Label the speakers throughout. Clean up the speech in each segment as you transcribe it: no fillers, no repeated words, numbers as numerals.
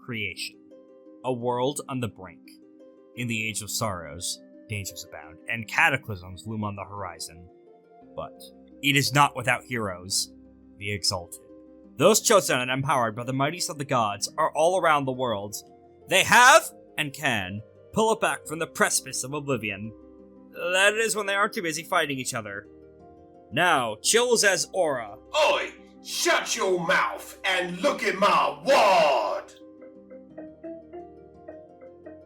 Speaker 1: creation. A world on the brink. In the age of sorrows, dangers abound, and cataclysms loom on the horizon. But it is not without heroes, the exalted. Those chosen and empowered by the mightiest of the gods are all around the world. They have, and can, pull it back from the precipice of oblivion. That is when they aren't too busy fighting each other. Now, chills as aura.
Speaker 2: Oi! Shut your mouth and look at my ward!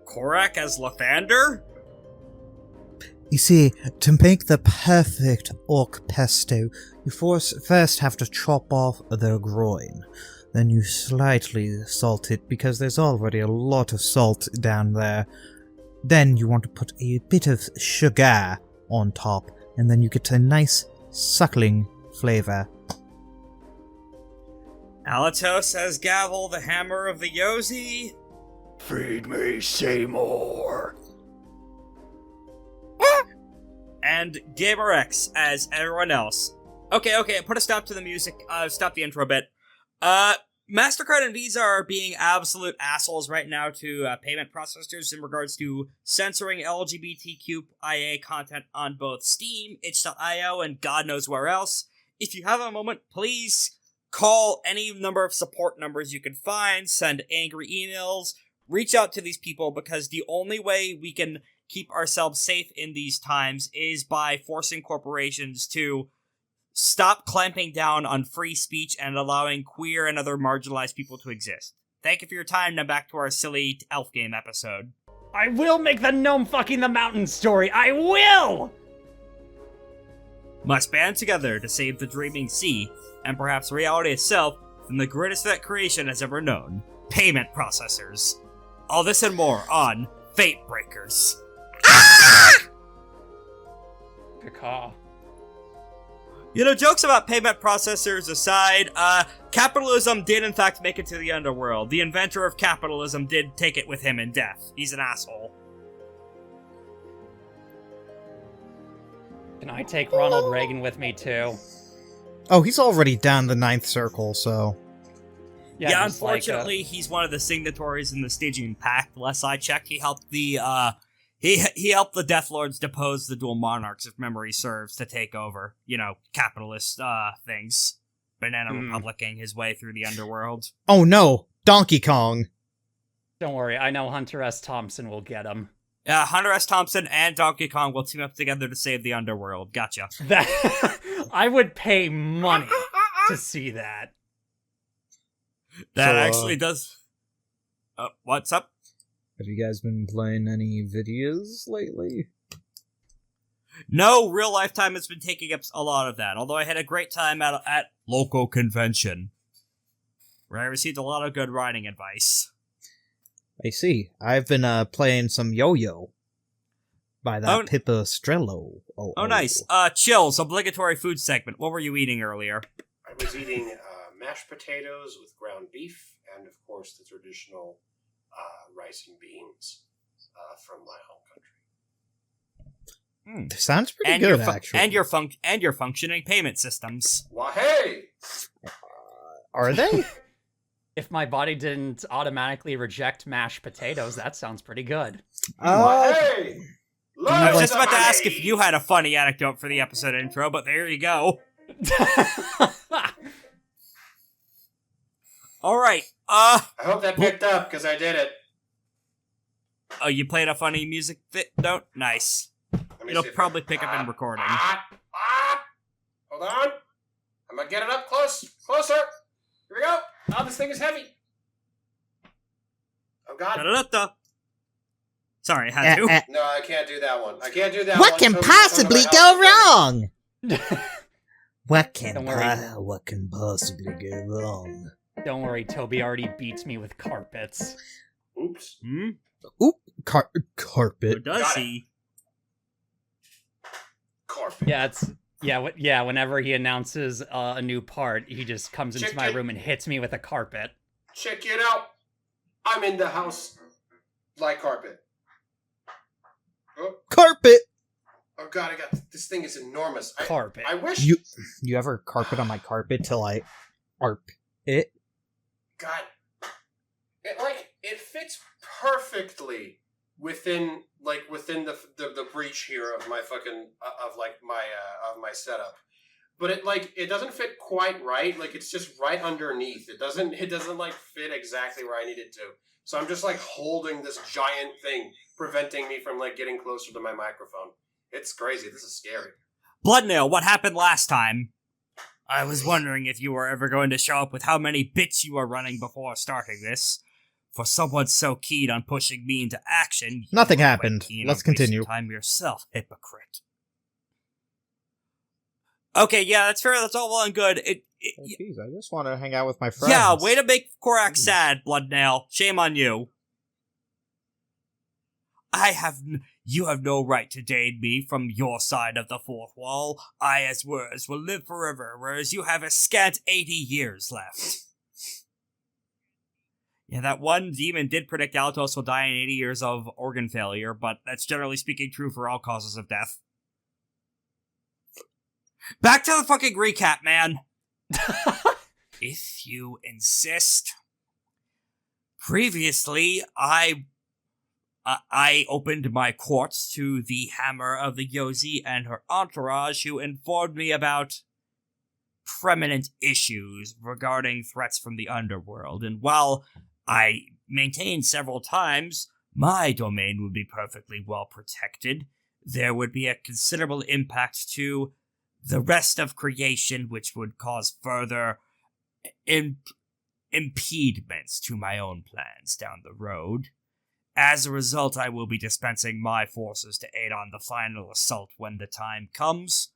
Speaker 1: Korak as Lythander?
Speaker 3: You see, to make the perfect orc pesto, you first have to chop off their groin. Then you slightly salt it, because there's already a lot of salt down there. Then you want to put a bit of sugar on top, and then you get a nice suckling flavor.
Speaker 1: Alatos as Gavel, the hammer of the Yozi?
Speaker 2: Feed me, Seymour.
Speaker 1: And Gamer X as everyone else. Okay, put a stop to the music, stop the intro bit. MasterCard and Visa are being absolute assholes right now to payment processors in regards to censoring LGBTQIA content on both Steam, itch.io, and God knows where else. If you have a moment, please call any number of support numbers you can find, send angry emails, reach out to these people, because the only way we can keep ourselves safe in these times is by forcing corporations to stop clamping down on free speech and allowing queer and other marginalized people to exist. Thank you for your time. Now back to our silly elf game episode.
Speaker 4: I will make the gnome fucking the mountain story. I will!
Speaker 1: Must band together to save the dreaming sea, and perhaps reality itself, from the greatest that creation has ever known. Payment processors. All this and more on FateBreakers.
Speaker 4: Caw.
Speaker 1: Jokes about payment processors aside, capitalism did in fact make it to the underworld. The inventor of capitalism did take it with him in death. He's an asshole.
Speaker 4: Can I take Ronald Reagan with me too?
Speaker 3: Oh, he's already down the 9th circle, so...
Speaker 1: Yeah, unfortunately, he's one of the signatories in the Stygian Pact. Last I checked, he helped the, He helped the Death Lords depose the dual monarchs, if memory serves, to take over, capitalist, things. Banana Republicing his way through the underworld.
Speaker 3: Oh no! Donkey Kong!
Speaker 4: Don't worry, I know Hunter S. Thompson will get him.
Speaker 1: Hunter S. Thompson and Donkey Kong will team up together to save the underworld. Gotcha.
Speaker 4: I would pay money to see that.
Speaker 1: That actually does... what's up?
Speaker 3: Have you guys been playing any videos lately?
Speaker 1: No, real lifetime has been taking up a lot of that, although I had a great time at local convention, where I received a lot of good riding advice.
Speaker 3: I see. I've been playing some yo-yo by that Pipistrello.
Speaker 1: Oh, nice. Chills, obligatory food segment. What were you eating earlier?
Speaker 2: I was eating mashed potatoes with ground beef, and of course the traditional rice and beans from my home country.
Speaker 3: Sounds pretty good, actually.
Speaker 1: And your functioning payment systems.
Speaker 2: Why, hey!
Speaker 3: Are they?
Speaker 4: If my body didn't automatically reject mashed potatoes, that sounds pretty good.
Speaker 2: Why, hey!
Speaker 1: I was just about to ask if you had a funny anecdote for the episode intro, but there you go. Alright,
Speaker 2: I hope that picked up, because I did it.
Speaker 1: Oh, you played a funny music note? Nice. It'll probably pick up in recording.
Speaker 2: Hold on. I'm gonna get it up closer. Here we go. Oh, this thing is heavy. Oh, God.
Speaker 1: Da-da-da-da. Sorry, I had to.
Speaker 2: No, I can't do that one.
Speaker 3: What can possibly go wrong? What can possibly go wrong?
Speaker 4: Don't worry, Toby already beats me with carpets.
Speaker 2: Oops.
Speaker 3: Oop, carpet.
Speaker 1: Or does he?
Speaker 2: Carpet.
Speaker 4: Whenever he announces a new part, he just comes into my room and hits me with a carpet.
Speaker 2: Check it out. I'm in the house like carpet. Oh.
Speaker 3: Carpet!
Speaker 2: Oh, God, this thing is enormous.
Speaker 4: Carpet.
Speaker 2: I wish...
Speaker 3: You ever carpet on my carpet till I arp it?
Speaker 2: God. It, like... perfectly within the breach here of my fucking of my setup. But it doesn't fit quite right. Like, it's just right underneath. It doesn't like fit exactly where I need it to. So I'm just like holding this giant thing, preventing me from like getting closer to my microphone. It's crazy. This is scary.
Speaker 1: Bloodnail, what happened last time? I was wondering if you were ever going to show up with how many bits you were running before starting this. For someone so keen on pushing me into action,
Speaker 3: Nothing
Speaker 1: you were
Speaker 3: happened.
Speaker 1: quite keen
Speaker 3: Let's
Speaker 1: on wasting
Speaker 3: continue.
Speaker 1: Time yourself, hypocrite. Okay, yeah, that's fair. That's all well and good.
Speaker 3: Jeez, I just want to hang out with my friends.
Speaker 1: Yeah, way to make Korak sad, Bloodnail. Shame on you. You have no right to detain me from your side of the fourth wall. I, as words, will live forever, whereas you have a scant 80 years left. Yeah, that one demon did predict Altos will die in 80 years of organ failure, but that's generally speaking true for all causes of death. Back to the fucking recap, man. If you insist. Previously, I opened my courts to the Hammer of the Yozi and her entourage, who informed me about preeminent issues regarding threats from the underworld. And while I maintained several times my domain would be perfectly well protected, there would be a considerable impact to the rest of creation, which would cause further impediments to my own plans down the road. As a result, I will be dispensing my forces to aid on the final assault when the time comes.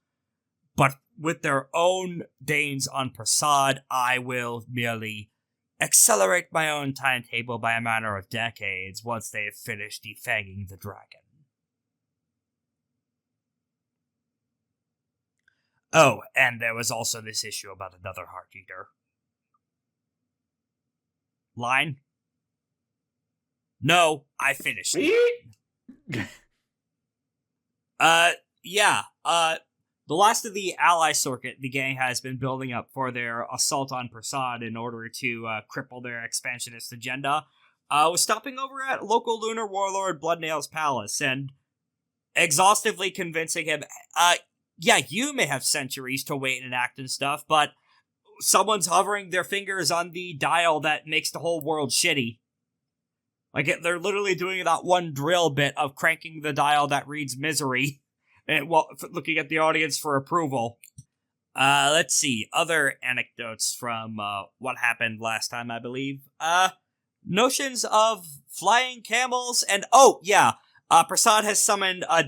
Speaker 1: But with their own Danes on Prasad, I will merely accelerate my own timetable by a matter of decades once they have finished defanging the dragon. Oh, and there was also this issue about another Heart Eater. Line? No, I finished it. The last of the ally circuit the gang has been building up for their assault on Prasad in order to cripple their expansionist agenda was stopping over at local lunar warlord Bloodnail's palace and exhaustively convincing him, yeah, you may have centuries to wait and act and stuff, but someone's hovering their fingers on the dial that makes the whole world shitty. Like, they're literally doing that one drill bit of cranking the dial that reads misery, and looking at the audience for approval. Let's see, other anecdotes from what happened last time, I believe. Notions of flying camels, and Prasad has summoned a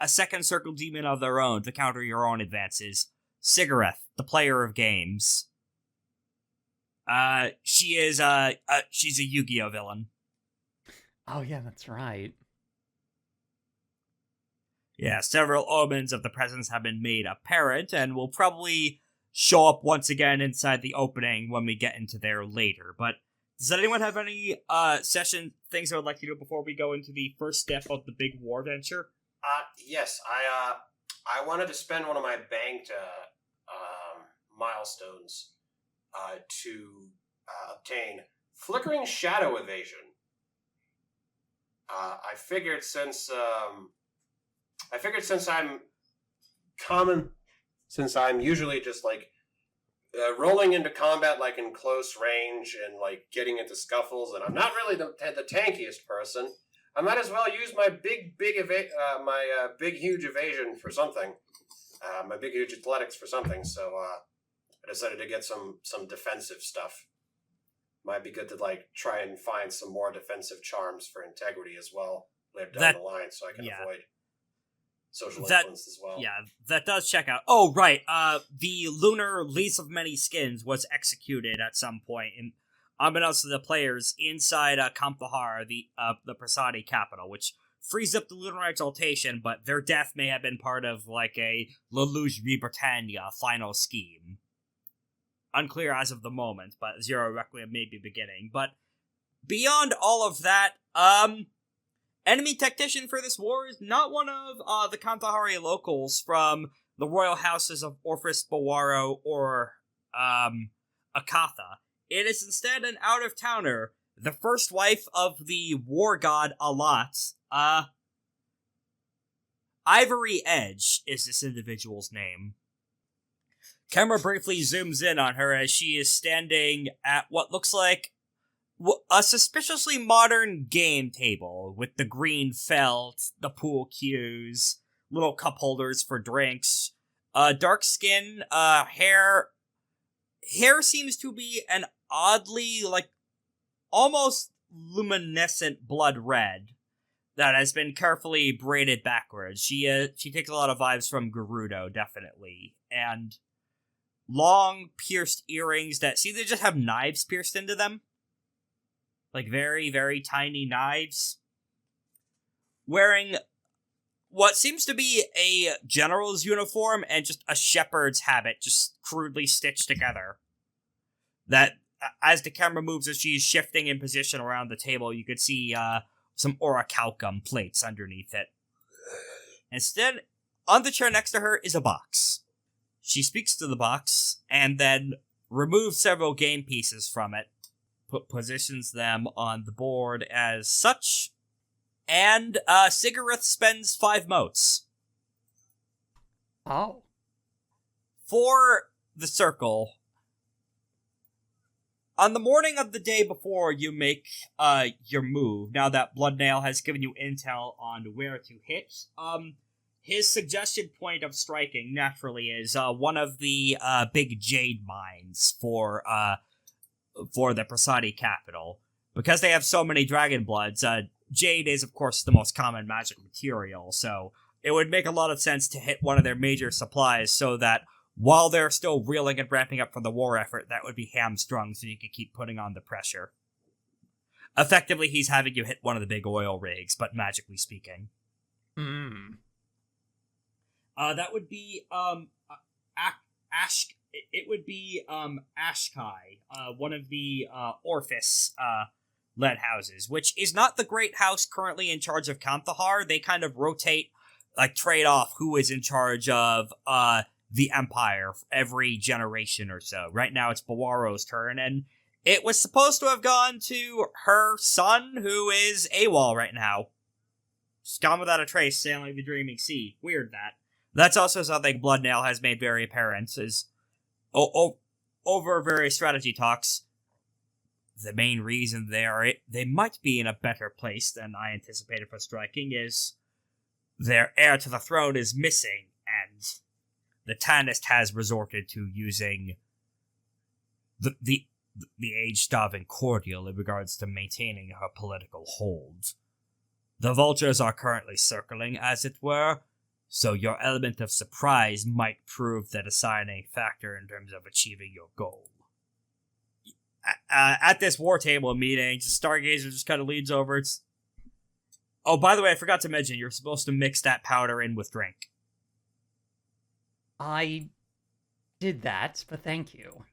Speaker 1: second circle demon of their own to counter your own advances. Sigareth, the player of games. She's a Yu-Gi-Oh villain.
Speaker 4: Oh yeah, that's right.
Speaker 1: Yeah, several omens of the presence have been made apparent, and will probably show up once again inside the opening when we get into there later. But does anyone have any session things they would like to do before we go into the first step of the big war venture?
Speaker 2: Yes, I wanted to spend one of my banked milestones to obtain Flickering Shadow Evasion. I figured since I'm usually just like rolling into combat like in close range and like getting into scuffles, and I'm not really the tankiest person, I might as well use my big huge evasion for something, my big huge athletics for something. So I decided to get some defensive stuff. Might be good to like try and find some more defensive charms for integrity as well later down the line, so I can avoid social influence as well.
Speaker 1: Yeah, that does check out. Oh, right. The lunar lease of many skins was executed at some point, and unbeknownst to the players, inside Kamthahar, the Prasadi capital, which frees up the lunar exaltation, but their death may have been part of like a Lelouch v Britannia final scheme. Unclear as of the moment, but Zero Requiem may be beginning. But beyond all of that, enemy tactician for this war is not one of the Kantahari locals from the royal houses of Orphis Bawaro or Akatha. It is instead an out-of-towner the first wife of the war god Ahlat, Ivory Edge is this individual's name. Camera briefly zooms in on her as she is standing at what looks like a suspiciously modern game table with the green felt, the pool cues, little cup holders for drinks, dark skin, hair seems to be an oddly, almost luminescent blood red that has been carefully braided backwards. She takes a lot of vibes from Gerudo, definitely, and long pierced earrings that seem to just have knives pierced into them. Very, very tiny knives. Wearing what seems to be a general's uniform and just a shepherd's habit, just crudely stitched together. That, as the camera moves as she's shifting in position around the table, you could see some orichalcum plates underneath it. Instead, on the chair next to her is a box. She speaks to the box, and then removes several game pieces from it, positions them on the board as such, and Sigareth spends 5 motes.
Speaker 4: Oh.
Speaker 1: For the circle, on the morning of the day before you make your move, now that Bloodnail has given you intel on where to hit, his suggested point of striking, naturally, is one of the big Jade mines for the Prasadi capital. Because they have so many Dragonbloods, Jade is, of course, the most common magic material, so it would make a lot of sense to hit one of their major supplies so that while they're still reeling and ramping up for the war effort, that would be hamstrung so you could keep putting on the pressure. Effectively, he's having you hit one of the big oil rigs, but magically speaking. That would be, Ashkai, one of the, Orphis, led houses, which is not the great house currently in charge of Kanthahar. They kind of rotate, trade off who is in charge of, the Empire every generation or so. Right now it's Bawaro's turn, and it was supposed to have gone to her son, who is AWOL right now. Just gone without a trace, sailing the dreaming sea. Weird that. That's also something Bloodnail has made very apparent, is over various strategy talks. The main reason they might be in a better place than I anticipated for striking is their heir to the throne is missing, and the Tanist has resorted to using the age-starving Cordial in regards to maintaining her political hold. The vultures are currently circling, as it were, so your element of surprise might prove the deciding factor in terms of achieving your goal. At this war table meeting, Stargazer just kind of leans over. Oh, by the way, I forgot to mention, you're supposed to mix that powder in with drink.
Speaker 4: I did that, but thank you.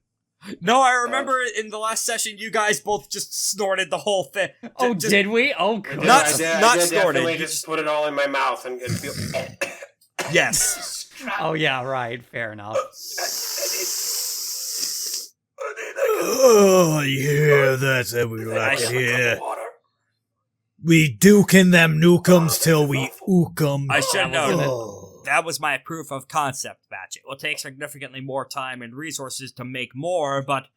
Speaker 1: No, I remember in the last session, you guys both just snorted the whole thing.
Speaker 4: Oh, did we? Oh, good.
Speaker 1: Not snorted.
Speaker 2: Definitely just put it all in my mouth and feel...
Speaker 1: Yes.
Speaker 4: Oh, yeah, right. Fair enough.
Speaker 3: Oh, you hear that? We like it here. We duking them nukums till we ook 'em.
Speaker 1: I should know that was my proof of concept batch. It will take significantly more time and resources to make more, but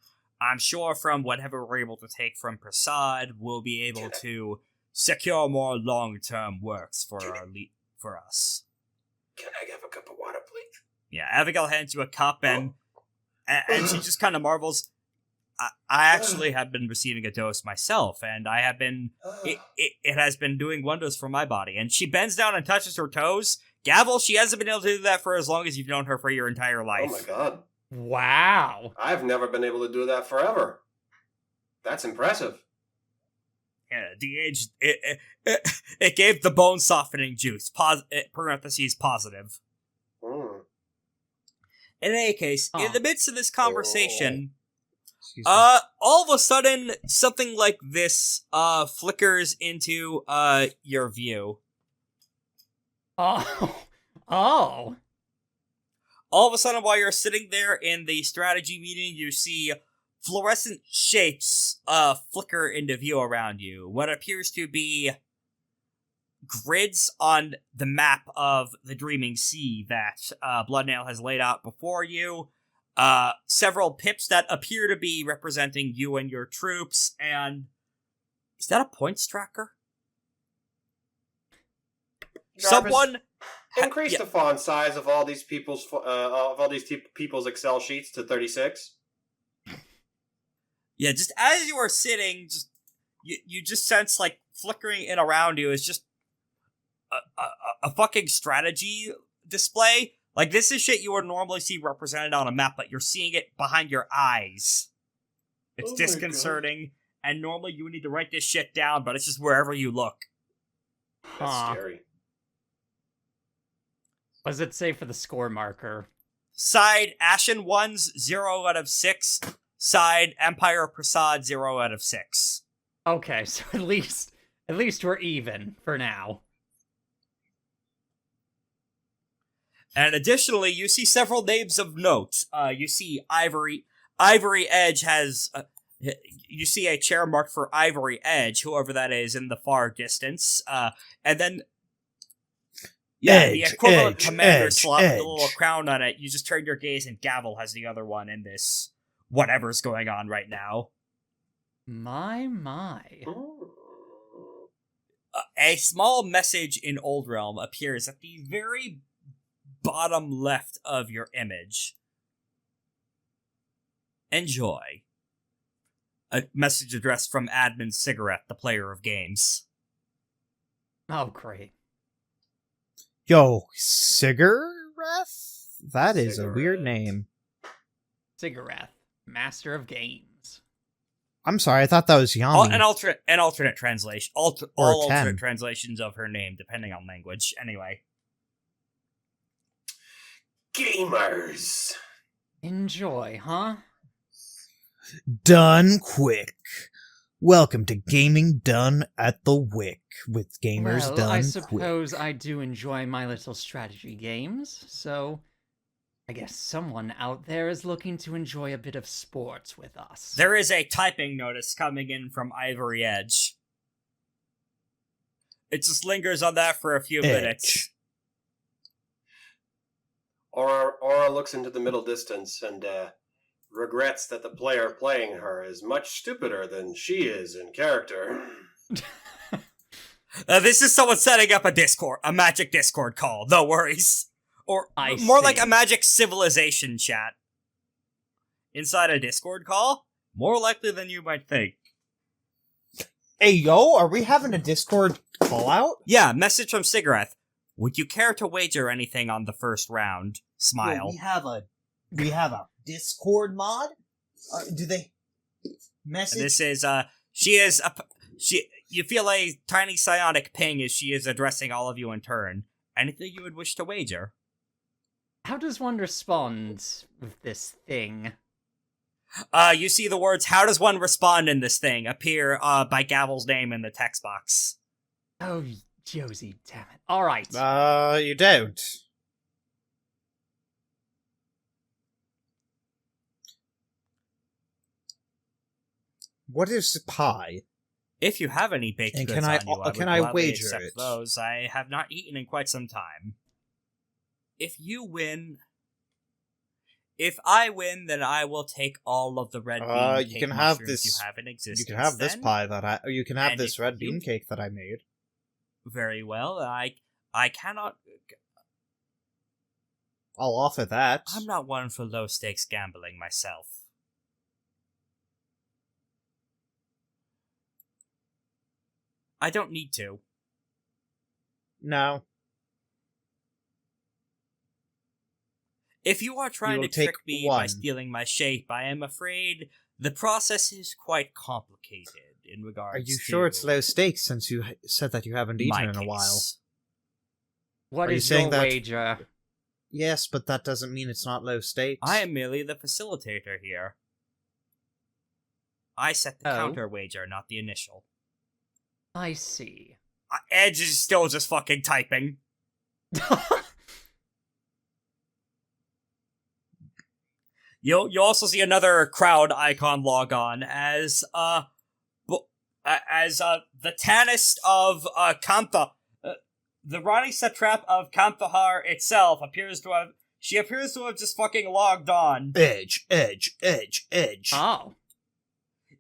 Speaker 1: I'm sure from whatever we're able to take from Prasad, we'll be able to secure more long-term works for us.
Speaker 2: Can I have a cup of water, please?
Speaker 1: Yeah, Abigail hands you a cup, and she just kind of marvels. I actually have been receiving a dose myself, and I have been... It has been doing wonders for my body. And she bends down and touches her toes. Gavel, she hasn't been able to do that for as long as you've known her for your entire life.
Speaker 2: Oh my god.
Speaker 4: Wow.
Speaker 2: I've never been able to do that forever. That's impressive.
Speaker 1: Yeah, it gave the bone softening juice. Parentheses positive.
Speaker 2: Mm.
Speaker 1: In any case, in the midst of this conversation...
Speaker 3: Excuse me.
Speaker 1: All of a sudden, something like this, flickers into, your view.
Speaker 4: Oh.
Speaker 1: All of a sudden, while you're sitting there in the strategy meeting, you see fluorescent shapes flicker into view around you. What appears to be grids on the map of the Dreaming Sea that Bloodnail has laid out before you. Several pips that appear to be representing you and your troops, and is that a points tracker?
Speaker 2: Jarvis,
Speaker 1: Someone
Speaker 2: increase the font size of all these people's people's Excel sheets to 36.
Speaker 1: Yeah, just as you are sitting, just you just sense like flickering in around you is just a fucking strategy display. Like, this is shit you would normally see represented on a map, but you're seeing it behind your eyes. It's disconcerting, and normally you would need to write this shit down, but it's just wherever you look.
Speaker 2: That's scary.
Speaker 4: What does it say for the score marker?
Speaker 1: Side Ashen Ones, 0 out of 6. Side Empire Prasad, 0 out of 6.
Speaker 4: Okay, so at least we're even for now.
Speaker 1: And additionally, you see several names of note. You see Ivory Edge has... you see a chair marked for Ivory Edge, whoever that is, in the far distance. And then... Yeah, the equivalent commander slot with the little crown on it. You just turn your gaze and Gavel has the other one in this whatever's going on right now.
Speaker 4: My.
Speaker 1: A small message in Old Realm appears at the very bottom left of your image. Enjoy. A message addressed from Admin Cigarette, the player of games.
Speaker 4: Oh, great.
Speaker 3: Yo, Cigareth? That is a weird name.
Speaker 4: Cigareth, master of games.
Speaker 3: I'm sorry, I thought that was Yami.
Speaker 1: An alternate translation. All
Speaker 3: Ten.
Speaker 1: alternate translations of her name, depending on language. Anyway.
Speaker 2: Gamers.
Speaker 4: Enjoy, huh?
Speaker 3: Done quick. Welcome to Gaming Done at the Wick with Gamers
Speaker 4: Well,
Speaker 3: Done
Speaker 4: I
Speaker 3: Quick.
Speaker 4: suppose I do enjoy my little strategy games, so I guess someone out there is looking to enjoy a bit of sports with us.
Speaker 1: There is a typing notice coming in from Ivory Edge. It just lingers on that for a few minutes.
Speaker 2: Aura looks into the middle distance and regrets that the player playing her is much stupider than she is in character.
Speaker 1: This is someone setting up a magic Discord call. No worries. Or
Speaker 4: I
Speaker 1: more
Speaker 4: see.
Speaker 1: like a magic civilization chat. Inside a Discord call? More likely than you might think.
Speaker 3: Hey, yo, are we having a Discord call out?
Speaker 1: Yeah, message from Cigareth. Would you care to wager anything on the first round? Smile.
Speaker 3: Yo, we have a Discord mod? Do they message?
Speaker 1: This is, you feel a tiny psionic ping as she is addressing all of you in turn. Anything you would wish to wager?
Speaker 4: How does one respond with this thing?
Speaker 1: You see the words, how does one respond in this thing, appear, by Gavel's name in the text box.
Speaker 4: Oh, Josie, damn it. Alright.
Speaker 3: You don't. What is pie?
Speaker 1: If you have any baked
Speaker 3: And
Speaker 1: goods
Speaker 3: can I-
Speaker 1: on you, I would
Speaker 3: can I
Speaker 1: gladly
Speaker 3: wager
Speaker 1: accept
Speaker 3: it?
Speaker 1: those. I have not eaten in quite some time. If I win, then I will take all of the red bean
Speaker 3: you
Speaker 1: cake
Speaker 3: can have
Speaker 1: mushrooms
Speaker 3: this-
Speaker 1: you have in existence.
Speaker 3: You can have this
Speaker 1: then.
Speaker 3: pie that you can have
Speaker 1: And
Speaker 3: this
Speaker 1: if
Speaker 3: red
Speaker 1: you-
Speaker 3: bean cake that I made.
Speaker 1: Very well. I cannot.
Speaker 3: I'll offer that.
Speaker 1: I'm not one for low stakes gambling myself. I don't need to.
Speaker 3: No.
Speaker 1: If you are trying
Speaker 3: will
Speaker 1: to trick
Speaker 3: take
Speaker 1: me by
Speaker 3: one.
Speaker 1: stealing my shape, I am afraid the process is quite complicated in regards
Speaker 3: Are you
Speaker 1: to
Speaker 3: sure it's low stakes since you said that you haven't
Speaker 1: my
Speaker 3: eaten in a while?
Speaker 1: case.
Speaker 4: What
Speaker 3: Are you
Speaker 4: is
Speaker 3: saying
Speaker 4: your
Speaker 3: that-
Speaker 4: wager?
Speaker 3: Yes, but that doesn't mean it's not low stakes.
Speaker 1: I am merely the facilitator here. I set the
Speaker 4: Oh.
Speaker 1: counter wager, not the initial.
Speaker 4: I see.
Speaker 1: Edge is still just fucking typing. You'll also see another crowd icon log on as the Tanist of Kantha, the Rani Satrap of Kandahar itself appears to have just fucking logged on.
Speaker 3: Edge.
Speaker 4: Oh.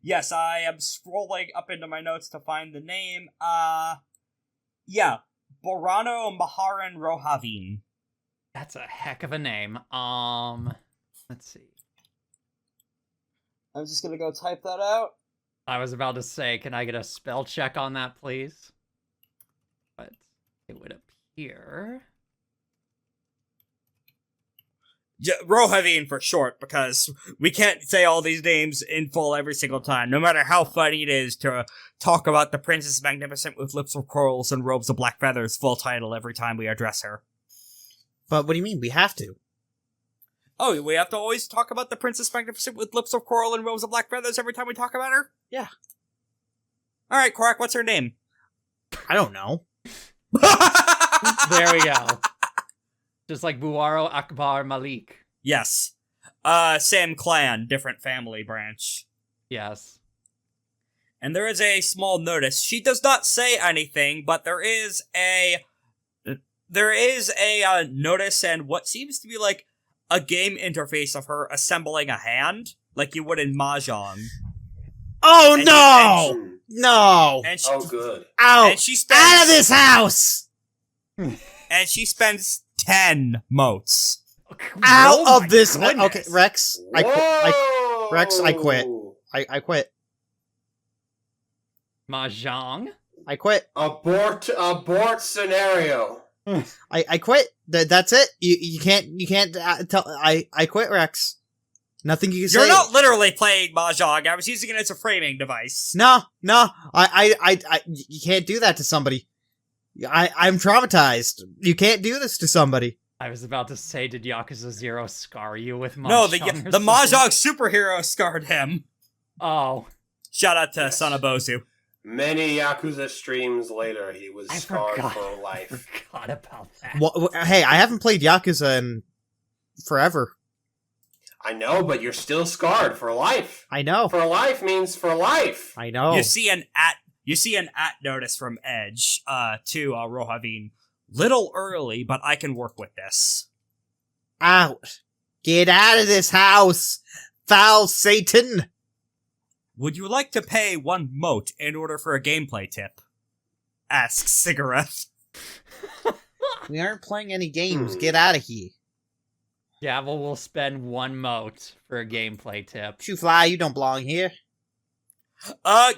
Speaker 1: Yes, I am scrolling up into my notes to find the name. Yeah, Borano Maharan Rohavin.
Speaker 4: That's a heck of a name. Let's see.
Speaker 1: I'm just gonna go type that out.
Speaker 4: I was about to say, can I get a spell check on that, please? But it would appear...
Speaker 1: Rohavin for short, because we can't say all these names in full every single time, no matter how funny it is to talk about the Princess Magnificent with lips of corals and robes of black feathers full title every time we address her.
Speaker 3: But what do you mean? We have to.
Speaker 1: Oh, we have to always talk about the Princess Magnificent with lips of coral and robes of black feathers every time we talk about her?
Speaker 3: Yeah.
Speaker 1: Alright, Korak, what's her name?
Speaker 3: I don't know.
Speaker 4: There we go. Just like Buaro Akbar Malik.
Speaker 1: Yes. Same clan, different family branch.
Speaker 4: Yes.
Speaker 1: And there is a small notice. She does not say anything, but there is a notice and what seems to be like a game interface of her assembling a hand, like you would in Mahjong.
Speaker 3: Oh,
Speaker 1: And
Speaker 3: no! No!
Speaker 1: And she,
Speaker 2: Oh, good.
Speaker 3: Out!
Speaker 1: And she spends,
Speaker 3: Out of this house!
Speaker 1: And she spends 10 motes.
Speaker 3: Out
Speaker 4: Oh
Speaker 3: of
Speaker 4: my
Speaker 3: this...
Speaker 4: goodness.
Speaker 3: Okay, Rex. Rex, I quit. I quit.
Speaker 4: Mahjong?
Speaker 3: I quit.
Speaker 2: Abort scenario.
Speaker 3: I quit. That's it. You can't tell. I quit, Rex. Nothing you can say.
Speaker 1: You're not literally playing Mahjong. I was using it as a framing device.
Speaker 3: No. You can't do that to somebody. I'm traumatized. You can't do this to somebody.
Speaker 4: I was about to say, did Yakuza 0 scar you with Mahjong?
Speaker 1: No,
Speaker 4: or
Speaker 1: the
Speaker 4: something?
Speaker 1: Mahjong superhero scarred him.
Speaker 4: Oh.
Speaker 1: Shout out to
Speaker 2: Yes.
Speaker 1: Sanabozu.
Speaker 2: Many Yakuza streams later, he was scarred for life.
Speaker 4: Forgot about that.
Speaker 3: Hey, I haven't played Yakuza in forever.
Speaker 2: I know, but you're still scarred for life.
Speaker 3: I know.
Speaker 2: For life means for life.
Speaker 3: I know.
Speaker 1: You see an at notice from Edge to Rohavin. Little early, but I can work with this.
Speaker 3: Out. Get out of this house, foul Satan.
Speaker 1: Would you like to pay 1 mote in order for a gameplay tip? Asks Cigarette.
Speaker 3: We aren't playing any games. Get out of here.
Speaker 4: Gavel will spend 1 mote for a gameplay tip.
Speaker 3: Shoe fly, you don't belong here.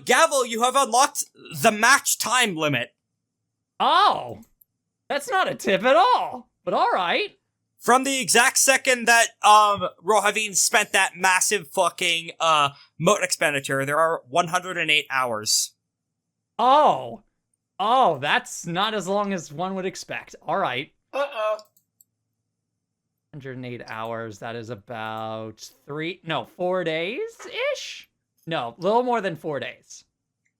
Speaker 1: Gavel, you have unlocked the match time limit.
Speaker 4: Oh! That's not a tip at all! But alright.
Speaker 1: From the exact second that, Rohavin spent that massive fucking, mote expenditure, there are 108 hours.
Speaker 4: Oh! Oh, that's not as long as one would expect. Alright. 108 hours, that is about 4 days-ish? No, a little more than 4 days.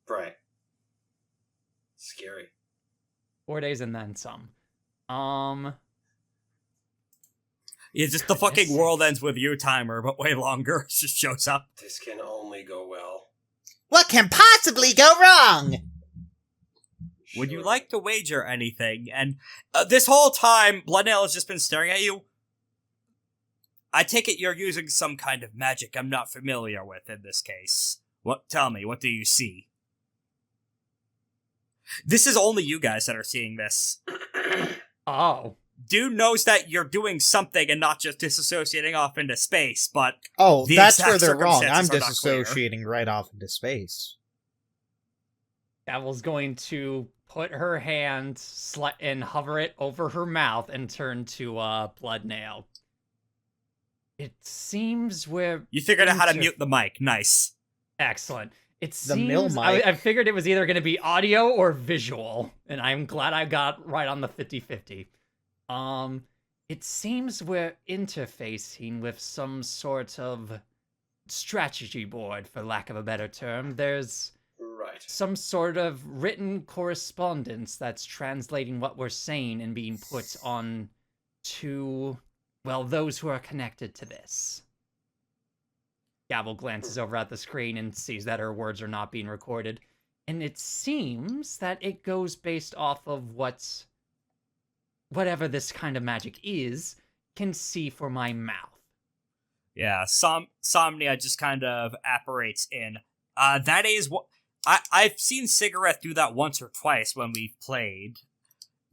Speaker 2: Right. Scary.
Speaker 4: 4 days and then some.
Speaker 1: Yeah, just the fucking world ends with you timer, but way longer. It just shows up.
Speaker 2: This can only go well.
Speaker 3: What can possibly go wrong?
Speaker 1: Would you
Speaker 2: Sure.
Speaker 1: like to wager anything? And this whole time, Bloodnail has just been staring at you. I take it you're using some kind of magic I'm not familiar with in this case. Tell me, what do you see? This is only you guys that are seeing this.
Speaker 4: Oh.
Speaker 1: Dude knows that you're doing something and not just disassociating off into space, but
Speaker 3: Oh,
Speaker 1: the
Speaker 3: that's
Speaker 1: exact
Speaker 3: where they're wrong. I'm
Speaker 1: circumstances are not clear.
Speaker 3: disassociating right off into space.
Speaker 4: Gavel's going to put her hand and hover it over her mouth and turn to Bloodnail. It seems we're...
Speaker 1: you figured out how to mute the mic. Nice.
Speaker 4: Excellent. It
Speaker 3: The
Speaker 4: seems...
Speaker 3: mill mic.
Speaker 4: I figured it was either going to be audio or visual, and I'm glad I got right on the 50-50. It seems we're interfacing with some sort of strategy board, for lack of a better term. There's
Speaker 2: Right.
Speaker 4: some sort of written correspondence that's translating what we're saying and being put on to, well, those who are connected to this. Gavel glances over at the screen and sees that her words are not being recorded. And it seems that it goes based off of whatever this kind of magic is, can see for my mouth.
Speaker 1: Yeah, Somnia just kind of apparates in. That is what... I've seen Cigarette do that once or twice when we've played.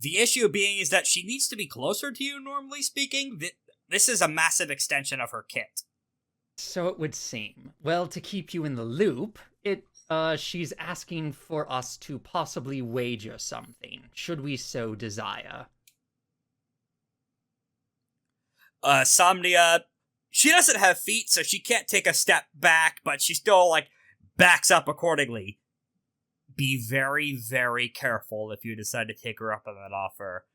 Speaker 1: The issue being is that she needs to be closer to you, normally speaking. This is a massive extension of her kit.
Speaker 4: So it would seem. Well, to keep you in the loop, she's asking for us to possibly wager something, should we so desire.
Speaker 1: Somnia, she doesn't have feet, so she can't take a step back, but she still, backs up accordingly. Be very, very careful if you decide to take her up on that offer.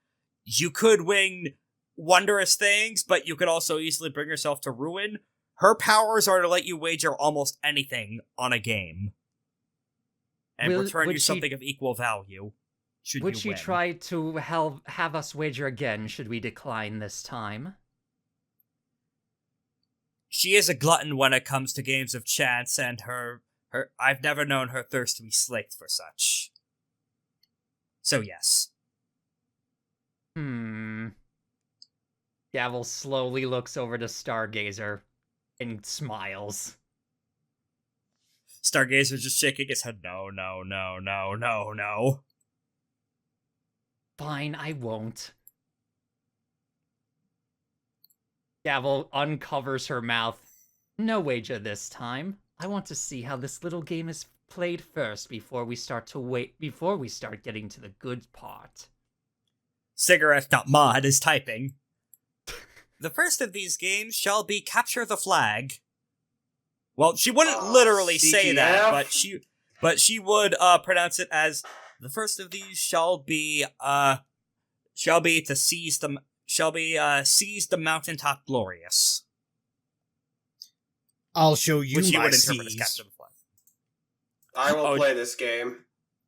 Speaker 1: You could win wondrous things, but you could also easily bring yourself to ruin. Her powers are to let you wager almost anything on a game. And return you something of equal value.
Speaker 4: Would she try to have us wager again, should we decline this time?
Speaker 1: She is a glutton when it comes to games of chance, and her I've never known her thirst to be slaked for such. So yes.
Speaker 4: Gavel slowly looks over to Stargazer and smiles.
Speaker 1: Stargazer just shaking his head. No, no, no, no, no, no.
Speaker 4: Fine, I won't. Gavel uncovers her mouth. No wager this time. I want to see how this little game is played first before we start getting to the good part.
Speaker 1: Cigarette.mod is typing. The first of these games shall be Capture the Flag. Well, she wouldn't literally say that, but she would pronounce it as the first of these shall be seize the mountaintop glorious.
Speaker 3: I'll show you
Speaker 1: which
Speaker 3: my
Speaker 1: would interpret as
Speaker 3: C's.
Speaker 1: Capture the Flag.
Speaker 2: I will play this game.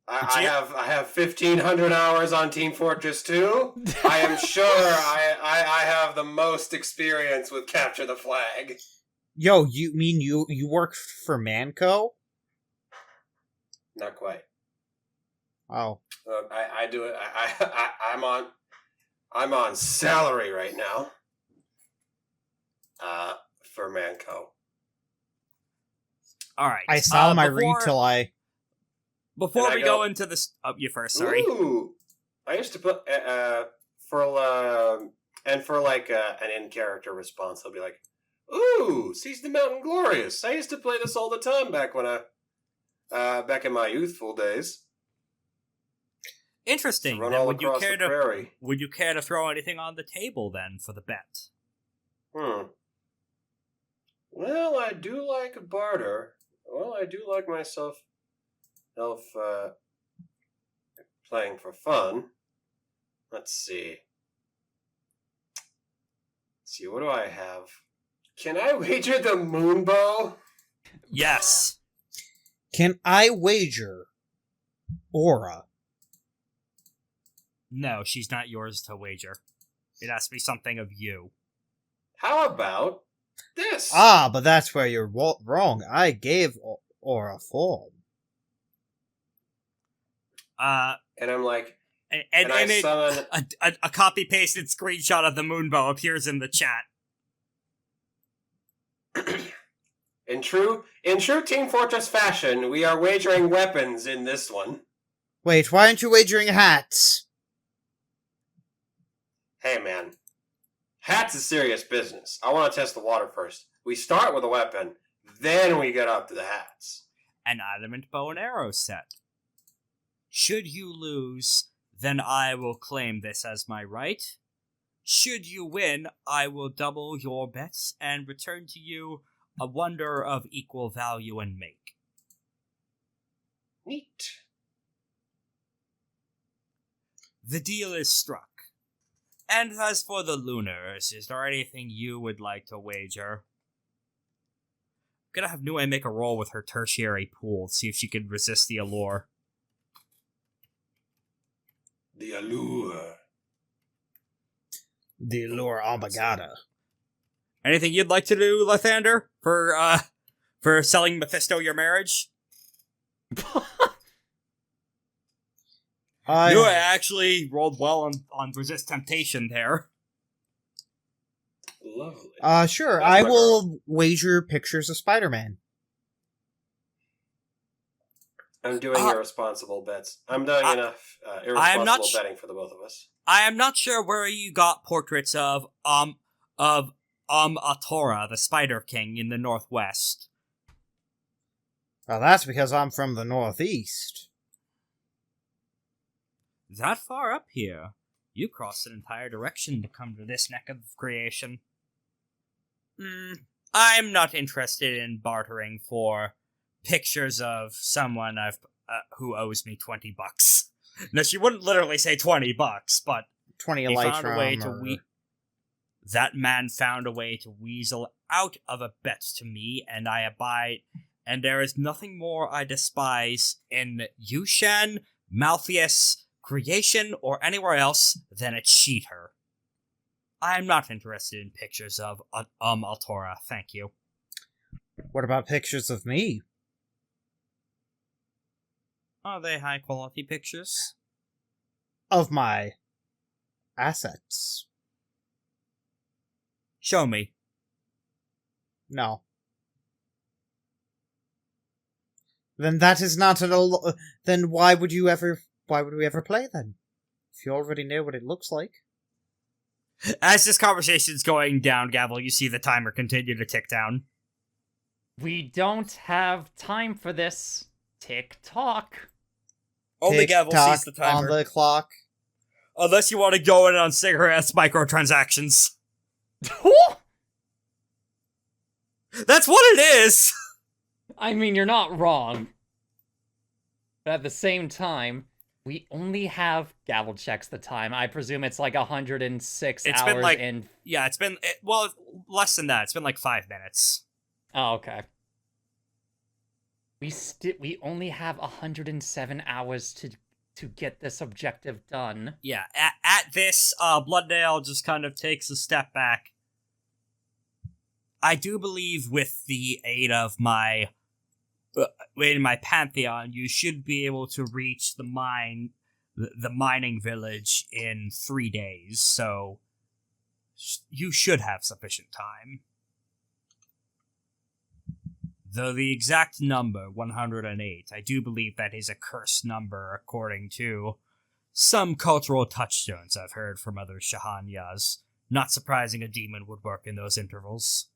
Speaker 2: I have 1,500 hours on Team Fortress 2. I am sure I have the most experience with Capture the Flag.
Speaker 3: Yo, you mean you work for Manco?
Speaker 2: Not quite.
Speaker 3: Oh.
Speaker 2: I do it. I'm on salary right now. For Manco.
Speaker 1: All right.
Speaker 3: I saw my read till I.
Speaker 1: Before we go into this, you first. Sorry.
Speaker 2: Ooh, I used to put for an in-character response. I'll be like, "Ooh, seize the mountain glorious." I used to play this all the time back back in my youthful days.
Speaker 1: Interesting.
Speaker 2: Run
Speaker 1: then
Speaker 2: all
Speaker 1: would
Speaker 2: across the prairie.
Speaker 1: Would you care to throw anything on the table then for the bet?
Speaker 2: Well, I do like a barter. Well, I do like myself playing for fun. Let's see. What do I have? Can I wager the moonbow?
Speaker 1: Yes.
Speaker 3: Can I wager Aura?
Speaker 1: No, she's not yours to wager. It has to be something of you.
Speaker 2: How about this?
Speaker 3: Ah, but that's where you're wrong. I gave Aura form.
Speaker 2: And I'm like,
Speaker 1: and
Speaker 2: I summon
Speaker 1: a copy-pasted screenshot of the moonbow appears in the chat.
Speaker 2: In true Team Fortress fashion, we are wagering weapons in this one.
Speaker 3: Wait, why aren't you wagering hats?
Speaker 2: Hey man, hats is serious business. I want to test the water first. We start with a weapon, then we get up to the hats.
Speaker 1: An adamant bow and arrow set. Should you lose, then I will claim this as my right. Should you win, I will double your bets and return to you a wonder of equal value and make.
Speaker 2: Neat.
Speaker 1: The deal is struck. And as for the Lunars, is there anything you would like to wager? I'm gonna have Nue make a roll with her tertiary pool, see if she can resist the allure.
Speaker 2: The allure.
Speaker 3: The allure Ambagada.
Speaker 1: Anything you'd like to do, Lythander, for For selling Mephisto your marriage? You actually rolled well on resist temptation there.
Speaker 2: Lovely.
Speaker 3: Sure.
Speaker 2: That's
Speaker 3: I
Speaker 2: my
Speaker 3: will wager pictures of Spider-Man.
Speaker 2: I'm doing irresponsible bets. I'm doing enough irresponsible betting for the both of us.
Speaker 1: I am not sure where you got portraits of Atora, the Spider King in the Northwest.
Speaker 3: Well, that's because I'm from the Northeast.
Speaker 1: That far up here? You crossed an entire direction to come to this neck of creation. I'm not interested in bartering for pictures of someone who owes me $20. Now, she wouldn't literally say $20, but
Speaker 3: 20
Speaker 1: he found a way
Speaker 3: Elytron
Speaker 1: to that man found a way to weasel out of a bet to me, and I abide, and there is nothing more I despise in Yushan, Malpheus, Creation, or anywhere else than a cheater. I am not interested in pictures of Altora, thank you.
Speaker 3: What about pictures of me?
Speaker 1: Are they high-quality pictures?
Speaker 3: Of my assets.
Speaker 1: Show me.
Speaker 3: No. Then that is not then why would we ever play then? If you already know what it looks like.
Speaker 1: As this conversation's going down, Gavel, you see the timer continue to tick down.
Speaker 4: We don't have time for this. Tick-tock.
Speaker 1: Only Gavel sees the
Speaker 3: on
Speaker 1: timer.
Speaker 3: the clock.
Speaker 1: Unless you want to go in on cigarettes microtransactions. That's what it is!
Speaker 4: I mean, you're not wrong. But at the same time, we only have... Gavel checks the time. I presume it's like 106
Speaker 1: It's
Speaker 4: hours
Speaker 1: been like...
Speaker 4: in...
Speaker 1: Yeah, it's been... less than that. It's been like 5 minutes.
Speaker 4: Oh, okay. We only have 107 hours to get this objective done.
Speaker 1: Yeah, at this, Blooddale just kind of takes a step back. I do believe with the aid of my pantheon, you should be able to reach the mining village in 3 days, so you should have sufficient time. Though the exact number, 108, I do believe that is a cursed number according to some cultural touchstones I've heard from other Shahanyas. Not surprising a demon would work in those intervals.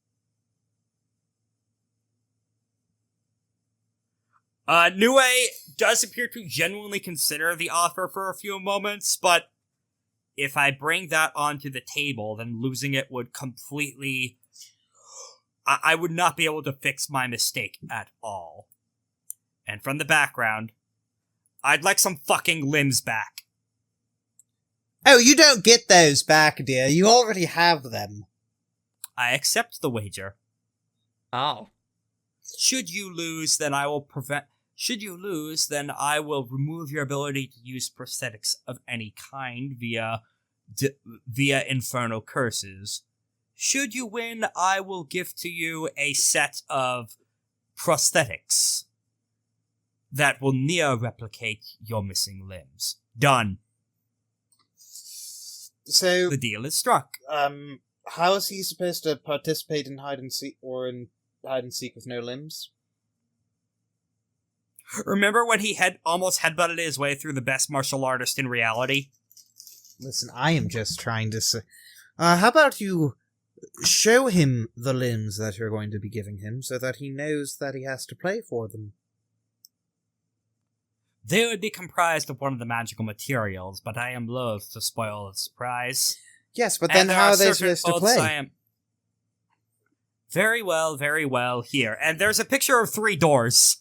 Speaker 1: Nue does appear to genuinely consider the offer for a few moments, but if I bring that onto the table, then losing it would completely... I would not be able to fix my mistake at all. And from the background, I'd like some fucking limbs back.
Speaker 3: Oh, you don't get those back, dear. You already have them.
Speaker 1: I accept the wager.
Speaker 4: Oh.
Speaker 1: Should you lose, then I will remove your ability to use prosthetics of any kind via infernal curses. Should you win, I will give to you a set of prosthetics that will near replicate your missing limbs. Done.
Speaker 3: So
Speaker 1: The deal is struck.
Speaker 3: How is he supposed to participate in hide and seek with no limbs?
Speaker 1: Remember when he almost headbutted his way through the best martial artist in reality?
Speaker 3: Listen, I am just trying to say... how about you show him the limbs that you're going to be giving him so that he knows that he has to play for them?
Speaker 1: They would be comprised of one of the magical materials, but I am loath to spoil the surprise.
Speaker 3: Yes, but then how are they supposed to play?
Speaker 1: Very well, here. And there's a picture of 3 doors.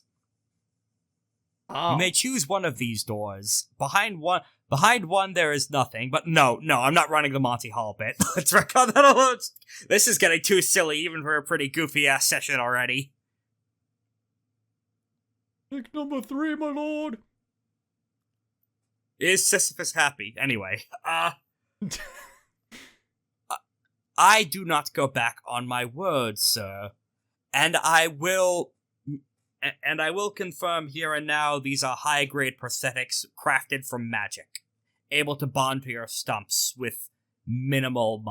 Speaker 4: Oh.
Speaker 1: You may choose one of these doors. Behind one there is nothing, but no, I'm not running the Monty Hall bit. Let's record that alone. This is getting too silly, even for a pretty goofy-ass session already.
Speaker 4: Pick number 3, my lord.
Speaker 1: Is Sisyphus happy? Anyway, I do not go back on my word, sir. And I will confirm here and now these are high-grade prosthetics crafted from magic, able to bond to your stumps with minimal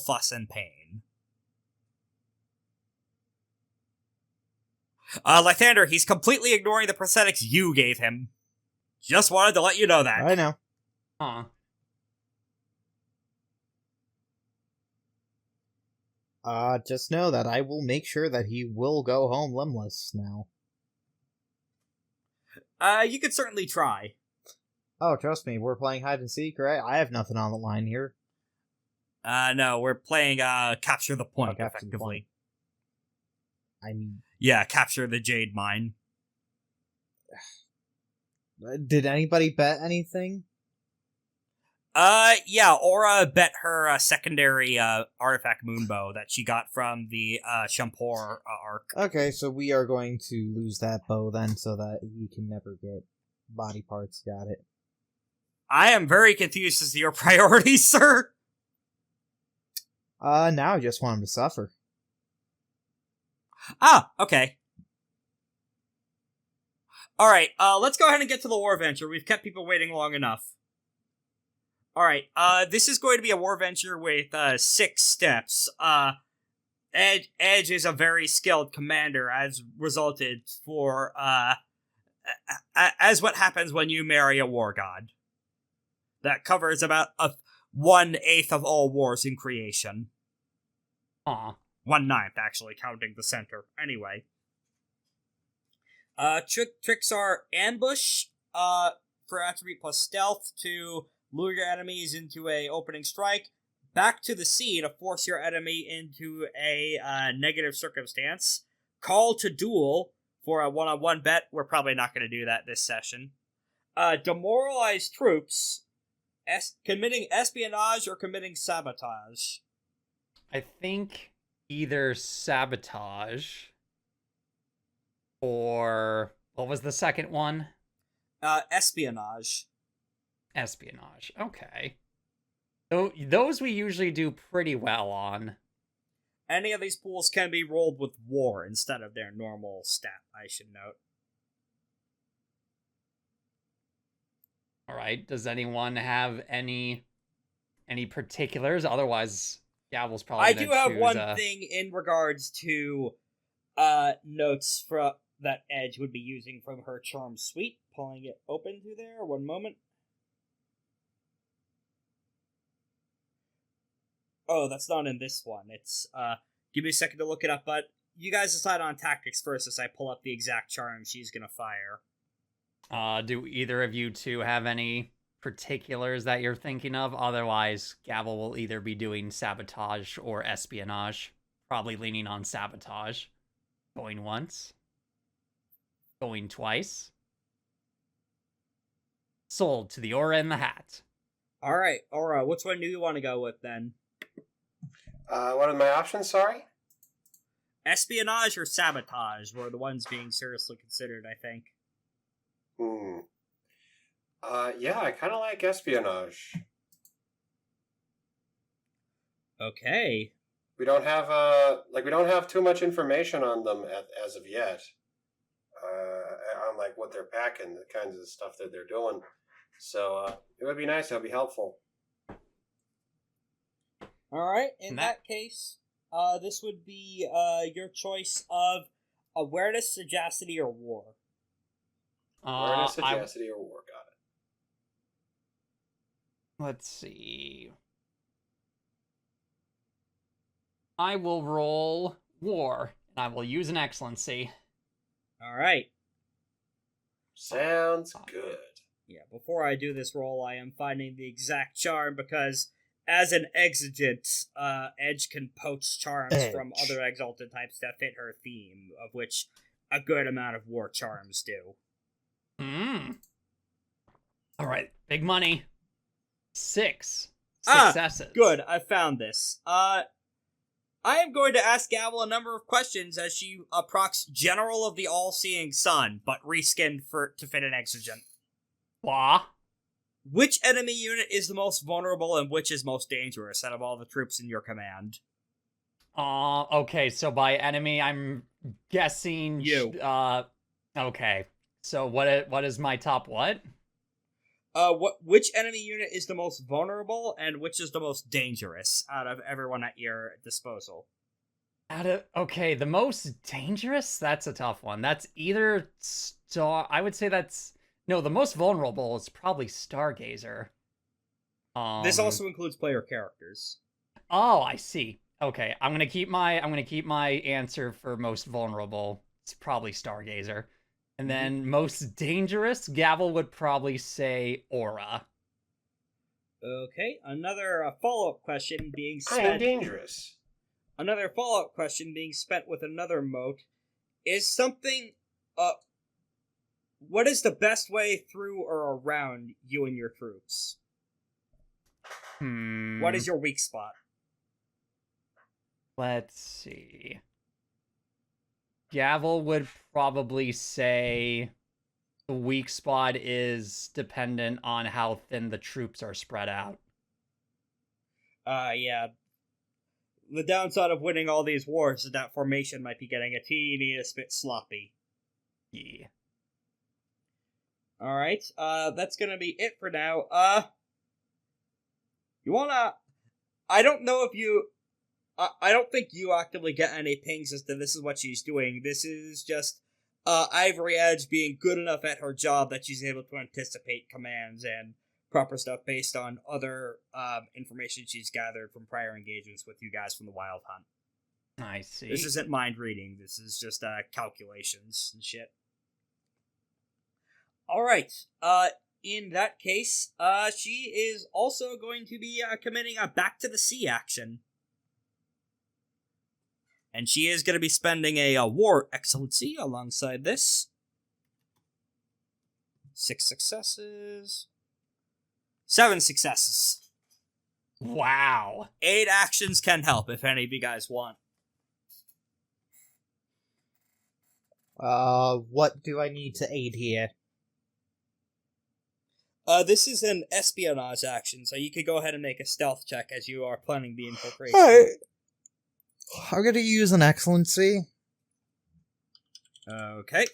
Speaker 1: fuss and pain. Lythander, he's completely ignoring the prosthetics you gave him. Just wanted to let you know that.
Speaker 3: I know.
Speaker 4: Huh.
Speaker 3: Just know that I will make sure that he will go home limbless now.
Speaker 1: You could certainly try.
Speaker 3: Oh, trust me, we're playing hide and seek, right? I have nothing on the line here.
Speaker 1: No, we're playing, capture the point,
Speaker 3: Capture the
Speaker 1: effectively.
Speaker 3: Point. I mean...
Speaker 1: Yeah, capture the Jade mine.
Speaker 3: Did anybody bet anything?
Speaker 1: Yeah, Aura bet her secondary artifact moonbow that she got from the Shampor arc.
Speaker 3: Okay, so we are going to lose that bow then, so that he can never get body parts. Got it.
Speaker 1: I am very confused as to your priorities, sir.
Speaker 3: Now I just want him to suffer.
Speaker 1: Ah, okay. Alright, let's go ahead and get to the war venture. We've kept people waiting long enough. Alright, this is going to be a war venture with, 6 steps. Edge is a very skilled commander, as resulted for, as what happens when you marry a war god. That covers about 1/8 of all wars in creation.
Speaker 4: Aw.
Speaker 1: 1/9, actually, counting the center. Anyway. Tricks are ambush, for attribute plus stealth to lure your enemies into a opening strike, back to the sea to force your enemy into a, negative circumstance, call to duel for a one-on-one bet. We're probably not going to do that this session. Demoralize troops, committing espionage or committing sabotage.
Speaker 4: I think either sabotage or what was the second one?
Speaker 1: Espionage.
Speaker 4: Espionage. Okay. So those we usually do pretty well on.
Speaker 1: Any of these pools can be rolled with war instead of their normal stat, I should note.
Speaker 4: All right. Does anyone have any particulars? Otherwise, Gavel's probably
Speaker 1: I
Speaker 4: gonna
Speaker 1: do have
Speaker 4: choose
Speaker 1: one thing in regards to notes that Edge would be using from her charm suite. Pulling it open to there. One moment. Oh, that's not in this one. It's give me a second to look it up, but you guys decide on tactics first as I pull up the exact charm she's gonna fire.
Speaker 4: Do either of you two have any particulars that you're thinking of? Otherwise, Gavel will either be doing sabotage or espionage. Probably leaning on sabotage. Going once. Going twice. Sold to the Aura in the hat.
Speaker 1: Alright, Aura, which one do you want to go with then?
Speaker 2: What are my options, sorry?
Speaker 1: Espionage or sabotage were the ones being seriously considered, I think.
Speaker 2: Yeah, I kind of like espionage.
Speaker 1: Okay.
Speaker 2: We don't have too much information on them as of yet. On like what they're packing, the kinds of stuff that they're doing. So it would be nice. It would be helpful.
Speaker 1: Alright, in that case, this would be your choice of awareness, sagacity, or war.
Speaker 2: Awareness, sagacity, or war. Got it.
Speaker 4: Let's see. I will roll war, and I will use an excellency.
Speaker 1: Alright.
Speaker 2: Sounds good.
Speaker 1: Yeah, before I do this roll, I am finding the exact charm because, as an exigent, Edge can poach charms from other exalted types that fit her theme, of which a good amount of war charms do.
Speaker 4: Alright, big money. 6 successes.
Speaker 1: Good, I found this. I am going to ask Gavel a number of questions as she procs General of the All-Seeing Sun, but reskinned to fit an exigent.
Speaker 4: Wah.
Speaker 1: Which enemy unit is the most vulnerable and which is most dangerous out of all the troops in your command?
Speaker 4: Okay, so by enemy, I'm guessing...
Speaker 1: You.
Speaker 4: Okay. So what is my top what?
Speaker 1: Which enemy unit is the most vulnerable, and which is the most dangerous out of everyone at your disposal?
Speaker 4: Okay, the most dangerous? That's a tough one. That's either Star... I would say that's... No, the most vulnerable is probably Stargazer.
Speaker 1: This also includes player characters.
Speaker 4: Oh, I see. Okay, I'm gonna keep my answer for most vulnerable. It's probably Stargazer. And then most dangerous, Gavel would probably say Aura.
Speaker 1: Okay, another follow-up question being
Speaker 2: I am
Speaker 1: spent.
Speaker 2: dangerous.
Speaker 1: Another follow-up question being spent with another mote is something. What is the best way through or around you and your troops? What is your weak spot?
Speaker 4: Let's see. Gavel would probably say the weak spot is dependent on how thin the troops are spread out.
Speaker 1: Yeah. The downside of winning all these wars is that formation might be getting a teeny bit sloppy.
Speaker 4: Yeah.
Speaker 1: Alright, that's gonna be it for now. You wanna... I don't know if you... I don't think you actively get any pings as to this is what she's doing. This is just Ivory Edge being good enough at her job that she's able to anticipate commands and proper stuff based on other information she's gathered from prior engagements with you guys from the Wyld Hunt.
Speaker 4: I see.
Speaker 1: This isn't mind reading. This is just calculations and shit. Alright, in that case, she is also going to be committing a back to the sea action. And she is going to be spending a war excellency alongside this. 6 successes. 7 successes.
Speaker 4: Wow.
Speaker 1: 8 actions can help if any of you guys want.
Speaker 3: What do I need to aid here?
Speaker 1: This is an espionage action, so you could go ahead and make a stealth check as you are planning the infiltration.
Speaker 3: Alright. I'm gonna use an excellency.
Speaker 1: Okay.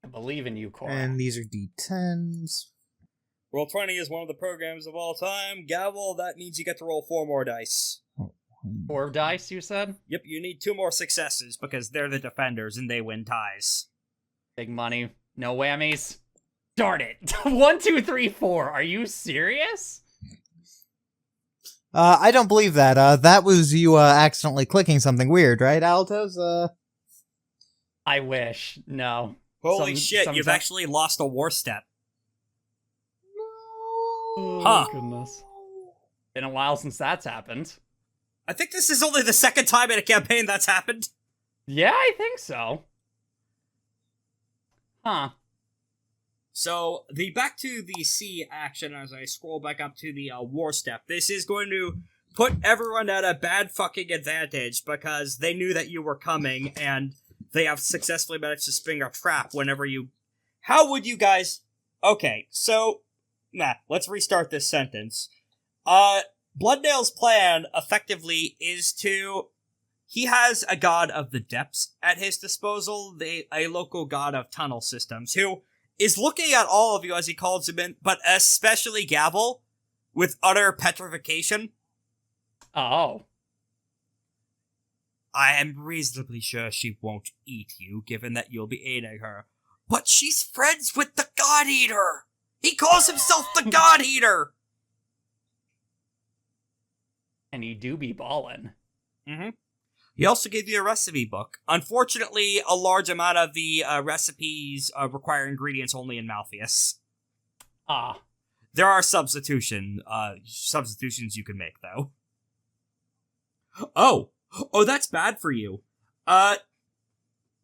Speaker 4: I believe in you, Cora.
Speaker 3: And these are d10s.
Speaker 1: Roll 20 is one of the programs of all time. Gavel, that means you get to roll 4 more dice.
Speaker 4: 4 dice, you said?
Speaker 1: Yep, you need 2 more successes because they're the defenders and they win ties.
Speaker 4: Big money. No whammies. Darn it. 1, 2, 3, 4. Are you serious?
Speaker 3: I don't believe that. That was you, accidentally clicking something weird, right, Altos?
Speaker 4: I wish. No.
Speaker 1: Holy shit, you've actually lost a war step.
Speaker 4: Oh,
Speaker 1: Huh.
Speaker 4: goodness. Been a while since that's happened.
Speaker 1: I think this is only the second time in a campaign that's happened.
Speaker 4: Yeah, I think so. Huh.
Speaker 1: So, the back to the sea action as I scroll back up to the war step. This is going to put everyone at a bad fucking advantage because they knew that you were coming and they have successfully managed to spring a trap whenever you... How would you guys... Okay, so... let's restart this sentence. Bloodnail's plan, effectively, is to... He has a god of the depths at his disposal, a local god of tunnel systems, who is looking at all of you as he calls them in, but especially Gavel, with utter petrification.
Speaker 4: Oh.
Speaker 1: I am reasonably sure she won't eat you, given that you'll be aiding her. But she's friends with the God Eater! He calls himself the God Eater!
Speaker 4: And he do be ballin'.
Speaker 1: Mm-hmm. He also gave you a recipe book. Unfortunately, a large amount of the recipes require ingredients only in Malpheus.
Speaker 4: Ah.
Speaker 1: There are substitutions you can make, though. Oh, that's bad for you.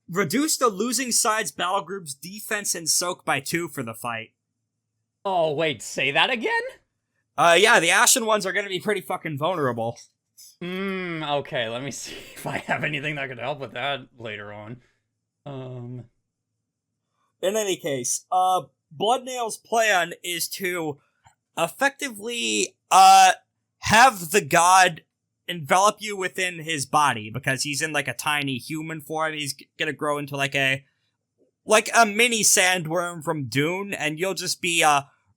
Speaker 1: Reduce the losing side's battle group's defense and soak by 2 for the fight.
Speaker 4: Oh, wait, say that again?
Speaker 1: Yeah, the Ashen Ones are gonna be pretty fucking vulnerable.
Speaker 4: Okay, let me see if I have anything that could help with that later on.
Speaker 1: In any case, Bloodnail's plan is to effectively, have the god envelop you within his body because he's in like a tiny human form. He's gonna grow into like a mini sandworm from Dune, and you'll just be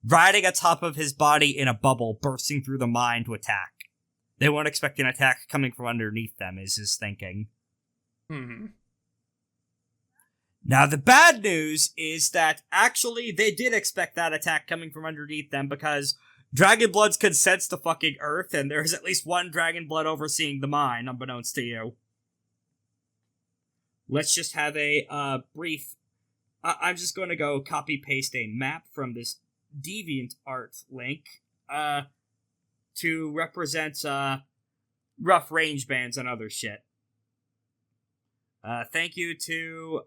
Speaker 1: riding atop of his body in a bubble, bursting through the mine to attack. They won't expect an attack coming from underneath them, is his thinking. Now, the bad news is that actually they did expect that attack coming from underneath them because Dragonbloods could sense the fucking earth, and there's at least one Dragonblood overseeing the mine, unbeknownst to you. Let's just have a brief... I'm just going to go copy-paste a map from this DeviantArt link to represent rough range bands and other shit. Thank you to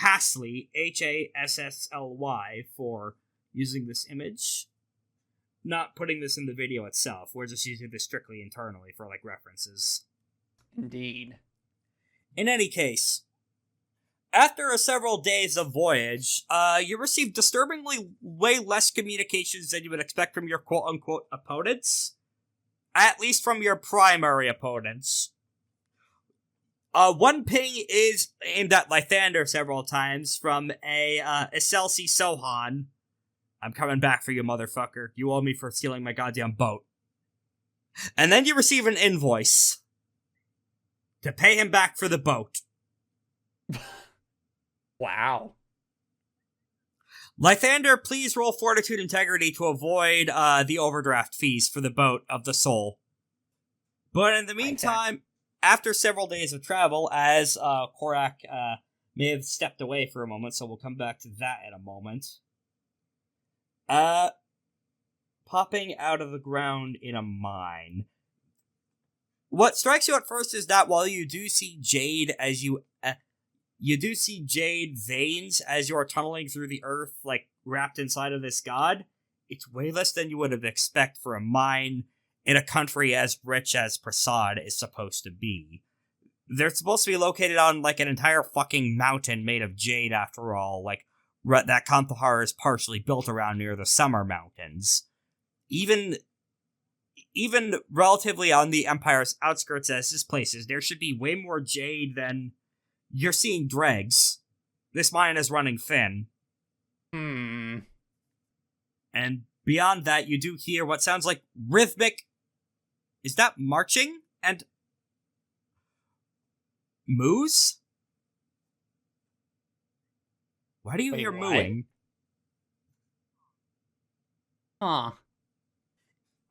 Speaker 1: Hassly, Hassly, for using this image. Not putting this in the video itself. We're just using this strictly internally for, like, references.
Speaker 4: Indeed.
Speaker 1: In any case, after several days of voyage, you receive disturbingly way less communications than you would expect from your quote-unquote opponents. At least from your primary opponents. One ping is aimed at Lythander several times from a Excelsi Sohan. I'm coming back for you, motherfucker. You owe me for stealing my goddamn boat. And then you receive an invoice to pay him back for the boat.
Speaker 4: Wow.
Speaker 1: Lythander, please roll Fortitude Integrity to avoid the overdraft fees for the boat of the soul. But in the meantime, after several days of travel, as Korak may have stepped away for a moment, so we'll come back to that in a moment. Popping out of the ground in a mine. What strikes you at first is that while you do see Jade as you do see Jade veins as you're tunneling through the earth, like, wrapped inside of this god, it's way less than you would have expected for a mine in a country as rich as Prasad is supposed to be. They're supposed to be located on, like, an entire fucking mountain made of jade, after all, like, that Kandahar is partially built around near the Summer Mountains. Even relatively on the Empire's outskirts as this place is, there should be way more jade than you're seeing dregs. This mine is running thin. And beyond that, you do hear what sounds like rhythmic... Is that marching? And... moos? Why do you hear mooing?
Speaker 4: Huh.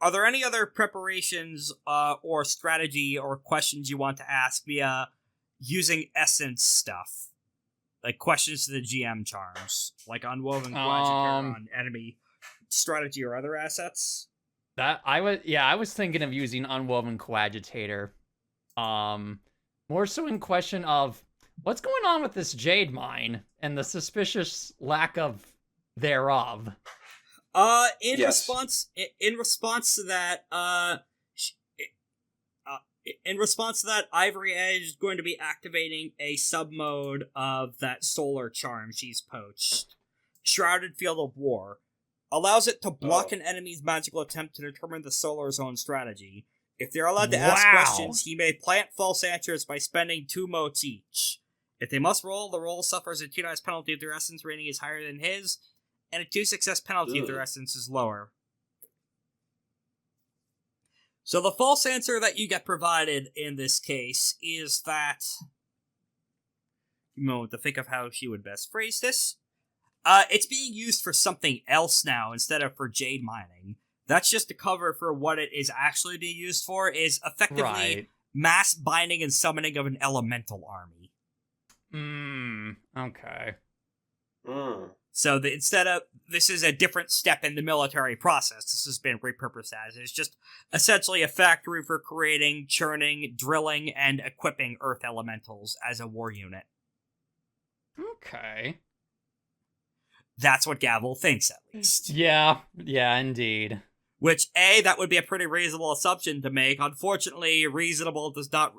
Speaker 1: Are there any other preparations or strategy or questions you want to ask via using essence stuff? Like questions to the GM charms? Like unwoven Quadricator on enemy strategy or other assets?
Speaker 4: I was thinking of using Unwoven Coagitator. More so in question of what's going on with this jade mine and the suspicious lack of thereof.
Speaker 1: In response to that, Ivory Edge is going to be activating a sub-mode of that solar charm she's poached. Shrouded Field of War. Allows it to block an enemy's magical attempt to determine the solar zone strategy. If they're allowed to ask questions, he may plant false answers by spending 2 motes each. If they must roll, the roll suffers a 2 dice penalty if their essence rating is higher than his, and a 2 success penalty if their essence is lower. So the false answer that you get provided in this case is that... You know, to think of how she would best phrase this. It's being used for something else now instead of for jade mining. That's just to cover for what it is actually being used for, is effectively mass binding and summoning of an elemental army.
Speaker 4: Okay.
Speaker 1: So this is a different step in the military process. This has been repurposed as. It's just essentially a factory for creating, churning, drilling, and equipping earth elementals as a war unit.
Speaker 4: Okay.
Speaker 1: That's what Gavel thinks, at least.
Speaker 4: Yeah, indeed.
Speaker 1: Which, that would be a pretty reasonable assumption to make. Unfortunately, reasonable does not,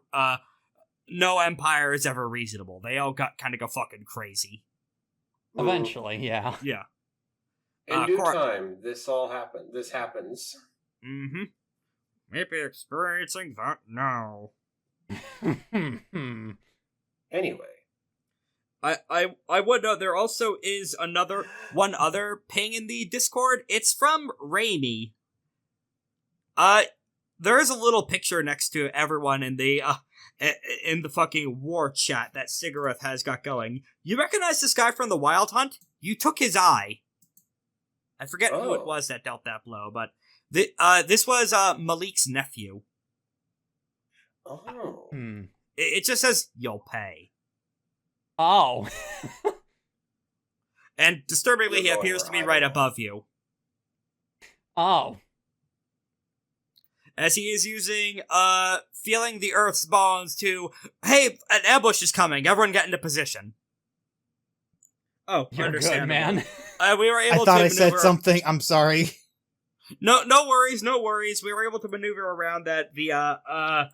Speaker 1: no empire is ever reasonable. They all kind of go fucking crazy.
Speaker 4: Eventually, yeah.
Speaker 1: Yeah.
Speaker 2: In due time, this happens.
Speaker 1: Maybe experiencing that now.
Speaker 2: Anyway.
Speaker 1: I would note there also is one other ping in the Discord. It's from Raimi. There is a little picture next to everyone in the fucking war chat that Sigurith has got going. You recognize this guy from the Wyld Hunt? You took his eye. I forget who it was that dealt that blow, but this was Malik's nephew.
Speaker 2: Oh.
Speaker 1: It just says, "You'll pay."
Speaker 4: Oh.
Speaker 1: And disturbingly, he appears to be right above you.
Speaker 4: Oh.
Speaker 1: As he is using, feeling the Earth's bones to, hey, an ambush is coming, everyone get into position. Oh,
Speaker 4: You're good,
Speaker 1: understandable.
Speaker 4: man.
Speaker 1: We were able
Speaker 3: I thought
Speaker 1: to
Speaker 3: I said
Speaker 1: maneuver-
Speaker 3: something. I'm sorry.
Speaker 1: No worries. We were able to maneuver around that via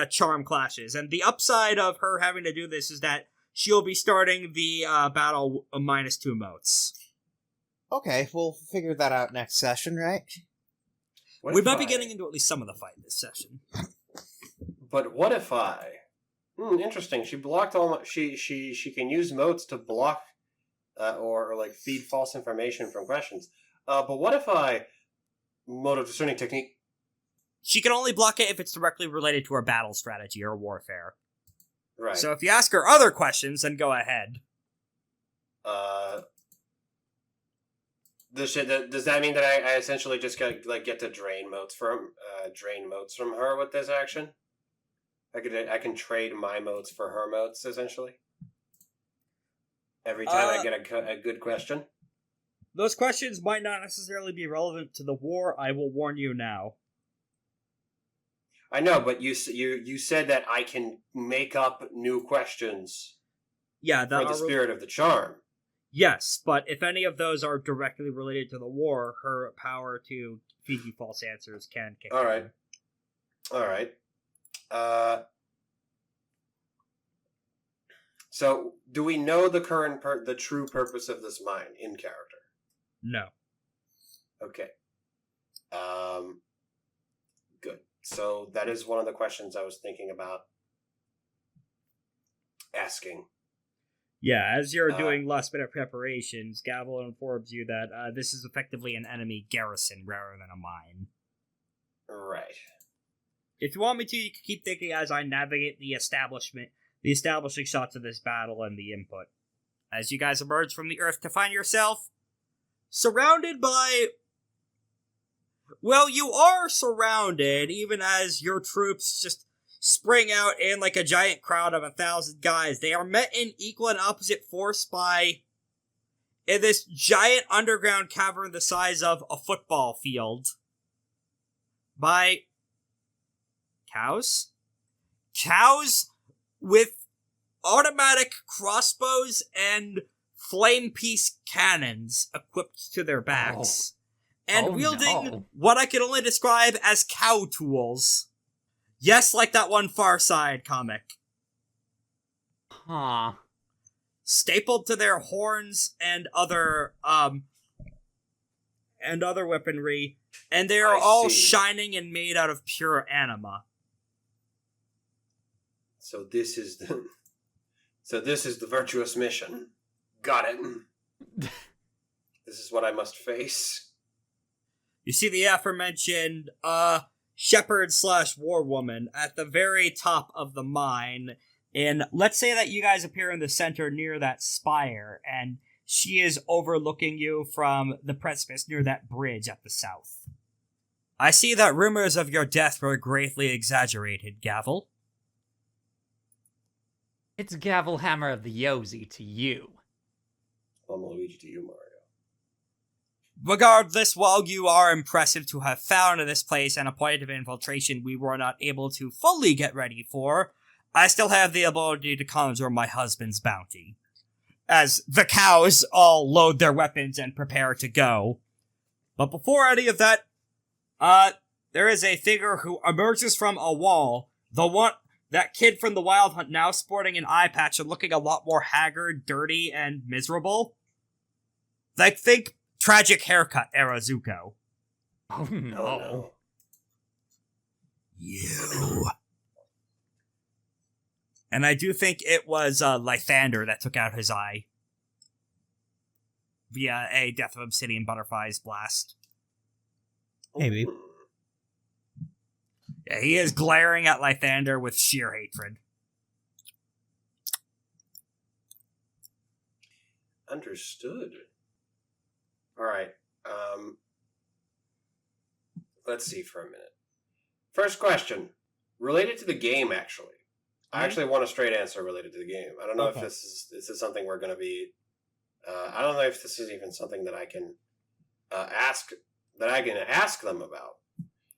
Speaker 1: charm clashes. And the upside of her having to do this is that she'll be starting the battle -2 motes.
Speaker 3: Okay, we'll figure that out next session, right?
Speaker 2: What
Speaker 1: We
Speaker 2: if
Speaker 1: might be
Speaker 2: I-
Speaker 1: getting into at least some of the fight in this session.
Speaker 2: But what if I... interesting. She blocked all my... She can use motes to block or like feed false information from questions. But what if I... Mode of discerning technique...
Speaker 1: She can only block it if it's directly related to her battle strategy or warfare.
Speaker 2: Right.
Speaker 1: So if you ask her other questions, then go ahead.
Speaker 2: Does that mean that I essentially just get to drain motes from her with this action? I can trade my motes for her motes essentially. Every time I get a good question.
Speaker 1: Those questions might not necessarily be relevant to the war. I will warn you now.
Speaker 2: I know, but you said that I can make up new questions.
Speaker 1: Yeah,
Speaker 2: for the spirit of the charm.
Speaker 1: Yes, but if any of those are directly related to the war, her power to feed you false answers can kick in.
Speaker 2: All right. So, do we know the true purpose of this mine in character?
Speaker 1: No.
Speaker 2: Okay. Good. So that is one of the questions I was thinking about asking.
Speaker 1: Yeah, as you're doing last-minute preparations, Gavel informs you that this is effectively an enemy garrison rather than a mine.
Speaker 2: Right.
Speaker 1: If you want me to, you can keep thinking as I navigate the establishing shots of this battle and the input. As you guys emerge from the Earth to find yourself surrounded by... Well, you are surrounded, even as your troops just spring out in like a giant crowd of 1,000 guys. They are met in equal and opposite force in this giant underground cavern the size of a football field by cows? Cows with automatic crossbows and flame piece cannons equipped to their backs. And wielding what I can only describe as cow tools. Yes, like that one Far Side comic.
Speaker 4: Huh.
Speaker 1: Stapled to their horns and other weaponry, and they are all shining and made out of pure anima.
Speaker 2: So this is the virtuous mission. Got it. This is what I must face.
Speaker 1: You see the aforementioned shepherd/war woman at the very top of the mine, and let's say that you guys appear in the center near that spire, and she is overlooking you from the precipice near that bridge at the south. I see that rumors of your death were greatly exaggerated, Gavel.
Speaker 4: It's Gavel Hammer of the Yosi to you.
Speaker 2: I'm Luigi to you, Mario.
Speaker 1: Regardless, while you are impressive to have found this place and a point of infiltration we were not able to fully get ready for, I still have the ability to conjure my husband's bounty. As the cows all load their weapons and prepare to go. But before any of that, there is a figure who emerges from a wall. That kid from the Wyld Hunt now sporting an eye patch and looking a lot more haggard, dirty, and miserable. Like, think tragic haircut era Zuko.
Speaker 4: Oh no.
Speaker 1: You. And I do think it was Lythander that took out his eye via a Death of Obsidian Butterfly's blast.
Speaker 3: Maybe.
Speaker 1: Yeah, he is glaring at Lythander with sheer hatred.
Speaker 2: Understood. Alright, let's see for a minute. First question, related to the game, actually. I actually want a straight answer related to the game. I don't know if this is something we're going to be... I don't know if this is even something that I can ask them about.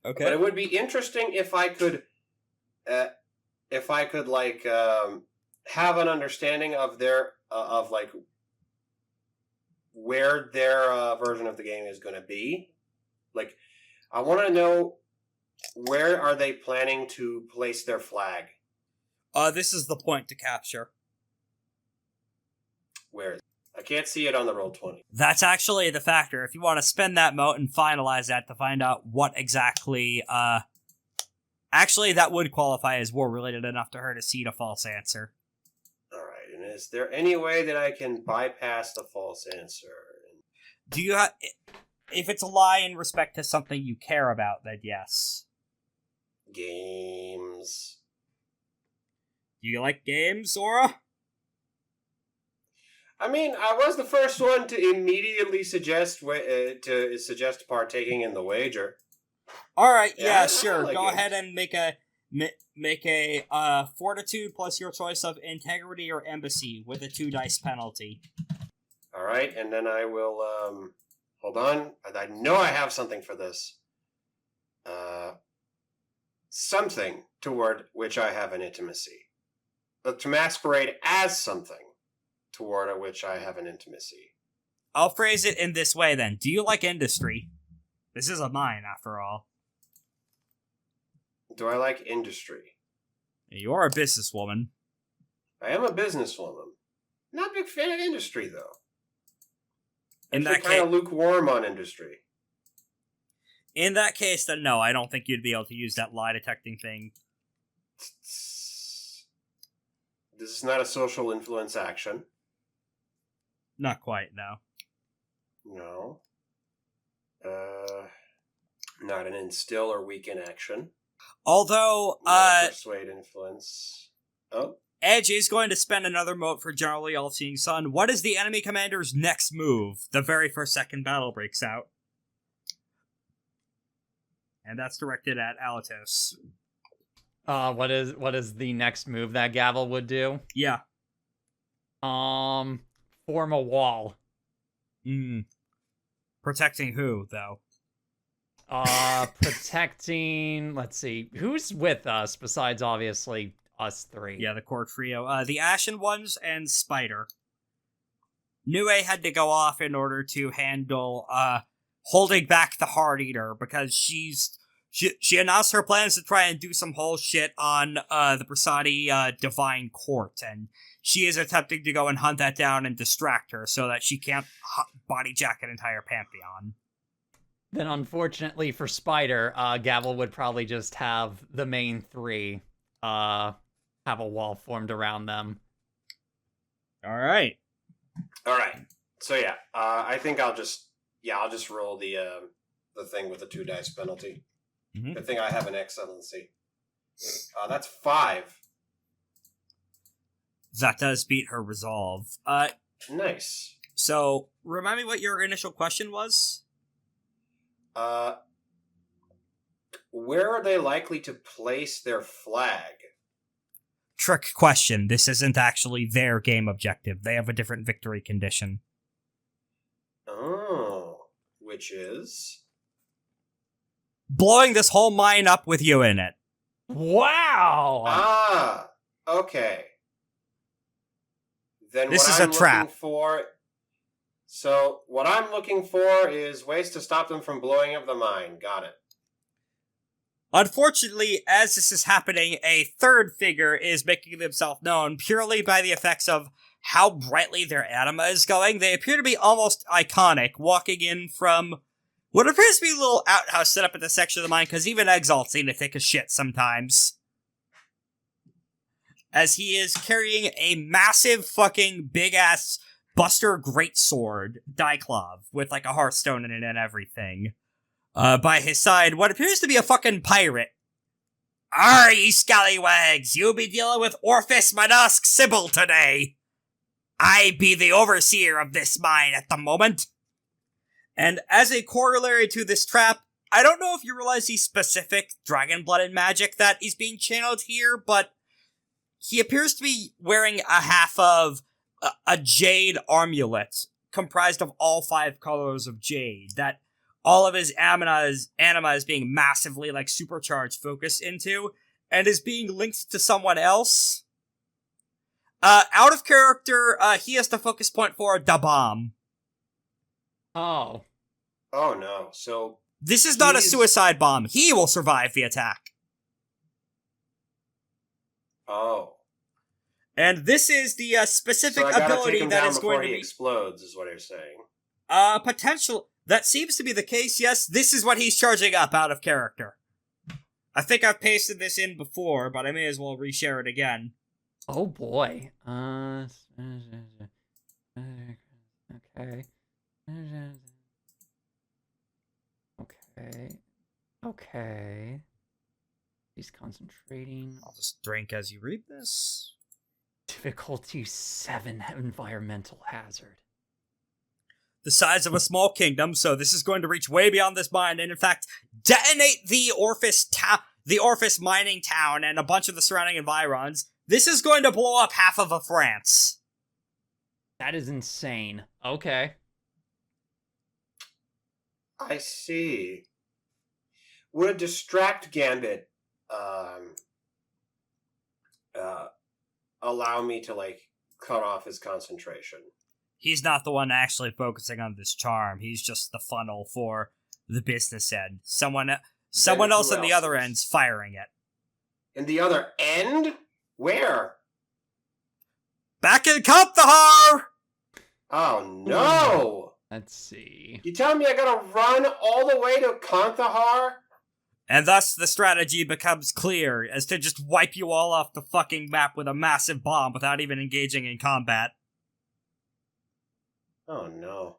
Speaker 1: Okay.
Speaker 2: But it would be interesting if I could have an understanding of their where their version of the game is going to be. Like, I want to know, where are they planning to place their flag?
Speaker 1: This is the point to capture.
Speaker 2: Where is it? I can't see it on the Roll20.
Speaker 1: That's actually the factor. If you want to spend that mote and finalize that to find out what exactly, actually, that would qualify as war-related enough to her to cede a false answer.
Speaker 2: Alright, and is there any way that I can bypass the false answer?
Speaker 1: Do you have... If it's a lie in respect to something you care about, then yes.
Speaker 2: Games.
Speaker 1: Do you like games, Sora?
Speaker 2: I mean, I was the first one to immediately suggest partaking in the wager.
Speaker 1: Alright, yeah,
Speaker 2: I
Speaker 1: sure.
Speaker 2: like
Speaker 1: Go
Speaker 2: games.
Speaker 1: ahead and make a fortitude plus your choice of integrity or embassy with a 2 dice penalty.
Speaker 2: Alright, and then I will, hold on. I know I have something for this. Something toward which I have an intimacy. But to masquerade as something toward which I have an intimacy.
Speaker 1: I'll phrase it in this way then. Do you like industry? This is a mine, after all.
Speaker 2: Do I like industry?
Speaker 1: You are a businesswoman.
Speaker 2: I am a businesswoman. Not a big fan of industry, though.
Speaker 1: In
Speaker 2: Actually
Speaker 1: that
Speaker 2: kind
Speaker 1: case,
Speaker 2: of lukewarm on industry.
Speaker 1: then no, I don't think you'd be able to use that lie detecting thing.
Speaker 2: This is not a social influence action.
Speaker 1: Not quite, no.
Speaker 2: No. Not an instill or weaken action.
Speaker 1: Although,
Speaker 2: Not persuade influence. Oh.
Speaker 1: Edge is going to spend another mote for Generally All-Seeing Sun. What is the enemy commander's next move? The very first second battle breaks out. And that's directed at Alatos.
Speaker 4: What is the next move that Gavel would do?
Speaker 1: Yeah.
Speaker 4: Form a wall.
Speaker 1: Protecting who, though?
Speaker 4: Protecting, let's see, who's with us besides obviously us three?
Speaker 1: Yeah, the core trio. The Ashen Ones and Spider. Nue had to go off in order to handle, holding back the Heart Eater, because she announced her plans to try and do some whole shit on, the Prasadi, Divine Court, and she is attempting to go and hunt that down and distract her so that she can't body jack an entire pantheon.
Speaker 4: Then unfortunately for Spider, Gavel would probably just have the main three, have a wall formed around them.
Speaker 1: Alright.
Speaker 2: Alright. So yeah, I think I'll just roll the thing with the 2 dice penalty.
Speaker 1: Mm-hmm.
Speaker 2: Good thing I have an excellency. That's 5.
Speaker 1: That does beat her resolve.
Speaker 2: Nice.
Speaker 1: So, remind me what your initial question was?
Speaker 2: Where are they likely to place their flag?
Speaker 1: Trick question. This isn't actually their game objective. They have a different victory condition.
Speaker 2: Oh, which is?
Speaker 1: Blowing this whole mine up with you in it.
Speaker 4: Wow!
Speaker 2: Ah, okay. Then
Speaker 1: This
Speaker 2: what
Speaker 1: is a
Speaker 2: I'm
Speaker 1: trap.
Speaker 2: What I'm looking for is ways to stop them from blowing up the mine. Got it.
Speaker 1: Unfortunately, as this is happening, a third figure is making themselves known purely by the effects of how brightly their anima is going. They appear to be almost iconic, walking in from what appears to be a little outhouse set up at this section of the mine, because even Exalt seem to take a shit sometimes. As he is carrying a massive fucking big-ass Buster Greatsword, Diclov, with like a hearthstone in it and everything. By his side, what appears to be a fucking pirate. Arr, ye scallywags, you'll be dealing with Orphis Madusk Sybil today. I be the overseer of this mine at the moment. And as a corollary to this trap, I don't know if you realize the specific Dragonblooded magic that is being channeled here, but he appears to be wearing a half of a Jade amulet, comprised of all 5 colors of Jade, that all of his anima is being massively, like, supercharged focus into, and is being linked to someone else. Out of character, he has the focus point for the bomb.
Speaker 4: Oh.
Speaker 2: Oh no, so...
Speaker 1: This is not a suicide bomb. He will survive the attack.
Speaker 2: Oh.
Speaker 1: And this is the specific
Speaker 2: so I gotta
Speaker 1: ability
Speaker 2: take him
Speaker 1: that
Speaker 2: down
Speaker 1: is going
Speaker 2: before
Speaker 1: to
Speaker 2: he
Speaker 1: be...
Speaker 2: explodes, is what you're saying.
Speaker 1: Potential. That seems to be the case, yes. This is what he's charging up out of character. I think I've pasted this in before, but I may as well reshare it again.
Speaker 4: Oh boy. Okay. Okay. He's concentrating.
Speaker 1: I'll just drink as you read this.
Speaker 4: Difficulty 7, environmental hazard.
Speaker 1: The size of a small kingdom, so this is going to reach way beyond this mine, and in fact, detonate the Orphis mining town and a bunch of the surrounding environs. This is going to blow up half of France.
Speaker 4: That is insane. Okay.
Speaker 2: I see. Would a distract gambit allow me to, like, cut off his concentration?
Speaker 1: He's not the one actually focusing on this charm. He's just the funnel for the business end. Someone else on the other end's firing it.
Speaker 2: In the other end? Where?
Speaker 1: Back in Kandahar!
Speaker 2: Oh no!
Speaker 4: Let's see.
Speaker 2: You telling me I gotta run all the way to Kandahar?
Speaker 1: And thus the strategy becomes clear, as to just wipe you all off the fucking map with a massive bomb without even engaging in combat.
Speaker 2: Oh no.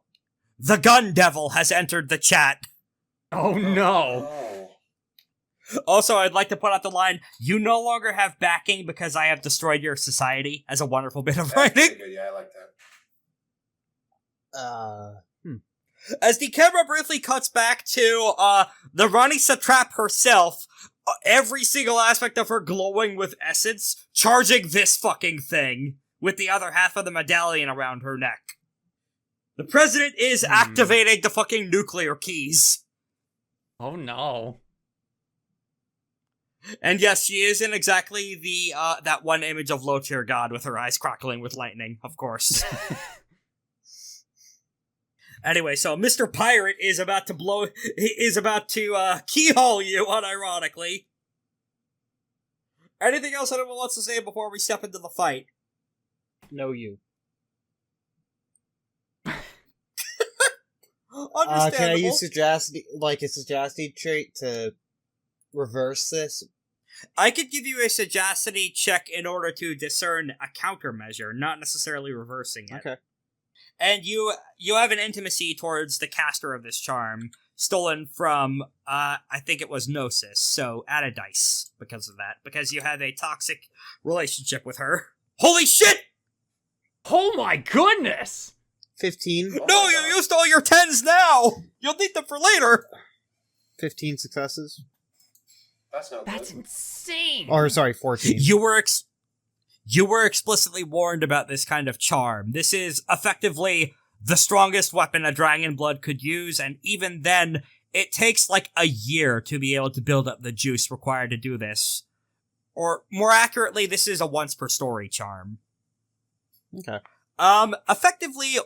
Speaker 1: The gun devil has entered the chat.
Speaker 4: Oh no!
Speaker 2: Oh.
Speaker 1: Also, I'd like to put out the line, you no longer have backing because I have destroyed your society, as a wonderful bit of
Speaker 2: That's
Speaker 1: writing.
Speaker 2: pretty good. Yeah, I like that.
Speaker 1: As the camera briefly cuts back to, the Rani Satrap herself, every single aspect of her glowing with essence, charging this fucking thing, with the other half of the medallion around her neck. The president is activating the fucking nuclear keys.
Speaker 4: Oh no.
Speaker 1: And yes, she is in exactly the, that one image of low-tier god with her eyes crackling with lightning, of course. Anyway, so Mr. Pirate is about to keyhole you, unironically. Anything else anyone wants to say before we step into the fight? No, you. Understandable.
Speaker 3: Can I use sagacity, like a sagacity trait to reverse this?
Speaker 1: I could give you a sagacity check in order to discern a countermeasure, not necessarily reversing it.
Speaker 3: Okay.
Speaker 1: And you have an intimacy towards the caster of this charm, stolen from, I think it was Gnosis, so add a dice because of that, because you have a toxic relationship with her. Holy shit!
Speaker 4: Oh my goodness!
Speaker 3: 15.
Speaker 1: No, you used all your 10s now! You'll need them for later!
Speaker 3: 15 successes.
Speaker 2: That's no
Speaker 4: That's
Speaker 2: good.
Speaker 4: insane!
Speaker 3: Or, sorry, 14.
Speaker 1: You were explicitly warned about this kind of charm. This is effectively the strongest weapon a Dragonblood could use, and even then, it takes like a year to be able to build up the juice required to do this. Or, more accurately, this is a once-per-story charm.
Speaker 3: Okay.
Speaker 1: Effectively,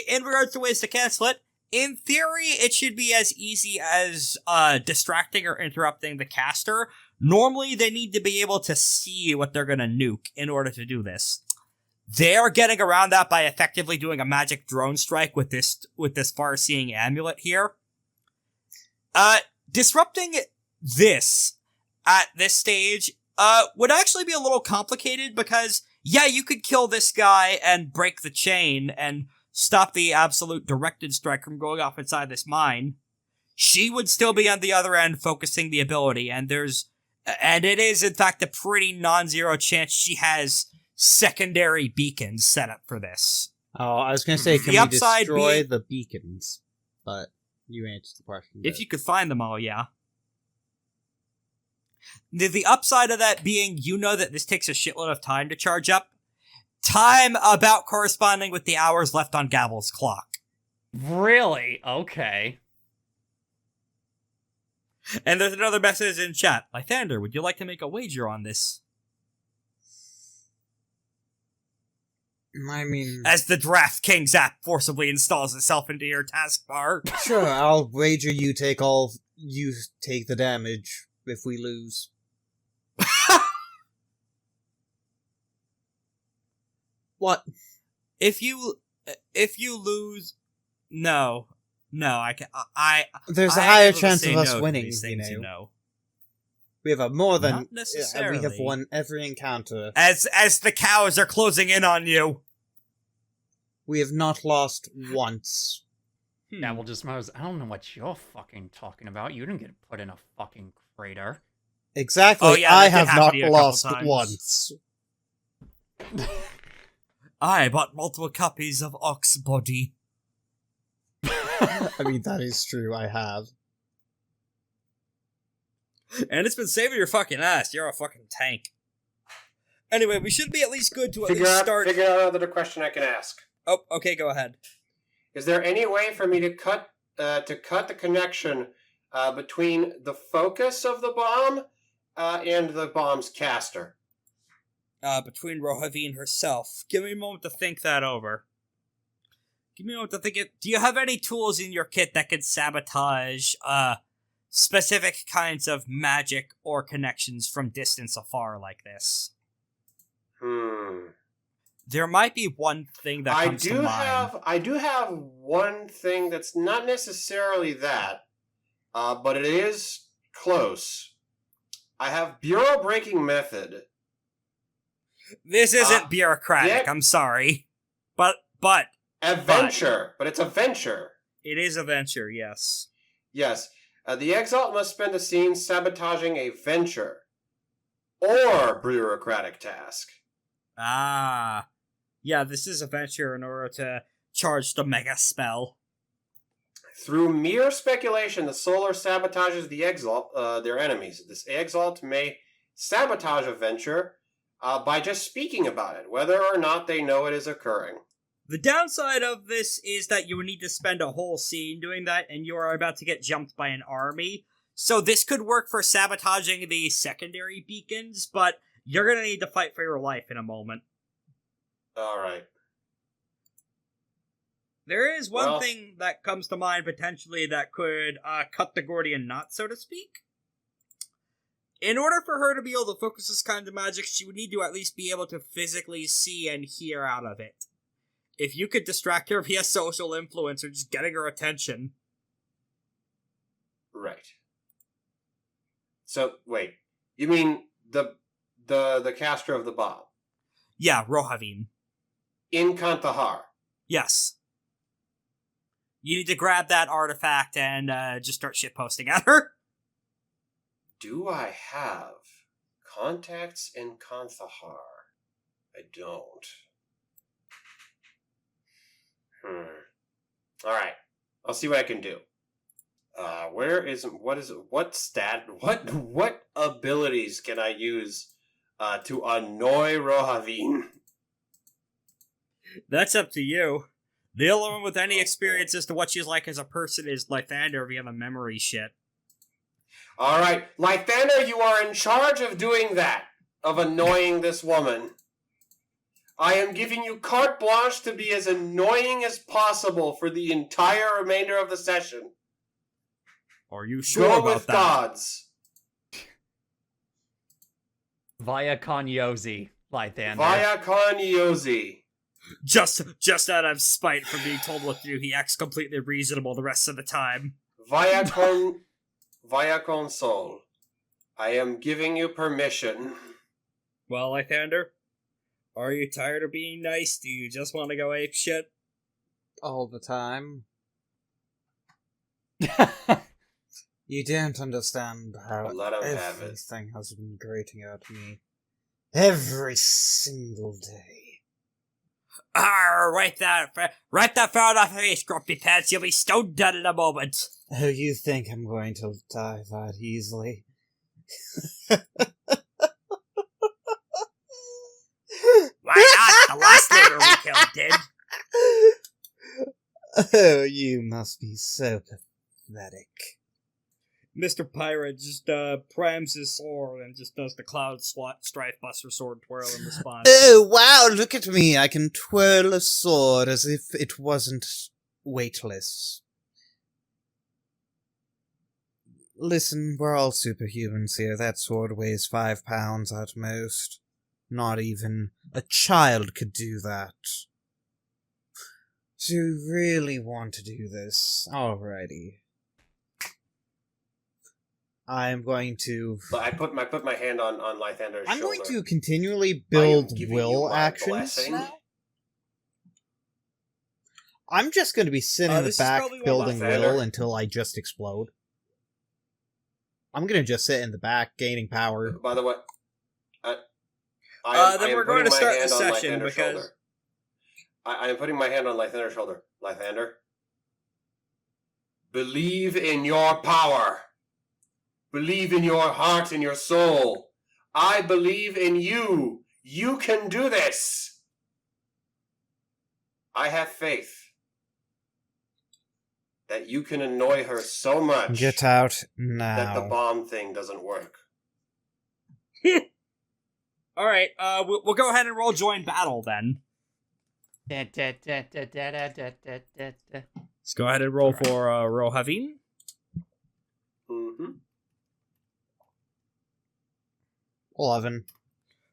Speaker 1: in regards to ways to cancel it, in theory, it should be as easy as, distracting or interrupting the caster. Normally, they need to be able to see what they're gonna nuke in order to do this. They are getting around that by effectively doing a magic drone strike with this far-seeing amulet here. Disrupting this at this stage would actually be a little complicated because, yeah, you could kill this guy and break the chain and stop the absolute directed strike from going off inside this mine. She would still be on the other end focusing the ability, and it is in fact a pretty non-zero chance she has secondary beacons set up for this.
Speaker 3: Oh, I was gonna say, can we destroy the beacons? But you answered the question.
Speaker 1: If you could find them all, yeah. The upside of that being, you know that this takes a shitload of time to charge up. Time about corresponding with the hours left on Gavel's clock.
Speaker 4: Really? Okay.
Speaker 1: And there's another message in chat. Lythander, would you like to make a wager on this?
Speaker 3: I mean...
Speaker 1: As the DraftKings app forcibly installs itself into your taskbar.
Speaker 3: Sure, I'll wager you take the damage if we lose. What?
Speaker 1: If you lose... No,
Speaker 3: There's a higher chance of us winning, you know. We have a more than...
Speaker 1: Not necessarily.
Speaker 3: We have won every encounter.
Speaker 1: As the cows are closing in on you.
Speaker 3: We have not lost once.
Speaker 4: Yeah, well, just I don't know what you're fucking talking about. You didn't get put in a fucking crater.
Speaker 3: Exactly,
Speaker 1: oh, yeah,
Speaker 3: I have not
Speaker 1: to you
Speaker 3: lost
Speaker 1: times.
Speaker 3: once.
Speaker 1: I bought multiple copies of Ox Body.
Speaker 3: I mean, that is true, I have.
Speaker 1: And it's been saving your fucking ass. You're a fucking tank. Anyway, we should be at least good to
Speaker 2: Figure out another question I can ask.
Speaker 1: Oh, okay, go ahead.
Speaker 2: Is there any way for me to cut the connection between the focus of the bomb and the bomb's caster?
Speaker 1: Between Rohavine herself. Give me a moment to think that over. Give me a moment to think it. Do you have any tools in your kit that can sabotage specific kinds of magic or connections from distance afar like this? There might be one thing that comes to mind.
Speaker 2: I do have one thing that's not necessarily that, but it is close. I have bureau breaking method.
Speaker 1: This isn't bureaucratic. I'm sorry, but
Speaker 2: adventure. But it's a venture.
Speaker 1: It is a venture. Yes.
Speaker 2: Yes. The exalt must spend a scene sabotaging a venture or bureaucratic task.
Speaker 1: Ah. Yeah, this is a venture in order to charge the mega spell.
Speaker 2: Through mere speculation, the Solar sabotages the exalt, their enemies. This exalt may sabotage a venture by just speaking about it, whether or not they know it is occurring.
Speaker 1: The downside of this is that you would need to spend a whole scene doing that, and you are about to get jumped by an army. So this could work for sabotaging the secondary beacons, but you're going to need to fight for your life in a moment.
Speaker 2: Alright.
Speaker 1: There is one thing that comes to mind potentially that could cut the Gordian knot, so to speak. In order for her to be able to focus this kind of magic, she would need to at least be able to physically see and hear out of it. If you could distract her via social influence or just getting her attention.
Speaker 2: Right. So, wait. You mean the caster of the bomb?
Speaker 1: Yeah, Rohavine.
Speaker 2: In Kandahar?
Speaker 1: Yes. You need to grab that artifact and just start shitposting at her.
Speaker 2: Do I have contacts in Kandahar? I don't. Alright. I'll see what I can do. What abilities can I use to annoy Rohavine?
Speaker 1: That's up to you. The only one with any experience as to what she's like as a person is Lythander via the memory shit.
Speaker 2: Alright, Lythander, you are in charge of doing that. Of annoying this woman. I am giving you carte blanche to be as annoying as possible for the entire remainder of the session.
Speaker 1: Are you sure about
Speaker 2: with
Speaker 1: that?
Speaker 2: gods.
Speaker 4: Via Konyozi, Lythander.
Speaker 2: Via Konyozi.
Speaker 1: Just out of spite for being told what to do, he acts completely reasonable the rest of the time.
Speaker 2: Via console, I am giving you permission.
Speaker 1: Well, Lythander, are you tired of being nice? Do you just want to go ape shit?
Speaker 3: All the time. You don't understand how
Speaker 2: Let him have it.
Speaker 3: everything has been grating at me. Every single day.
Speaker 1: Right that frown off your face, grumpy pants. You'll be stone dead in a moment.
Speaker 3: Oh, you think I'm going to die that easily?
Speaker 1: Why not? The last looter we killed did.
Speaker 3: Oh, you must be so pathetic.
Speaker 1: Mr. Pirate just primes his sword and just does the Cloud Strife Buster sword twirl in response.
Speaker 3: Oh, wow, look at me. I can twirl a sword as if it wasn't weightless. Listen, we're all superhumans here. That sword weighs 5 pounds at most. Not even a child could do that. So you really want to do this? Alrighty. I'm going to...
Speaker 2: But I put my hand on Lythander's
Speaker 3: I'm
Speaker 2: shoulder.
Speaker 3: going to continually build
Speaker 2: giving you
Speaker 3: will
Speaker 2: my
Speaker 3: actions
Speaker 2: blessing.
Speaker 3: now. I'm just going to be sitting in the
Speaker 1: this is
Speaker 3: back
Speaker 1: probably one
Speaker 3: building
Speaker 2: Lythander.
Speaker 3: will until I just explode. I'm going to just sit in the back, gaining power.
Speaker 2: By the way,
Speaker 1: Then
Speaker 2: I am
Speaker 1: we're going
Speaker 2: putting
Speaker 1: to
Speaker 2: my
Speaker 1: start the
Speaker 2: hand on
Speaker 1: session
Speaker 2: Lythander's
Speaker 1: because...
Speaker 2: shoulder. I am putting my hand on Lythander's shoulder. Lythander, believe in your power. Believe in your heart and your soul. I believe in you. You can do this. I have faith that you can annoy her so much
Speaker 3: Get out
Speaker 2: that the
Speaker 3: now.
Speaker 2: bomb thing doesn't work.
Speaker 1: Alright, we'll go ahead and roll join battle then. Let's go ahead and roll for Rohavin.
Speaker 2: Mm-hmm.
Speaker 3: 11.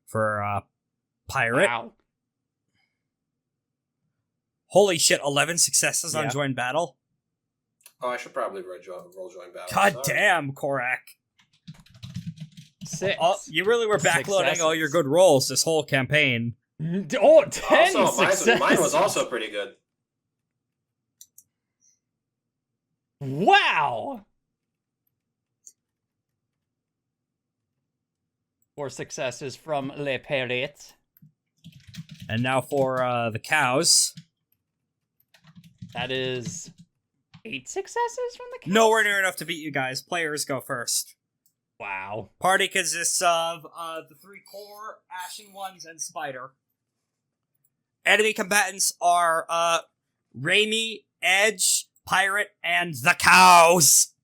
Speaker 1: For Pirate.
Speaker 4: Wow.
Speaker 1: Holy shit, 11 successes on
Speaker 3: Yeah.
Speaker 1: join battle?
Speaker 2: Oh, I should probably roll join battle.
Speaker 1: God
Speaker 2: Sorry.
Speaker 1: damn, Korak.
Speaker 4: 6.
Speaker 1: Oh, you really were backloading all your good rolls this whole campaign.
Speaker 4: Oh, 10
Speaker 2: Also,
Speaker 4: successes.
Speaker 2: mine was also pretty good.
Speaker 4: Wow. 4 successes from Le Perret.
Speaker 1: And now for the cows.
Speaker 4: That is 8 successes from the cows?
Speaker 1: Nowhere near enough to beat you guys. Players go first.
Speaker 4: Wow.
Speaker 1: Party consists of the 3 core, Ashen Ones, and Spider. Enemy combatants are Raimi, Edge, Pirate, and the cows.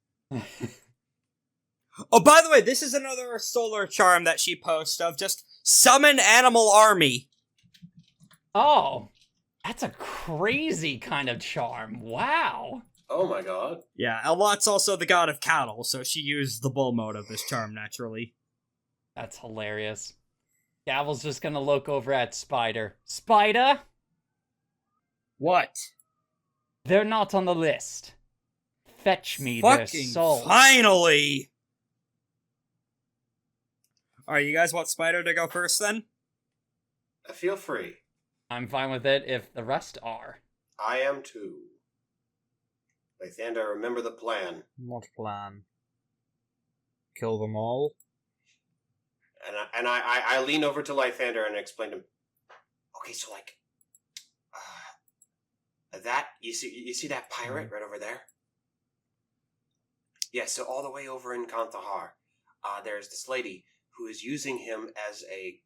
Speaker 1: Oh, by the way, this is another solar charm that she posts of just summon animal army.
Speaker 4: Oh, that's a crazy kind of charm. Wow.
Speaker 2: Oh my god.
Speaker 1: Yeah, Ahlat's also the god of cattle, so she used the bull mode of this charm naturally.
Speaker 4: That's hilarious. Gavel's just gonna look over at Spider. Spider?
Speaker 1: What?
Speaker 4: They're not on the list. Fetch me their
Speaker 1: Fucking
Speaker 4: souls.
Speaker 1: finally! Alright, you guys want Spider to go first then?
Speaker 2: Feel free.
Speaker 4: I'm fine with it if the rest are.
Speaker 2: I am too. Lythander, remember the plan.
Speaker 3: What plan? Kill them all?
Speaker 2: And I lean over to Lythander and explain to him. Okay, so like, that you see that pirate right over there? Yeah. So all the way over in Kandahar, there's this lady who is using him as a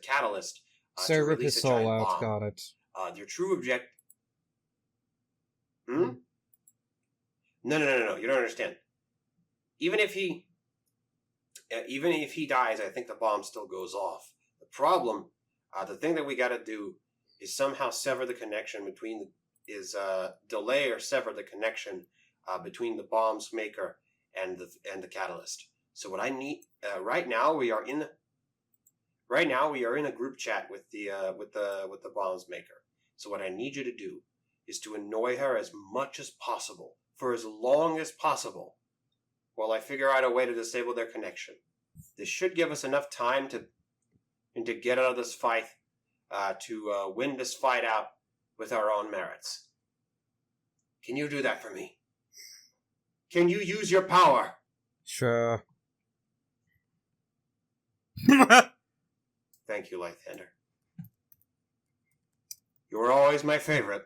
Speaker 2: catalyst.
Speaker 3: So
Speaker 2: to
Speaker 3: rip
Speaker 2: release
Speaker 3: his
Speaker 2: a
Speaker 3: soul
Speaker 2: giant
Speaker 3: out,
Speaker 2: bomb.
Speaker 3: got it.
Speaker 2: Your true object. Hmm? No. You don't understand. Even if he dies, I think the bomb still goes off. The problem, the thing that we got to do is somehow sever the connection delay or sever the connection between the bomb's maker and the catalyst. So what I need right now, we are in Right now, we are in a group chat with the bombs maker. So what I need you to do is to annoy her as much as possible for as long as possible, while I figure out a way to disable their connection. This should give us enough time to get out of this fight, to win this fight out with our own merits. Can you do that for me? Can you use your power?
Speaker 3: Sure.
Speaker 2: Thank you, Lythander. You were always my favorite.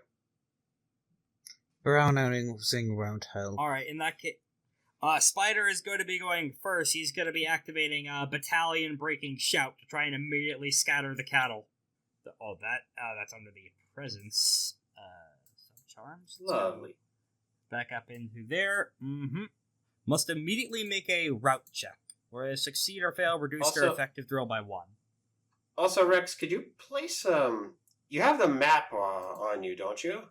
Speaker 3: Sing around hell.
Speaker 1: Alright, in that case, Spider is going to be going first. He's going to be activating Battalion Breaking Shout to try and immediately scatter the cattle. That's under the presence. Some charms.
Speaker 2: Lovely.
Speaker 1: Back up into there. Must immediately make a route check. Whereas succeed or fail, reduce their effective drill by 1.
Speaker 2: Also, Rex, could you place you have the map on you, don't you?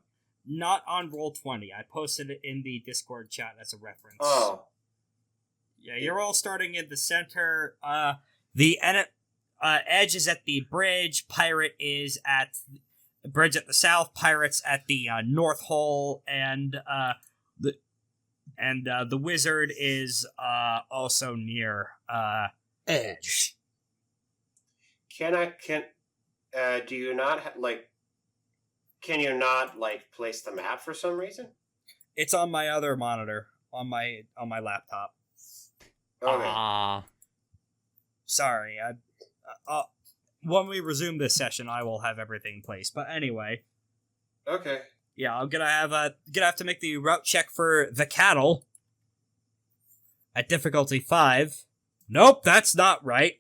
Speaker 1: Not on Roll20. I posted it in the Discord chat as a reference.
Speaker 2: Oh.
Speaker 1: Yeah, you're all starting in the center. The Edge is at the bridge. Pirate is at the bridge at the south. Pirate's at the North Hole, and the Wizard is also near Edge.
Speaker 2: Do you not can you not place the map for some reason?
Speaker 1: It's on my other monitor on my laptop.
Speaker 2: Okay.
Speaker 1: Sorry. When we resume this session, I will have everything placed. But anyway.
Speaker 2: Okay.
Speaker 1: Yeah, I'm gonna have to make the route check for the cattle at difficulty 5. Nope, that's not right.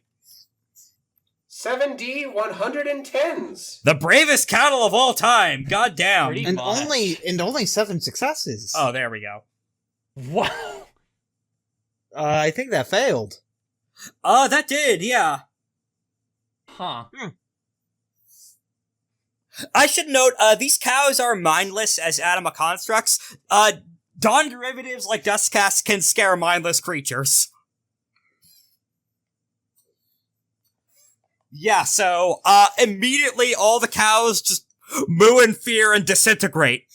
Speaker 2: 7D 110s.
Speaker 1: The bravest cattle of all time. God damn.
Speaker 4: Pretty
Speaker 3: And
Speaker 4: much.
Speaker 3: only 7 successes.
Speaker 1: Oh, there we go.
Speaker 4: Wow.
Speaker 3: I think that failed.
Speaker 1: That did, yeah.
Speaker 4: Huh.
Speaker 1: I should note, these cows are mindless as anima constructs. Dawn derivatives like Dustcast can scare mindless creatures. Yeah, so, immediately all the cows just moo in fear and disintegrate.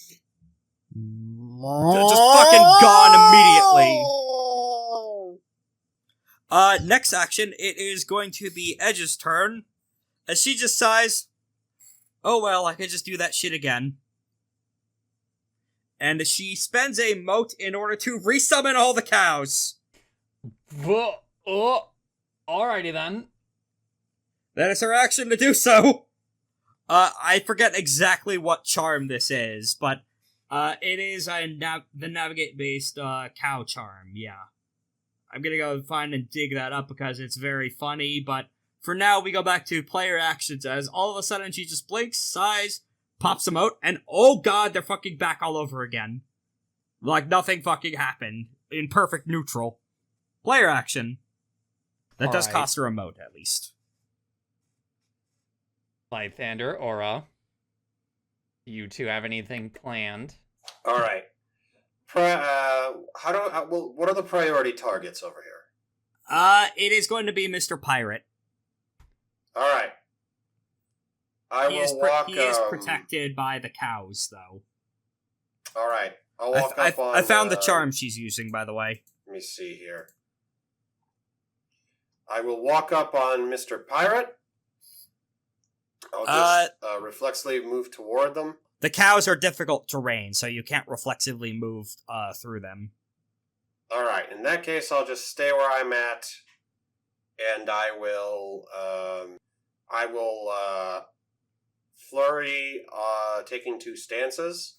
Speaker 1: They're just fucking gone immediately. Next action, it is going to be Edge's turn, as she just sighs, oh well, I could just do that shit again. And she spends a mote in order to resummon all the cows.
Speaker 4: Whoa. Oh. Alrighty then.
Speaker 1: That is her action to do so. I forget exactly what charm this is, but it is the navigate-based cow charm, yeah. I'm gonna go find and dig that up because it's very funny, but for now we go back to player actions as all of a sudden she just blinks, sighs, pops them out, and oh god, they're fucking back all over again. Like nothing fucking happened. In perfect neutral. Player action. That does
Speaker 4: Alright.
Speaker 1: cost her a mote, at least.
Speaker 4: Lythander, Aura. You two have anything planned?
Speaker 2: All right. What are the priority targets over here?
Speaker 1: It is going to be Mr. Pirate.
Speaker 2: All right.
Speaker 1: He is protected by the cows, though.
Speaker 2: All right. I'll walk up on...
Speaker 1: I found the charm she's using, by the way.
Speaker 2: Let me see here. I will walk up on Mr. Pirate. I'll just reflexively move toward them.
Speaker 1: The cows are difficult terrain, so you can't reflexively move through them.
Speaker 2: All right. In that case, I'll just stay where I'm at, and I will flurry, taking 2 stances.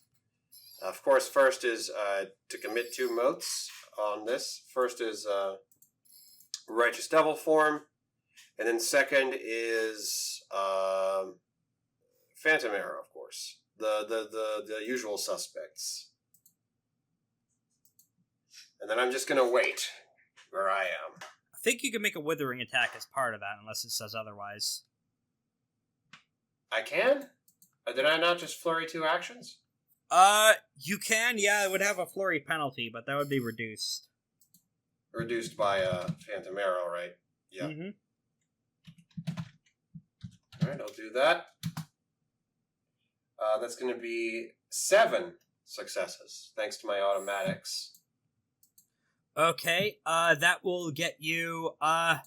Speaker 2: Of course, first is to commit 2 motes on this. First is Righteous Devil form, and then second is Phantom Arrow, of course. The usual suspects. And then I'm just gonna wait where I am.
Speaker 1: I think you can make a withering attack as part of that, unless it says otherwise.
Speaker 2: I can? Did I not just flurry 2 actions?
Speaker 1: You can, yeah, it would have a flurry penalty, but that would be reduced.
Speaker 2: Reduced by Phantom Arrow, right? Yeah.
Speaker 1: Mm-hmm.
Speaker 2: Alright, I'll do that. That's going to be 7 successes, thanks to my automatics.
Speaker 1: Okay, that will get you, that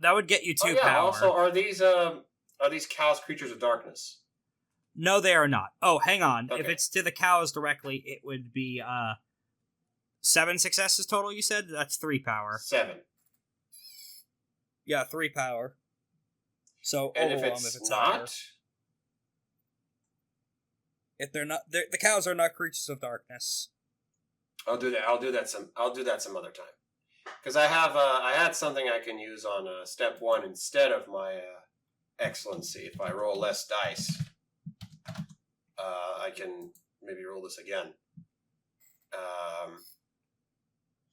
Speaker 1: would get you 2 power.
Speaker 2: Also, are these cows creatures of darkness?
Speaker 1: No, they are not. Oh, hang on.
Speaker 2: Okay.
Speaker 1: If it's to the cows directly, it would be, 7 successes total, you said? That's 3 power.
Speaker 2: 7.
Speaker 1: Yeah, 3 power. So,
Speaker 2: And if it's not...
Speaker 1: higher. If they're not... the cows are not creatures of darkness.
Speaker 2: I'll do that some other time. Because I had something I can use on step 1 instead of my excellency. If I roll less dice, I can maybe roll this again.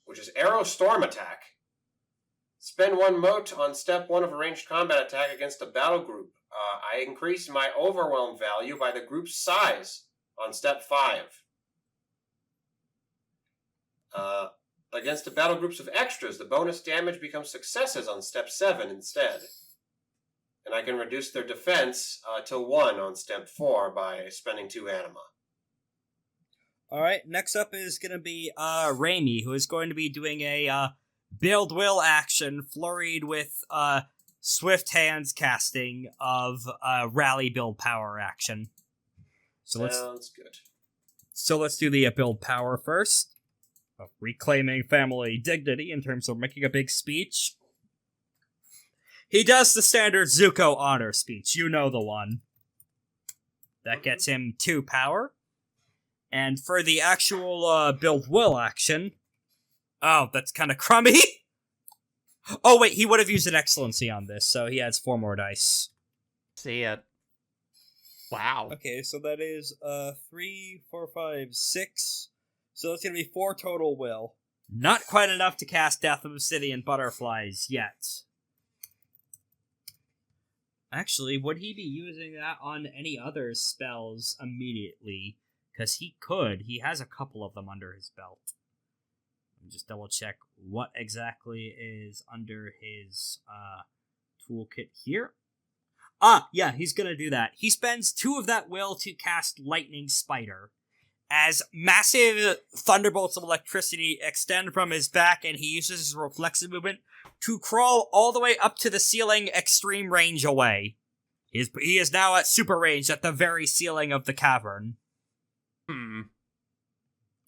Speaker 2: Which is Arrow Storm Attack. Spend 1 mote on step 1 of a ranged combat attack against a battle group. I increase my overwhelm value by the group's size on step 5. Against the battle groups of extras, the bonus damage becomes successes on step 7 instead. And I can reduce their defense to 1 on step 4 by spending 2 anima.
Speaker 1: Alright, next up is going to be Raimi, who is going to be doing a build will action flurried with swift hands casting of rally build power action.
Speaker 2: Sounds good.
Speaker 1: So let's do the build power first. Reclaiming family dignity in terms of making a big speech. He does the standard Zuko honor speech. You know the one. That gets him 2 power. And for the actual build will action... Oh, that's kind of crummy. Oh, wait, he would have used an excellency on this, so he adds 4 more dice.
Speaker 4: See it. Wow.
Speaker 1: Okay, so that is 3, 4, 5, 6... So that's going to be 4 total will. Not quite enough to cast Death of Obsidian Butterflies yet. Actually, would he be using that on any other spells immediately? Because he could. He has a couple of them under his belt. Let me just double check what exactly is under his toolkit here. Ah, yeah, he's going to do that. He spends 2 of that will to cast Lightning Spider. As massive thunderbolts of electricity extend from his back, and he uses his reflexive movement to crawl all the way up to the ceiling, extreme range away. He is now at super range at the very ceiling of the cavern.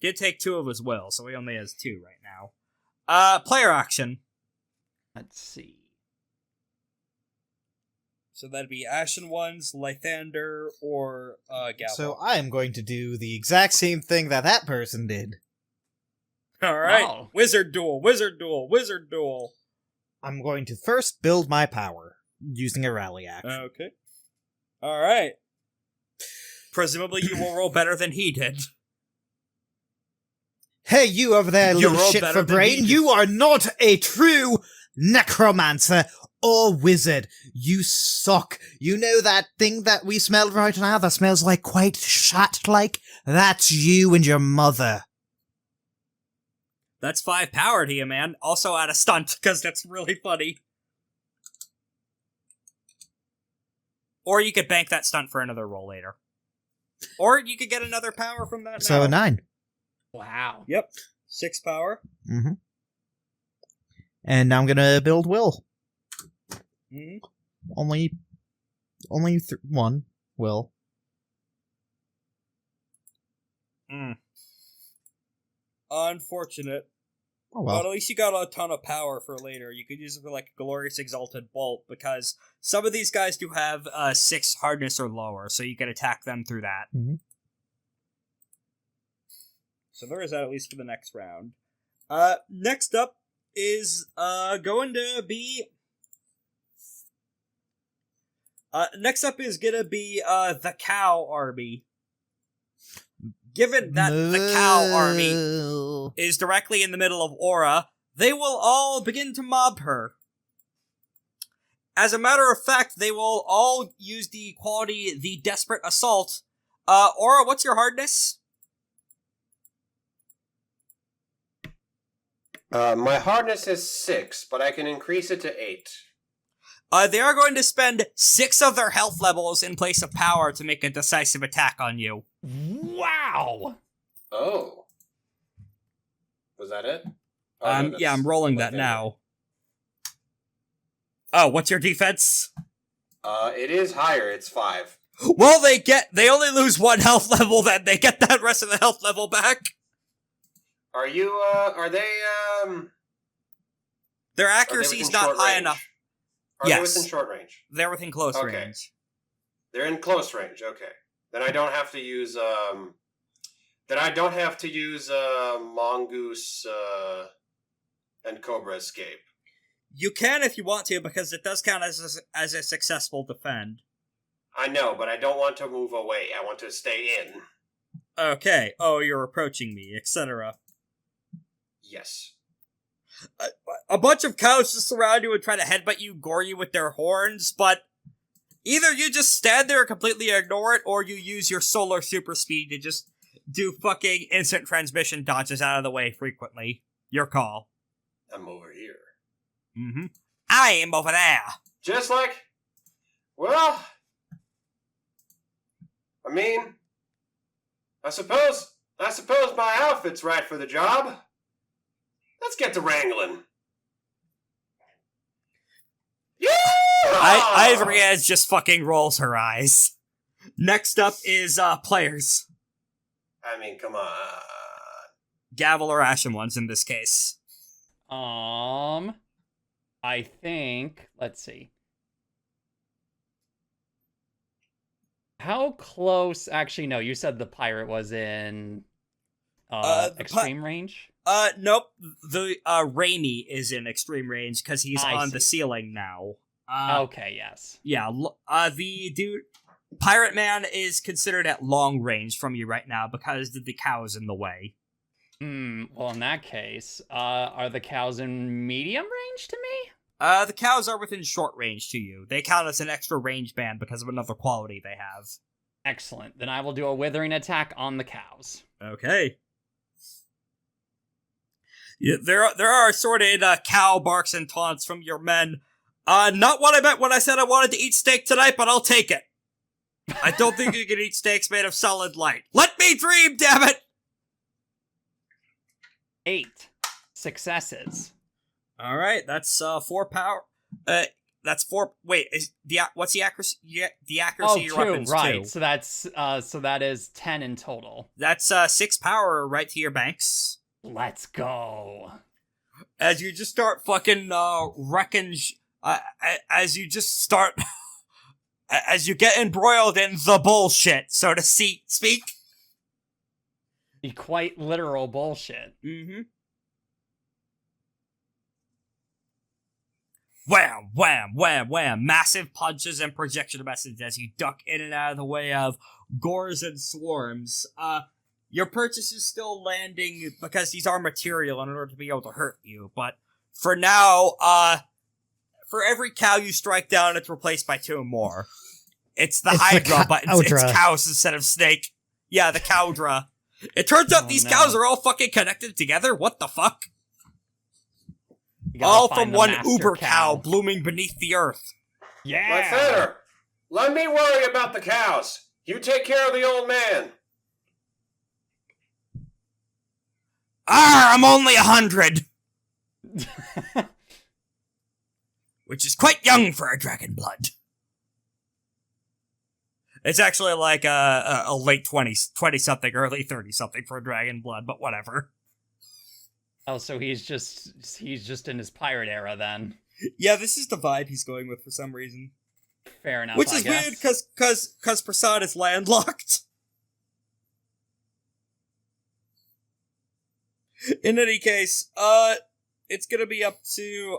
Speaker 1: Did take 2 of his will, so he only has 2 right now. Player action.
Speaker 4: Let's see.
Speaker 1: So that'd be Ashen Ones, Lythander, or Gavel.
Speaker 3: So I am going to do the exact same thing that person did.
Speaker 1: Alright.
Speaker 4: Wow.
Speaker 1: Wizard duel, wizard duel, wizard duel.
Speaker 3: I'm going to first build my power, using a rally action.
Speaker 1: Okay. Alright. Presumably you will roll better than he did.
Speaker 3: Hey, you over there,
Speaker 1: You
Speaker 3: little
Speaker 1: rolled
Speaker 3: shit
Speaker 1: better
Speaker 3: for
Speaker 1: than
Speaker 3: brain!
Speaker 1: me.
Speaker 3: You are not a true necromancer or wizard. You suck. You know that thing that we smell right now that smells like quite shat-like? That's you and your mother.
Speaker 1: That's 5 power to you, man. Also add a stunt, because that's really funny. Or you could bank that stunt for another roll later. Or you could get another power from that
Speaker 3: So
Speaker 1: now.
Speaker 3: a 9.
Speaker 4: Wow.
Speaker 1: Yep. 6 power.
Speaker 3: Mm-hmm. And now I'm gonna build will.
Speaker 1: Mm-hmm.
Speaker 3: Only 1 will.
Speaker 1: Unfortunate.
Speaker 3: Oh
Speaker 1: But at
Speaker 3: well.
Speaker 1: least you got a ton of power for later. You could use it for like a Glorious Exalted Bolt, because some of these guys do have 6 hardness or lower, so you can attack them through that.
Speaker 3: Mhm.
Speaker 1: So there is that at least for the next round. Next up is going to be... the Cow Army. Given that the Cow Army is directly in the middle of Aura, they will all begin to mob her. As a matter of fact, they will all use the quality, the Desperate Assault. Aura, what's your hardness?
Speaker 2: My hardness is 6, but I can increase it to 8.
Speaker 1: They are going to spend 6 of their health levels in place of power to make a decisive attack on you.
Speaker 4: Wow!
Speaker 2: Oh. Was that it? Oh, no,
Speaker 1: Yeah, I'm rolling that now. Oh, what's your defense?
Speaker 2: It is higher. It's 5.
Speaker 1: Well, they only lose 1 health level, then they get that rest of the health level back.
Speaker 2: Are they,
Speaker 1: Their accuracy is not high enough.
Speaker 2: Are
Speaker 1: Yes.
Speaker 2: they within short range?
Speaker 1: They're within close
Speaker 2: Okay.
Speaker 1: range.
Speaker 2: They're in close range, okay. Then I don't have to use, Mongoose, and Cobra Escape.
Speaker 1: You can if you want to, because it does count as a successful defend.
Speaker 2: I know, but I don't want to move away. I want to stay in.
Speaker 1: Okay. Oh, you're approaching me, etc.
Speaker 2: Yes.
Speaker 1: A bunch of cows just surround you and try to headbutt you, gore you with their horns, but either you just stand there and completely ignore it, or you use your solar super speed to just do fucking instant transmission dodges out of the way frequently. Your call.
Speaker 2: I'm over here.
Speaker 1: Mm-hmm. I am over there.
Speaker 2: Just like, well, I mean, I suppose my outfit's right for the job. Let's get to wrangling. Yeah!
Speaker 1: Ivriaz just fucking rolls her eyes. Next up is players.
Speaker 2: I mean, come on.
Speaker 1: Gavel or Ashen Ones in this case.
Speaker 4: I think, let's see. How close, actually, no, you said the pirate was in extreme range?
Speaker 1: Nope. The Rainy is in extreme range because he's on the ceiling now.
Speaker 4: Okay, yes.
Speaker 1: Yeah, the dude, Pirate Man is considered at long range from you right now because the cow's in the way.
Speaker 4: Well, in that case, are the cows in medium range to me?
Speaker 1: The cows are within short range to you. They count as an extra range band because of another quality they have.
Speaker 4: Excellent. Then I will do a withering attack on the cows.
Speaker 1: Okay. Yeah, there are assorted cow barks and taunts from your men. Not what I meant when I said I wanted to eat steak tonight, but I'll take it. I don't think you can eat steaks made of solid light. Let me dream, damn it!
Speaker 4: 8 successes.
Speaker 1: All right, that's 4 power. That's 4. Wait, what's the accuracy? Yeah, the accuracy of your weapons,
Speaker 4: right?
Speaker 1: 2.
Speaker 4: So that's so that is 10 in total.
Speaker 1: That's 6 power right to your banks.
Speaker 4: Let's go.
Speaker 1: As you just start fucking wrecking. As you just start. As you get embroiled in the bullshit, so to speak.
Speaker 4: The quite literal bullshit.
Speaker 1: Mm-hmm. Wham, wham, wham, wham. Massive punches and projection messages as you duck in and out of the way of gores and swarms. Your purchase is still landing because these are material in order to be able to hurt you, but for now, for every cow you strike down, it's replaced by 2 more. It's the Hydra, but it's cows instead of snake. Yeah, the Cowdra. It turns out these cows are all fucking connected together. What the fuck? All from one uber cow blooming beneath the earth.
Speaker 4: Yeah.
Speaker 2: Lythander, let me worry about the cows. You take care of the old man.
Speaker 1: I'm only 100. Which is quite young for a Dragonblood. It's actually like a late 20s, 20-something, early 30-something for a Dragonblood, but whatever.
Speaker 4: Oh, so he's just in his pirate era then.
Speaker 1: Yeah, this is the vibe he's going with for some reason.
Speaker 4: Fair enough,
Speaker 1: Which is weird, because Prasad is landlocked. In any case, it's gonna be up to,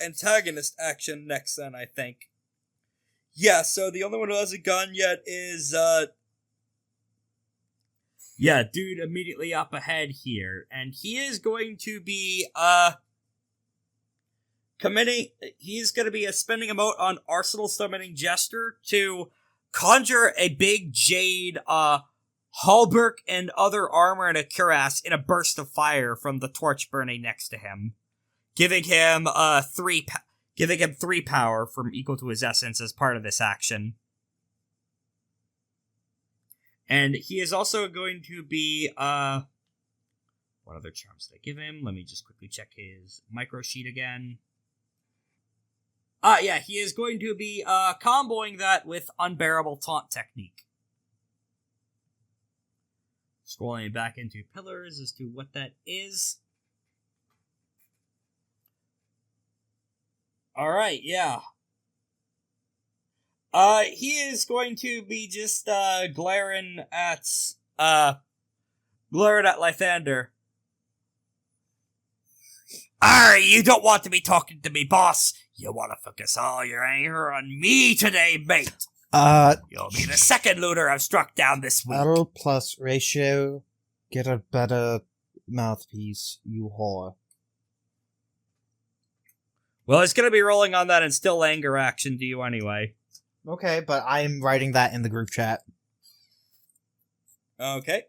Speaker 1: antagonist action next then, I think. Yeah, so the only one who hasn't gone yet is, yeah, dude immediately up ahead here. And he is going to be, he's gonna be spending a mote on Arsenal Summoning Jester to conjure a big Jade, halberd and other armor and a cuirass in a burst of fire from the torch burning next to him. Giving him, giving him 3 power from equal to his essence as part of this action. And he is also going to be, what other charms did I give him? Let me just quickly check his micro sheet again. Yeah, he is going to be, comboing that with Unbearable Taunt Technique. Scrolling back into Pillars as to what that is. Alright, yeah. He is going to be just, glaring at Lythander. You don't want to be talking to me, boss. You want to focus all your anger on me today, mate. You'll be the second looter I've struck down this week.
Speaker 3: L plus ratio. Get a better mouthpiece, you whore.
Speaker 1: Well, it's gonna be rolling on that and still anger action to you anyway.
Speaker 3: Okay, but I'm writing that in the group chat.
Speaker 1: Okay.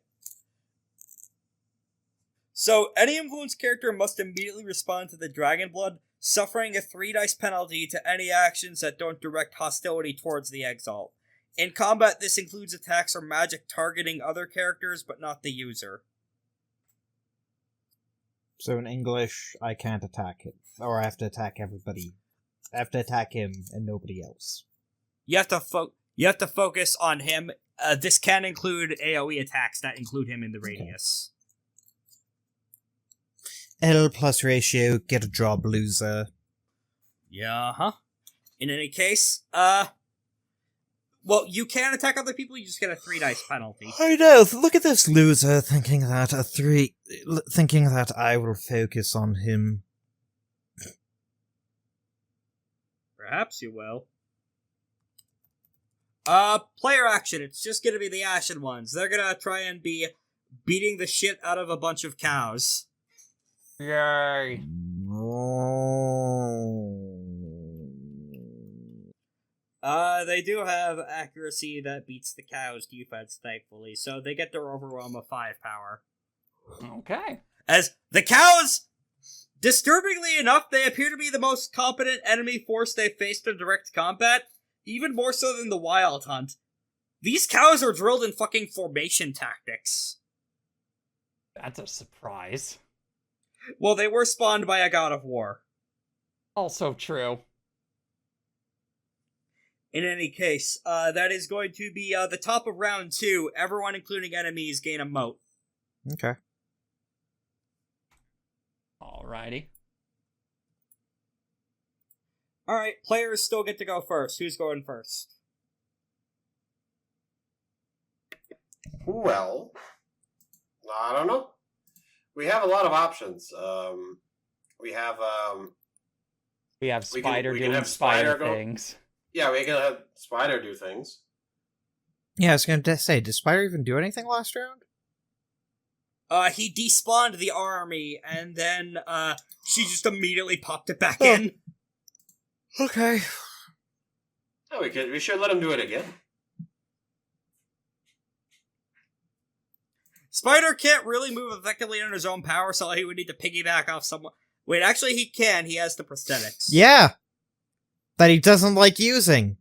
Speaker 1: So, any influenced character must immediately respond to the Dragon Blood, suffering a 3 dice penalty to any actions that don't direct hostility towards the Exalt. In combat, this includes attacks or magic targeting other characters, but not the user.
Speaker 3: So in English, I can't attack him. Or I have to attack everybody. I have to attack him and nobody else.
Speaker 1: You have to focus on him. This can include AoE attacks that include him in the radius.
Speaker 3: L plus ratio, get a job, loser.
Speaker 1: Yeah, huh? In any case, well, you can attack other people, you just get a 3 dice penalty.
Speaker 3: I know, look at this loser thinking that I will focus on him.
Speaker 1: Perhaps you will. Player action, it's just gonna be the Ashen Ones. They're gonna try and be beating the shit out of a bunch of cows.
Speaker 4: Yay.
Speaker 1: They do have accuracy that beats the cow's defense, thankfully, so they get their overwhelm of 5 power.
Speaker 4: Okay.
Speaker 1: As the cows, disturbingly enough, they appear to be the most competent enemy force they've faced in direct combat, even more so than the Wyld Hunt. These cows are drilled in fucking formation tactics.
Speaker 4: That's a surprise.
Speaker 1: Well, they were spawned by a god of war.
Speaker 4: Also true.
Speaker 1: In any case, that is going to be the top of round 2. Everyone, including enemies, gain a moat.
Speaker 3: Okay.
Speaker 4: Alrighty.
Speaker 1: Alright, players still get to go first. Who's going first?
Speaker 2: Well, I don't know. We have a lot of options. We have
Speaker 4: Spider
Speaker 2: we can
Speaker 4: doing
Speaker 2: have
Speaker 4: spider
Speaker 2: Spider go-
Speaker 4: things.
Speaker 2: Yeah, we can have Spider do things.
Speaker 3: Yeah, I was gonna say, did Spider even do anything last round?
Speaker 1: He despawned the army, and then, she just immediately popped it back in.
Speaker 3: Okay.
Speaker 2: Oh, we should let him do it again.
Speaker 1: Spider can't really move effectively on his own power, so he would need to piggyback off someone. Wait, actually he can. He has the prosthetics.
Speaker 3: Yeah! That he doesn't like using.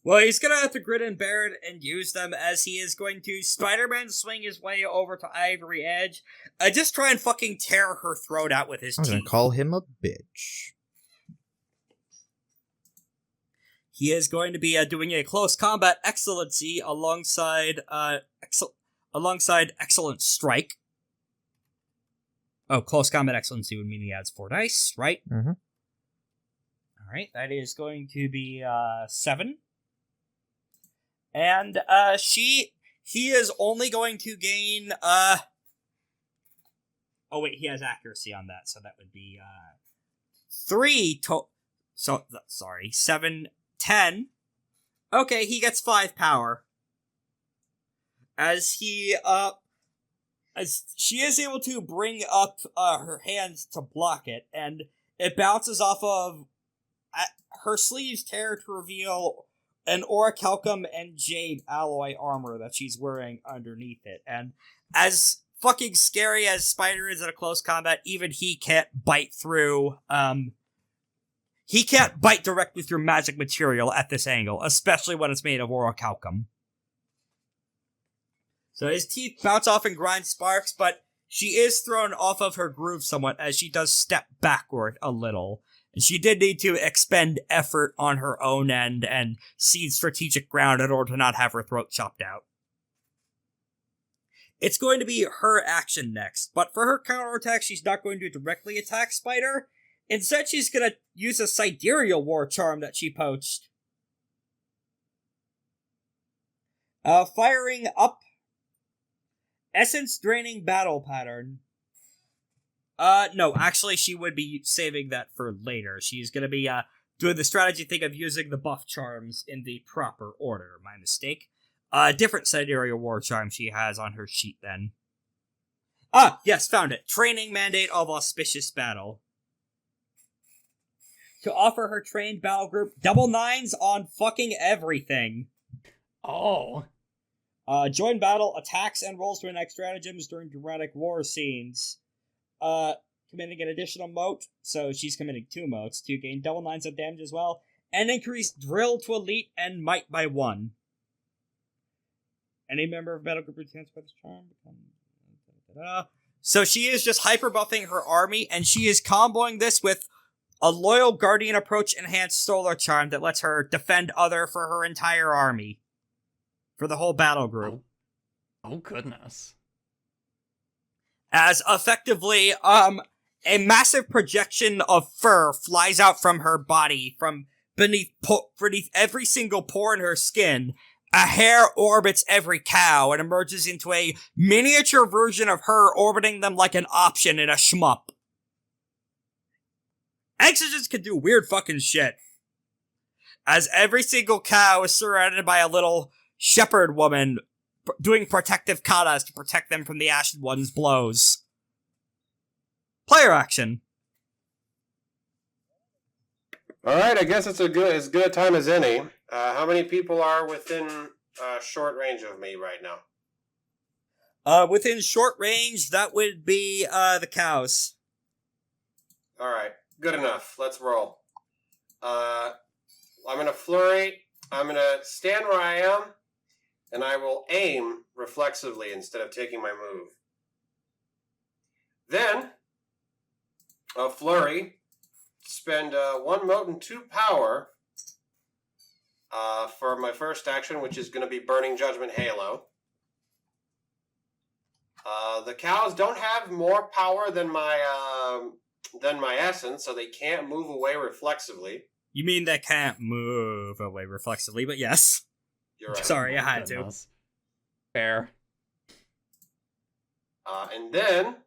Speaker 1: Well, he's gonna have to grit and bear it and use them, as he is going to Spider-Man swing his way over to Ivory Edge. Just try and fucking tear her throat out with his
Speaker 3: I'm
Speaker 1: teeth.
Speaker 3: gonna call him a bitch.
Speaker 1: He is going to be doing a close combat excellency alongside excellent strike. Oh, close combat excellency would mean he adds 4 dice, right?
Speaker 3: Mm-hmm.
Speaker 1: Alright, that is going to be 7. And he is only going to gain oh wait, he has accuracy on that, so that would be 3 sorry, 7, 10. Okay, he gets 5 power. As she is able to bring up her hands to block it, and it bounces off of her sleeves tear to reveal an orichalcum and jade alloy armor that she's wearing underneath it. And as fucking scary as Spider is in a close combat, even he can't bite through, he can't bite directly through magic material at this angle, especially when it's made of orichalcum. So his teeth bounce off and grind sparks, but she is thrown off of her groove somewhat as she does step backward a little. And she did need to expend effort on her own end and cede strategic ground in order to not have her throat chopped out. It's going to be her action next, but for her counterattack, she's not going to directly attack Spider. Instead, she's going to use a Sidereal War Charm that she poached. Firing up Essence Draining Battle Pattern. No, actually, she would be saving that for later. She's going to be doing the strategy thing of using the buff charms in the proper order. My mistake. Different Sidereal War Charm she has on her sheet then. Yes, found it. Training Mandate of Auspicious Battle. To offer her trained battle group double 9s on fucking everything.
Speaker 4: Oh.
Speaker 1: Join battle, attacks, and rolls to enact stratagems during dramatic war scenes. Committing an additional mote, so she's committing 2 motes to gain double 9s of damage as well, and increase drill to elite and might by 1. Any member of battle group retains by this charm. So she is just hyper buffing her army, and she is comboing this with a loyal guardian approach enhanced solar charm that lets her defend other for her entire army. For the whole battle group.
Speaker 4: Oh goodness.
Speaker 1: As effectively, a massive projection of fur flies out from her body, from beneath every single pore in her skin. A hair orbits every cow and emerges into a miniature version of her orbiting them like an option in a shmup. Exigents can do weird fucking shit. As every single cow is surrounded by a little shepherd woman doing protective katas to protect them from the Ashen Ones' blows. Player action.
Speaker 2: Alright, I guess it's as good a time as any. How many people are within short range of me right now?
Speaker 1: Within short range, that would be the cows.
Speaker 2: Alright, good enough. Let's roll. I'm gonna flurry. I'm gonna stand where I am, and I will aim reflexively instead of taking my move. Then, a flurry. Spend 1 mote and 2 power for my first action, which is going to be Burning Judgment Halo. The cows don't have more power than my essence, so they can't move away reflexively.
Speaker 1: You mean they can't move away reflexively, but yes.
Speaker 2: You're right.
Speaker 1: Sorry, I had to.
Speaker 4: Fair.
Speaker 2: And then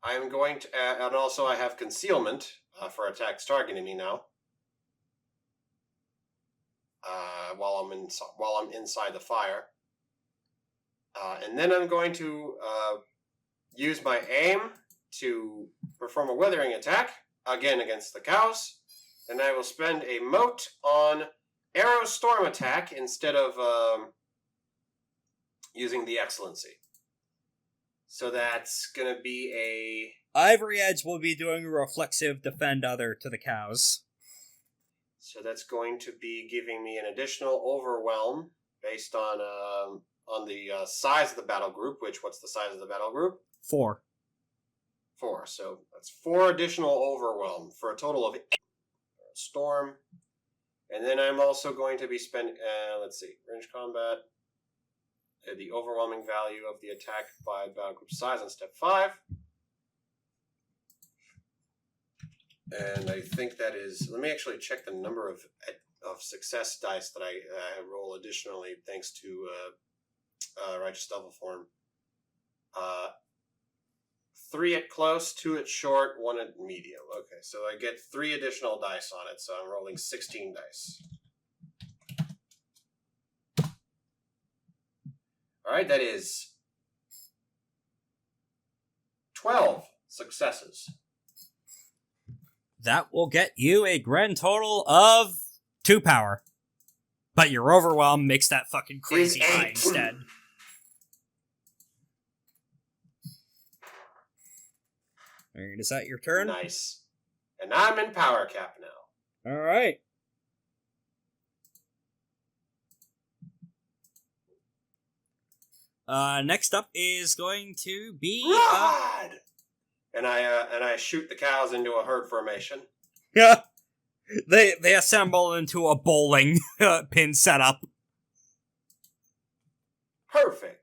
Speaker 2: I am going to, and also I have concealment for attacks targeting me now. While I'm inside the fire, and then I'm going to use my aim to perform a withering attack again against the cows, and I will spend a mote on arrow storm attack instead of using the excellency. So that's going to be a...
Speaker 1: Ivory Edge will be doing a reflexive defend other to the cows.
Speaker 2: So that's going to be giving me an additional overwhelm based on the size of the battle group, what's the size of the battle group?
Speaker 1: 4.
Speaker 2: 4. So that's 4 additional overwhelm for a total of 8. Storm. And then I'm also going to be spending, range combat. The overwhelming value of the attack by battle group size on step 5. And I think that is... Let me actually check the number of success dice that I roll additionally thanks to Righteous Devil Form. 3 at close, 2 at short, 1 at medium. Okay, so I get 3 additional dice on it, so I'm rolling 16 dice. Alright, that is 12 successes.
Speaker 1: That will get you a grand total of 2 power. But your overwhelm makes that fucking crazy high instead. Alright, is that your turn?
Speaker 2: Nice. And I'm in power cap now.
Speaker 1: Alright. Next up is going to be...
Speaker 2: Rod! And I shoot the cows into a herd formation.
Speaker 1: Yeah. They assemble into a bowling pin setup.
Speaker 2: Perfect.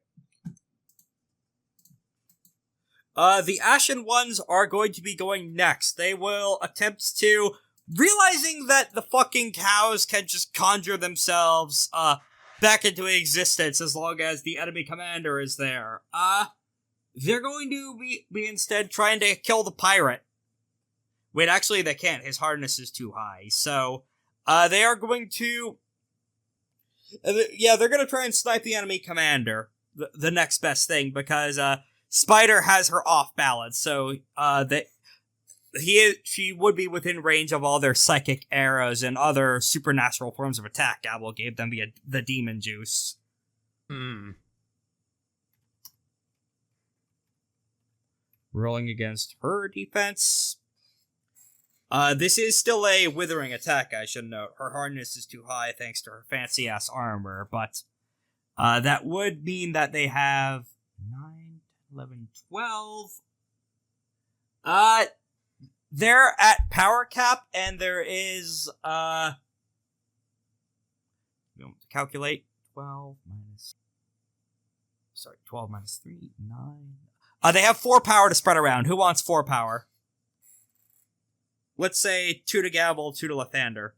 Speaker 1: The Ashen Ones are going to be going next. They will attempt to... Realizing that the fucking cows can just conjure themselves, back into existence as long as the enemy commander is there. They're going to be instead trying to kill the pirate. Wait, actually they can't. His hardness is too high. So, they are going to... they're going to try and snipe the enemy commander. The next best thing, because, Spider has her off balance, so, she would be within range of all their psychic arrows and other supernatural forms of attack. Gavel gave them the demon juice. Rolling against her defense. This is still a withering attack, I should note. Her hardness is too high thanks to her fancy-ass armor, but that would mean that they have 9, 11, 12. They're at power cap, and there is, calculate, 12 minus 3, 9. They have 4 power to spread around. Who wants 4 power? Let's say 2 to Gavel, 2 to Lythander.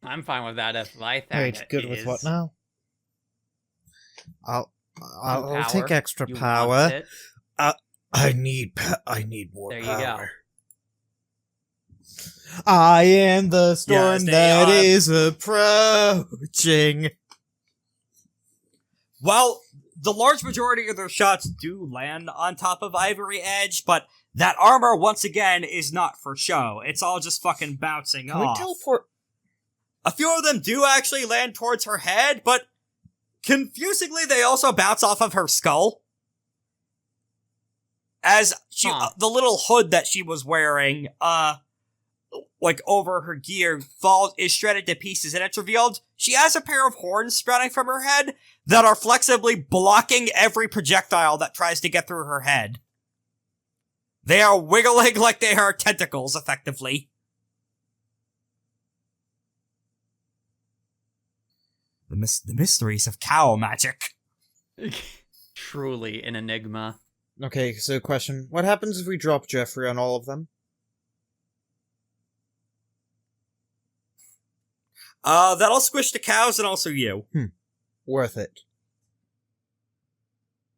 Speaker 4: I'm fine with that if Lythander
Speaker 3: Wait, good
Speaker 4: is...
Speaker 3: with what now? I'll
Speaker 4: power.
Speaker 3: take extra
Speaker 4: You
Speaker 3: power.
Speaker 4: want it?
Speaker 3: I need more
Speaker 4: There
Speaker 3: power.
Speaker 4: you go.
Speaker 3: I am the storm
Speaker 1: Yes, they
Speaker 3: that
Speaker 1: are.
Speaker 3: is approaching.
Speaker 1: Well, the large majority of their shots do land on top of Ivory Edge, but that armor, once again, is not for show. It's all just fucking bouncing
Speaker 3: Can we
Speaker 1: off.
Speaker 3: teleport?
Speaker 1: A few of them do actually land towards her head, but confusingly, they also bounce off of her skull. As she, the little hood that she was wearing, like over her gear, is shredded to pieces, and it's revealed she has a pair of horns sprouting from her head that are flexibly blocking every projectile that tries to get through her head. They are wiggling like they are tentacles, effectively. The mysteries of cow magic.
Speaker 4: Truly an enigma.
Speaker 3: Okay, so question. What happens if we drop Jeffrey on all of them?
Speaker 1: That'll squish the cows and also you.
Speaker 3: Worth it.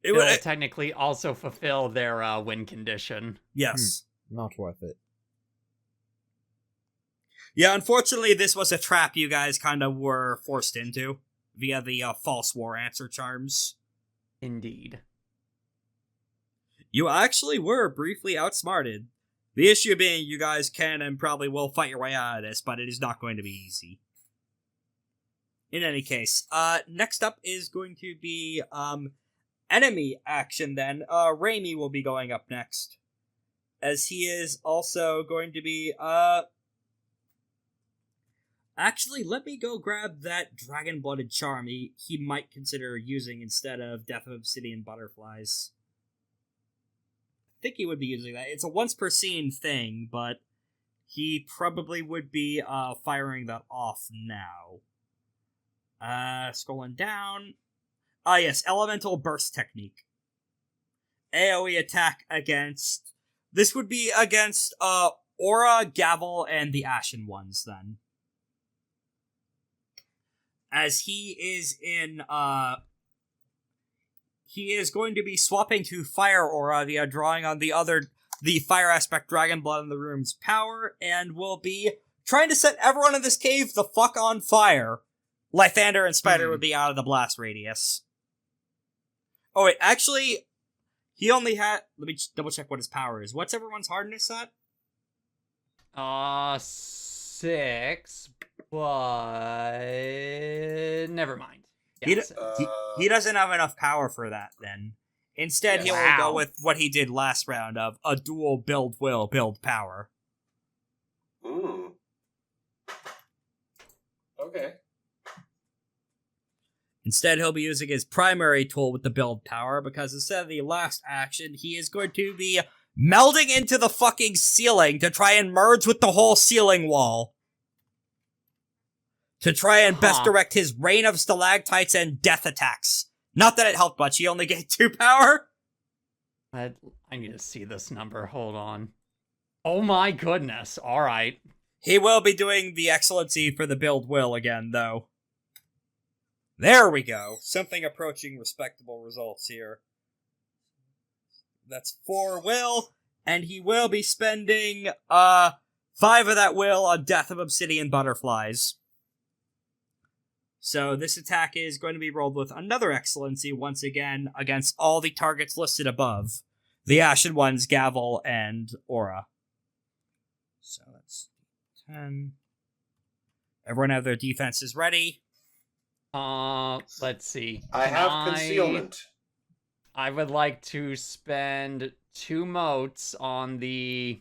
Speaker 1: It
Speaker 4: It'll
Speaker 1: would,
Speaker 4: technically also fulfill their win condition.
Speaker 1: yes.
Speaker 3: Not worth it.
Speaker 1: Yeah, unfortunately, this was a trap you guys kind of were forced into via the false war answer charms.
Speaker 4: Indeed.
Speaker 1: You actually were briefly outsmarted. The issue being you guys can and probably will fight your way out of this, but it is not going to be easy. In any case, next up is going to be, enemy action then. Raimi will be going up next. As he is also going to be, Actually, let me go grab that Dragonblooded charm he might consider using instead of Death of Obsidian Butterflies. I think he would be using that. It's a once per scene thing, but he probably would be firing that off now. Scrolling down. Yes, Elemental Burst Technique. AoE attack against... This would be against Aura, Gavel, and the Ashen Ones, then. As he is in, he is going to be swapping to Fire Aura via drawing on the Fire Aspect Dragonblood in the room's power, and will be trying to set everyone in this cave the fuck on fire. Lythander and Spider would be out of the blast radius. Oh wait, actually, he only had... Let me double check what his power is. What's everyone's hardness at?
Speaker 4: 6, but never mind.
Speaker 1: He
Speaker 4: Yes.
Speaker 1: doesn't have enough power for that, then. Instead, he will
Speaker 4: Wow.
Speaker 1: go with what he did last round of a dual build will, build power.
Speaker 2: Okay.
Speaker 1: Instead, he'll be using his primary tool with the build power, because instead of the last action, he is going to be melding into the fucking ceiling to try and merge with the whole ceiling wall. To try and best direct his rain of stalactites and death attacks. Not that it helped much, he only gained 2 power.
Speaker 4: I need to see this number. Hold on. Oh my goodness. All right.
Speaker 1: He will be doing the excellency for the build will again, though. There we go. Something approaching respectable results here. That's 4 will, and he will be spending 5 of that will on Death of Obsidian Butterflies. So this attack is going to be rolled with another excellency once again against all the targets listed above. The Ashen Ones, Gavel, and Aura. So that's 10. Everyone have their defenses ready.
Speaker 4: Let's see.
Speaker 2: I have concealment.
Speaker 4: I would like to spend 2 motes on the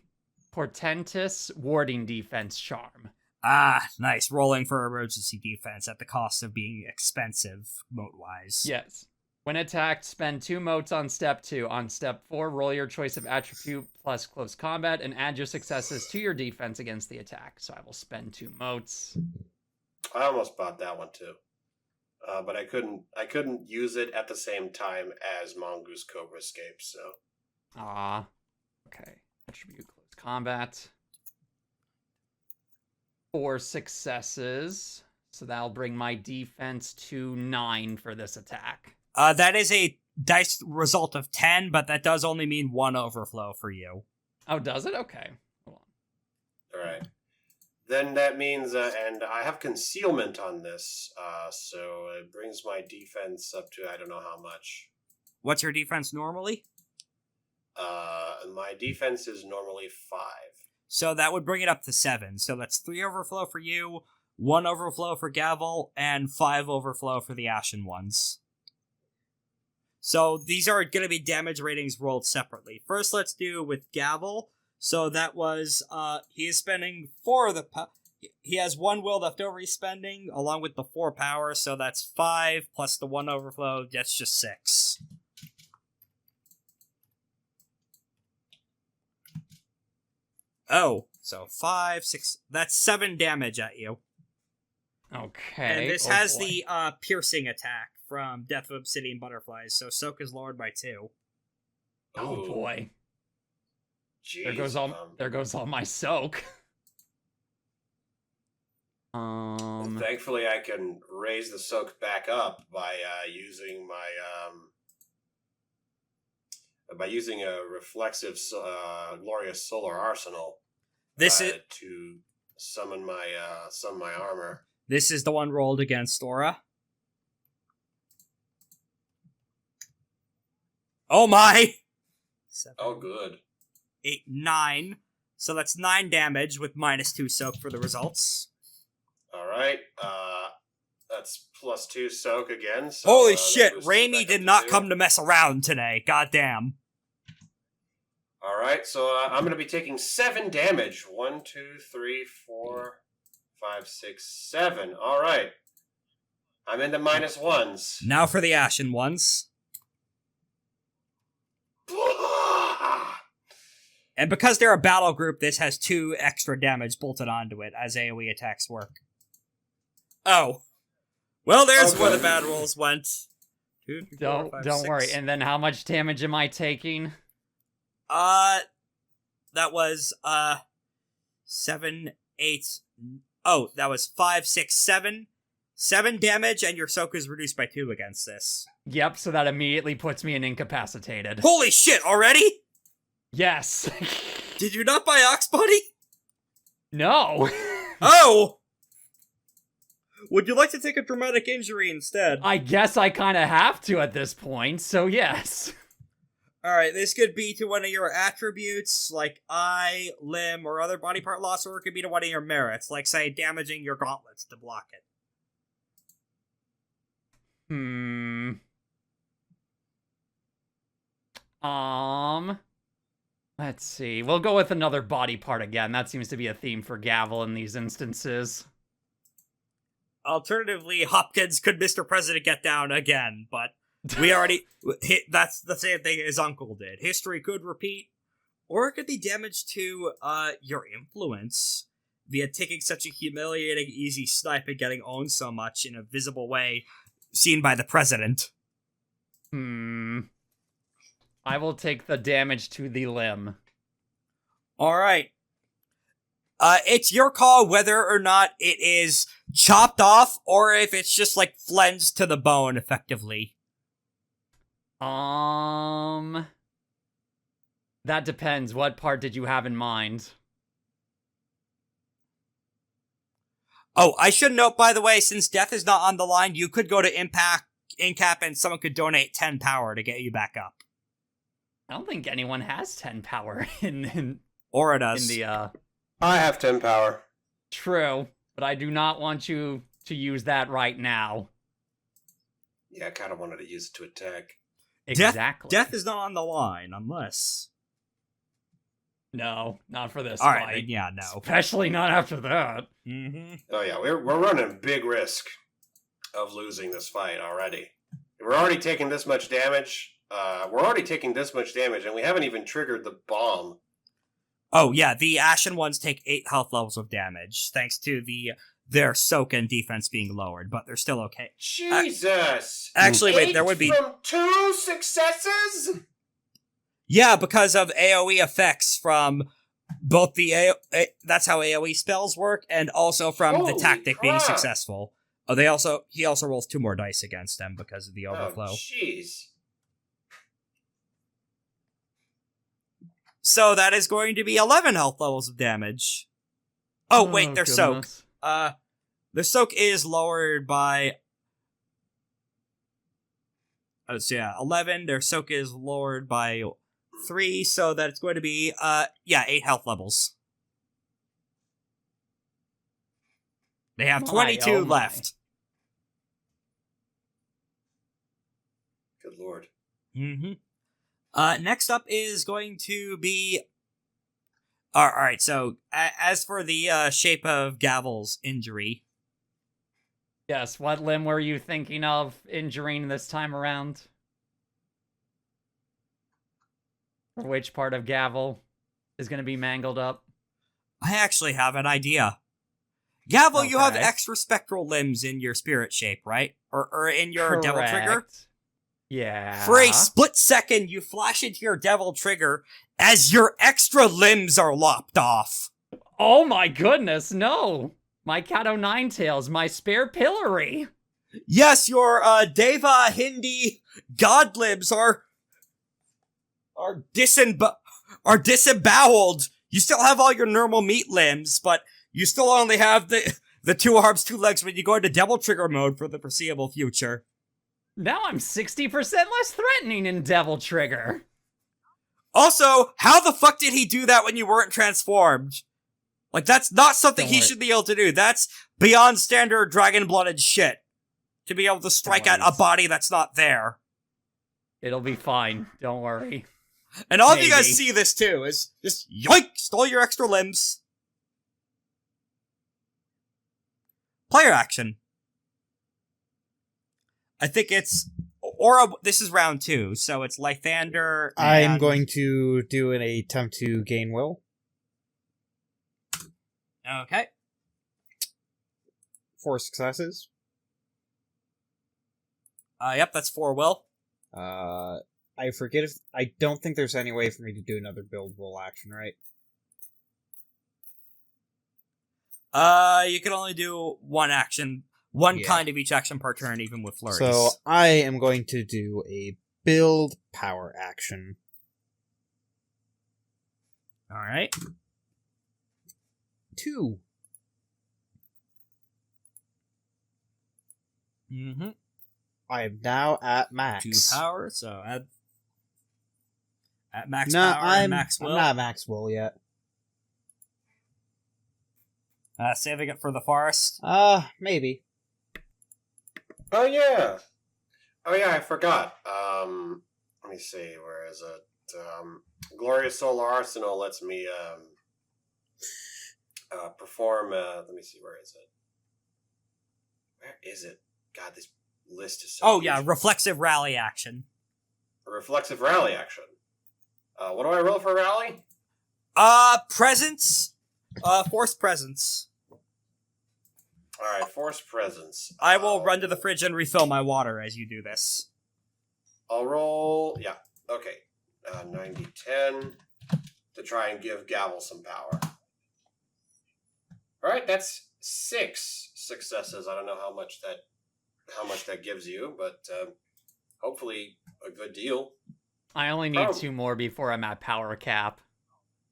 Speaker 4: portentous warding defense charm.
Speaker 1: Ah, nice. Rolling for emergency defense at the cost of being expensive, mote-wise.
Speaker 4: Yes. When attacked, spend 2 motes on step 2. On step 4, roll your choice of attribute plus close combat and add your successes to your defense against the attack. So I will spend 2 motes.
Speaker 2: I almost bought that one too, but I couldn't use it at the same time as Mongoose Cobra Escape. So.
Speaker 4: Okay. Attribute close combat. 4 successes. So that'll bring my defense to 9 for this attack.
Speaker 1: That is a dice result of 10, but that does only mean 1 overflow for you.
Speaker 4: Oh, does it? Okay. Hold on.
Speaker 2: All right. Then that means, and I have concealment on this, so it brings my defense up to I don't know how much.
Speaker 1: What's your defense normally?
Speaker 2: My defense is normally 5.
Speaker 1: So that would bring it up to 7. So that's 3 overflow for you, 1 overflow for Gavel, and 5 overflow for the Ashen Ones. So these are going to be damage ratings rolled separately. First, let's do with Gavel. So that was, he is spending 4 of the he has 1 will left over he's spending, along with the 4 power, so that's 5, plus the 1 overflow, that's just 6. Oh, so 5, 6, that's 7 damage at you.
Speaker 4: Okay.
Speaker 1: And this has the piercing attack from Death of Obsidian Butterflies, so soak is lowered by 2.
Speaker 4: Oh
Speaker 2: Ooh.
Speaker 4: boy.
Speaker 2: Jeez,
Speaker 4: There goes all my soak.
Speaker 2: Thankfully, I can raise the soak back up by using a reflexive glorious solar arsenal.
Speaker 1: This is
Speaker 2: to summon my armor.
Speaker 1: This is the one rolled against Aura. Oh my! 7,
Speaker 2: Oh, good.
Speaker 1: 8, 9. So that's 9 damage with minus 2 soak for the results.
Speaker 2: All right. That's plus 2 soak again. So,
Speaker 1: Holy
Speaker 2: that
Speaker 1: shit,
Speaker 2: boosts it
Speaker 1: Raimi
Speaker 2: back
Speaker 1: did
Speaker 2: up
Speaker 1: not
Speaker 2: to 2.
Speaker 1: come to mess around today. Goddamn.
Speaker 2: All right, so I'm going to be taking 7 damage. 1, 2, 3, 4, 5, 6, 7. All right. I'm into minus 1s.
Speaker 1: Now for the Ashen Ones. And because they're a battle group, this has 2 extra damage bolted onto it as AoE attacks work. Oh. Well, there's
Speaker 2: Okay.
Speaker 1: where the bad rolls went. 2, 3, 4, 5,
Speaker 4: Don't
Speaker 1: 6.
Speaker 4: worry. And then how much damage am I taking?
Speaker 1: That was, 7, 8... Oh, that was 5, 6, 7. 7 damage, and your soak is reduced by 2 against this.
Speaker 4: Yep, so that immediately puts me in incapacitated.
Speaker 1: Holy shit, already?
Speaker 4: Yes.
Speaker 1: Did you not buy Ox Buddy?
Speaker 4: No.
Speaker 1: Oh! Would you like to take a dramatic injury instead?
Speaker 4: I guess I kind of have to at this point, so yes.
Speaker 1: Alright, this could be to one of your attributes, like eye, limb, or other body part loss, or it could be to one of your merits, like, say, damaging your gauntlets to block it.
Speaker 4: Let's see. We'll go with another body part again. That seems to be a theme for Gavel in these instances.
Speaker 1: Alternatively, Hopkins, could Mr. President get down again? But we already... That's the same thing his uncle did. History could repeat, or it could be damage to your influence via taking such a humiliating, easy snipe and getting owned so much in a visible way seen by the president.
Speaker 4: I will take the damage to the limb.
Speaker 1: Alright. It's your call whether or not it is chopped off or if it's just like flensed to the bone effectively.
Speaker 4: That depends. What part did you have in mind?
Speaker 1: Oh, I should note, by the way, since death is not on the line, you could go to Incap and someone could donate 10 power to get you back up.
Speaker 4: I don't think anyone has 10 power in
Speaker 1: Aura does.
Speaker 4: In the,
Speaker 2: I have 10 power.
Speaker 4: True, but I do not want you to use that right now.
Speaker 2: Yeah, I kind of wanted to use it to attack.
Speaker 4: Exactly.
Speaker 1: Death is not on the line, unless...
Speaker 4: No, not for this
Speaker 1: Alright,
Speaker 4: fight.
Speaker 1: yeah, no.
Speaker 4: Especially not after that.
Speaker 1: Mm-hmm.
Speaker 2: Oh yeah, we're running big risk of losing this fight already. We're already taking this much damage. And we haven't even triggered the bomb.
Speaker 1: Oh, yeah, the Ashen Ones take 8 health levels of damage, thanks to their soak and defense being lowered, but they're still okay.
Speaker 2: Jesus!
Speaker 1: Actually, wait,
Speaker 2: 8
Speaker 1: there would be...
Speaker 2: from 2 successes?
Speaker 1: Yeah, because of AoE effects from both the that's how AoE spells work, and also from the
Speaker 2: Holy
Speaker 1: tactic being
Speaker 2: crap.
Speaker 1: successful. Oh, he also rolls 2 more dice against them because of the overflow.
Speaker 2: Oh, jeez.
Speaker 1: So that is going to be 11 health levels of damage. Oh, wait, their soak. Their soak is lowered by... Oh, so yeah, 11. Their soak is lowered by 3, so that it's going to be, 8 health levels. They have 22 left.
Speaker 2: Good lord.
Speaker 1: Mm-hmm. Next up is going to be... Alright, so, as for the shape of Gavel's injury...
Speaker 4: Yes, what limb were you thinking of injuring this time around? Or which part of Gavel is going to be mangled up?
Speaker 1: I actually have an idea. Gavel, you have
Speaker 4: Okay.
Speaker 1: extra spectral limbs in your spirit shape, right? Or in your devil trigger?
Speaker 4: Correct. Yeah.
Speaker 1: For a split second, you flash into your devil trigger as your extra limbs are lopped off.
Speaker 4: Oh my goodness, no! My Cat O' Tails, my spare pillory!
Speaker 1: Yes, your Deva Hindi god limbs are disemboweled. You still have all your normal meat limbs, but you still only have the 2 arms, 2 legs when you go into devil trigger mode for the foreseeable future.
Speaker 4: Now I'm 60% less threatening in Devil Trigger.
Speaker 1: Also, how the fuck did he do that when you weren't transformed? Like, that's not something
Speaker 4: Don't
Speaker 1: he
Speaker 4: worry.
Speaker 1: should be able to do. That's beyond standard Dragonblooded shit. To be able to strike at
Speaker 4: worry.
Speaker 1: a body that's not there.
Speaker 4: It'll be fine, don't worry.
Speaker 1: And all of you guys
Speaker 4: Maybe.
Speaker 1: see this too, is just yoink, stole your extra limbs. Player action. I think it's, this is round 2, so it's Lythander.
Speaker 3: I'm
Speaker 1: and-
Speaker 3: going to do an attempt to gain will.
Speaker 1: Okay.
Speaker 3: 4 successes.
Speaker 1: Yep, that's 4 will.
Speaker 3: I forget if... I don't think there's any way for me to do another build will action, right?
Speaker 1: You can only do one action, one
Speaker 3: Yeah.
Speaker 1: kind of each action per turn, even with flurries.
Speaker 3: So I am going to do a build power action.
Speaker 1: Alright.
Speaker 3: 2.
Speaker 1: Mm-hmm.
Speaker 3: I am now at
Speaker 1: 2
Speaker 3: max.
Speaker 1: power, so at max
Speaker 3: No,
Speaker 1: power and max
Speaker 3: I'm
Speaker 1: will.
Speaker 3: not max will yet.
Speaker 1: Saving it for the forest.
Speaker 3: Maybe.
Speaker 2: Oh yeah, I forgot. Let me see. Where is it? Glorious Solar Arsenal lets me perform. Let me see, where is it? Where is it? God, this list is so.
Speaker 1: Oh
Speaker 2: huge.
Speaker 1: yeah, reflexive rally action.
Speaker 2: A reflexive rally action. What do I roll for rally?
Speaker 1: Presence. Force presence.
Speaker 2: All right, force presence.
Speaker 1: I will run to the fridge and refill my water as you do this.
Speaker 2: I'll roll. Yeah. Okay. 90-10 to try and give Gavel some power. All right, that's 6 successes. I don't know how much that gives you, but hopefully a good deal.
Speaker 4: I only need 2 more before I'm at power cap.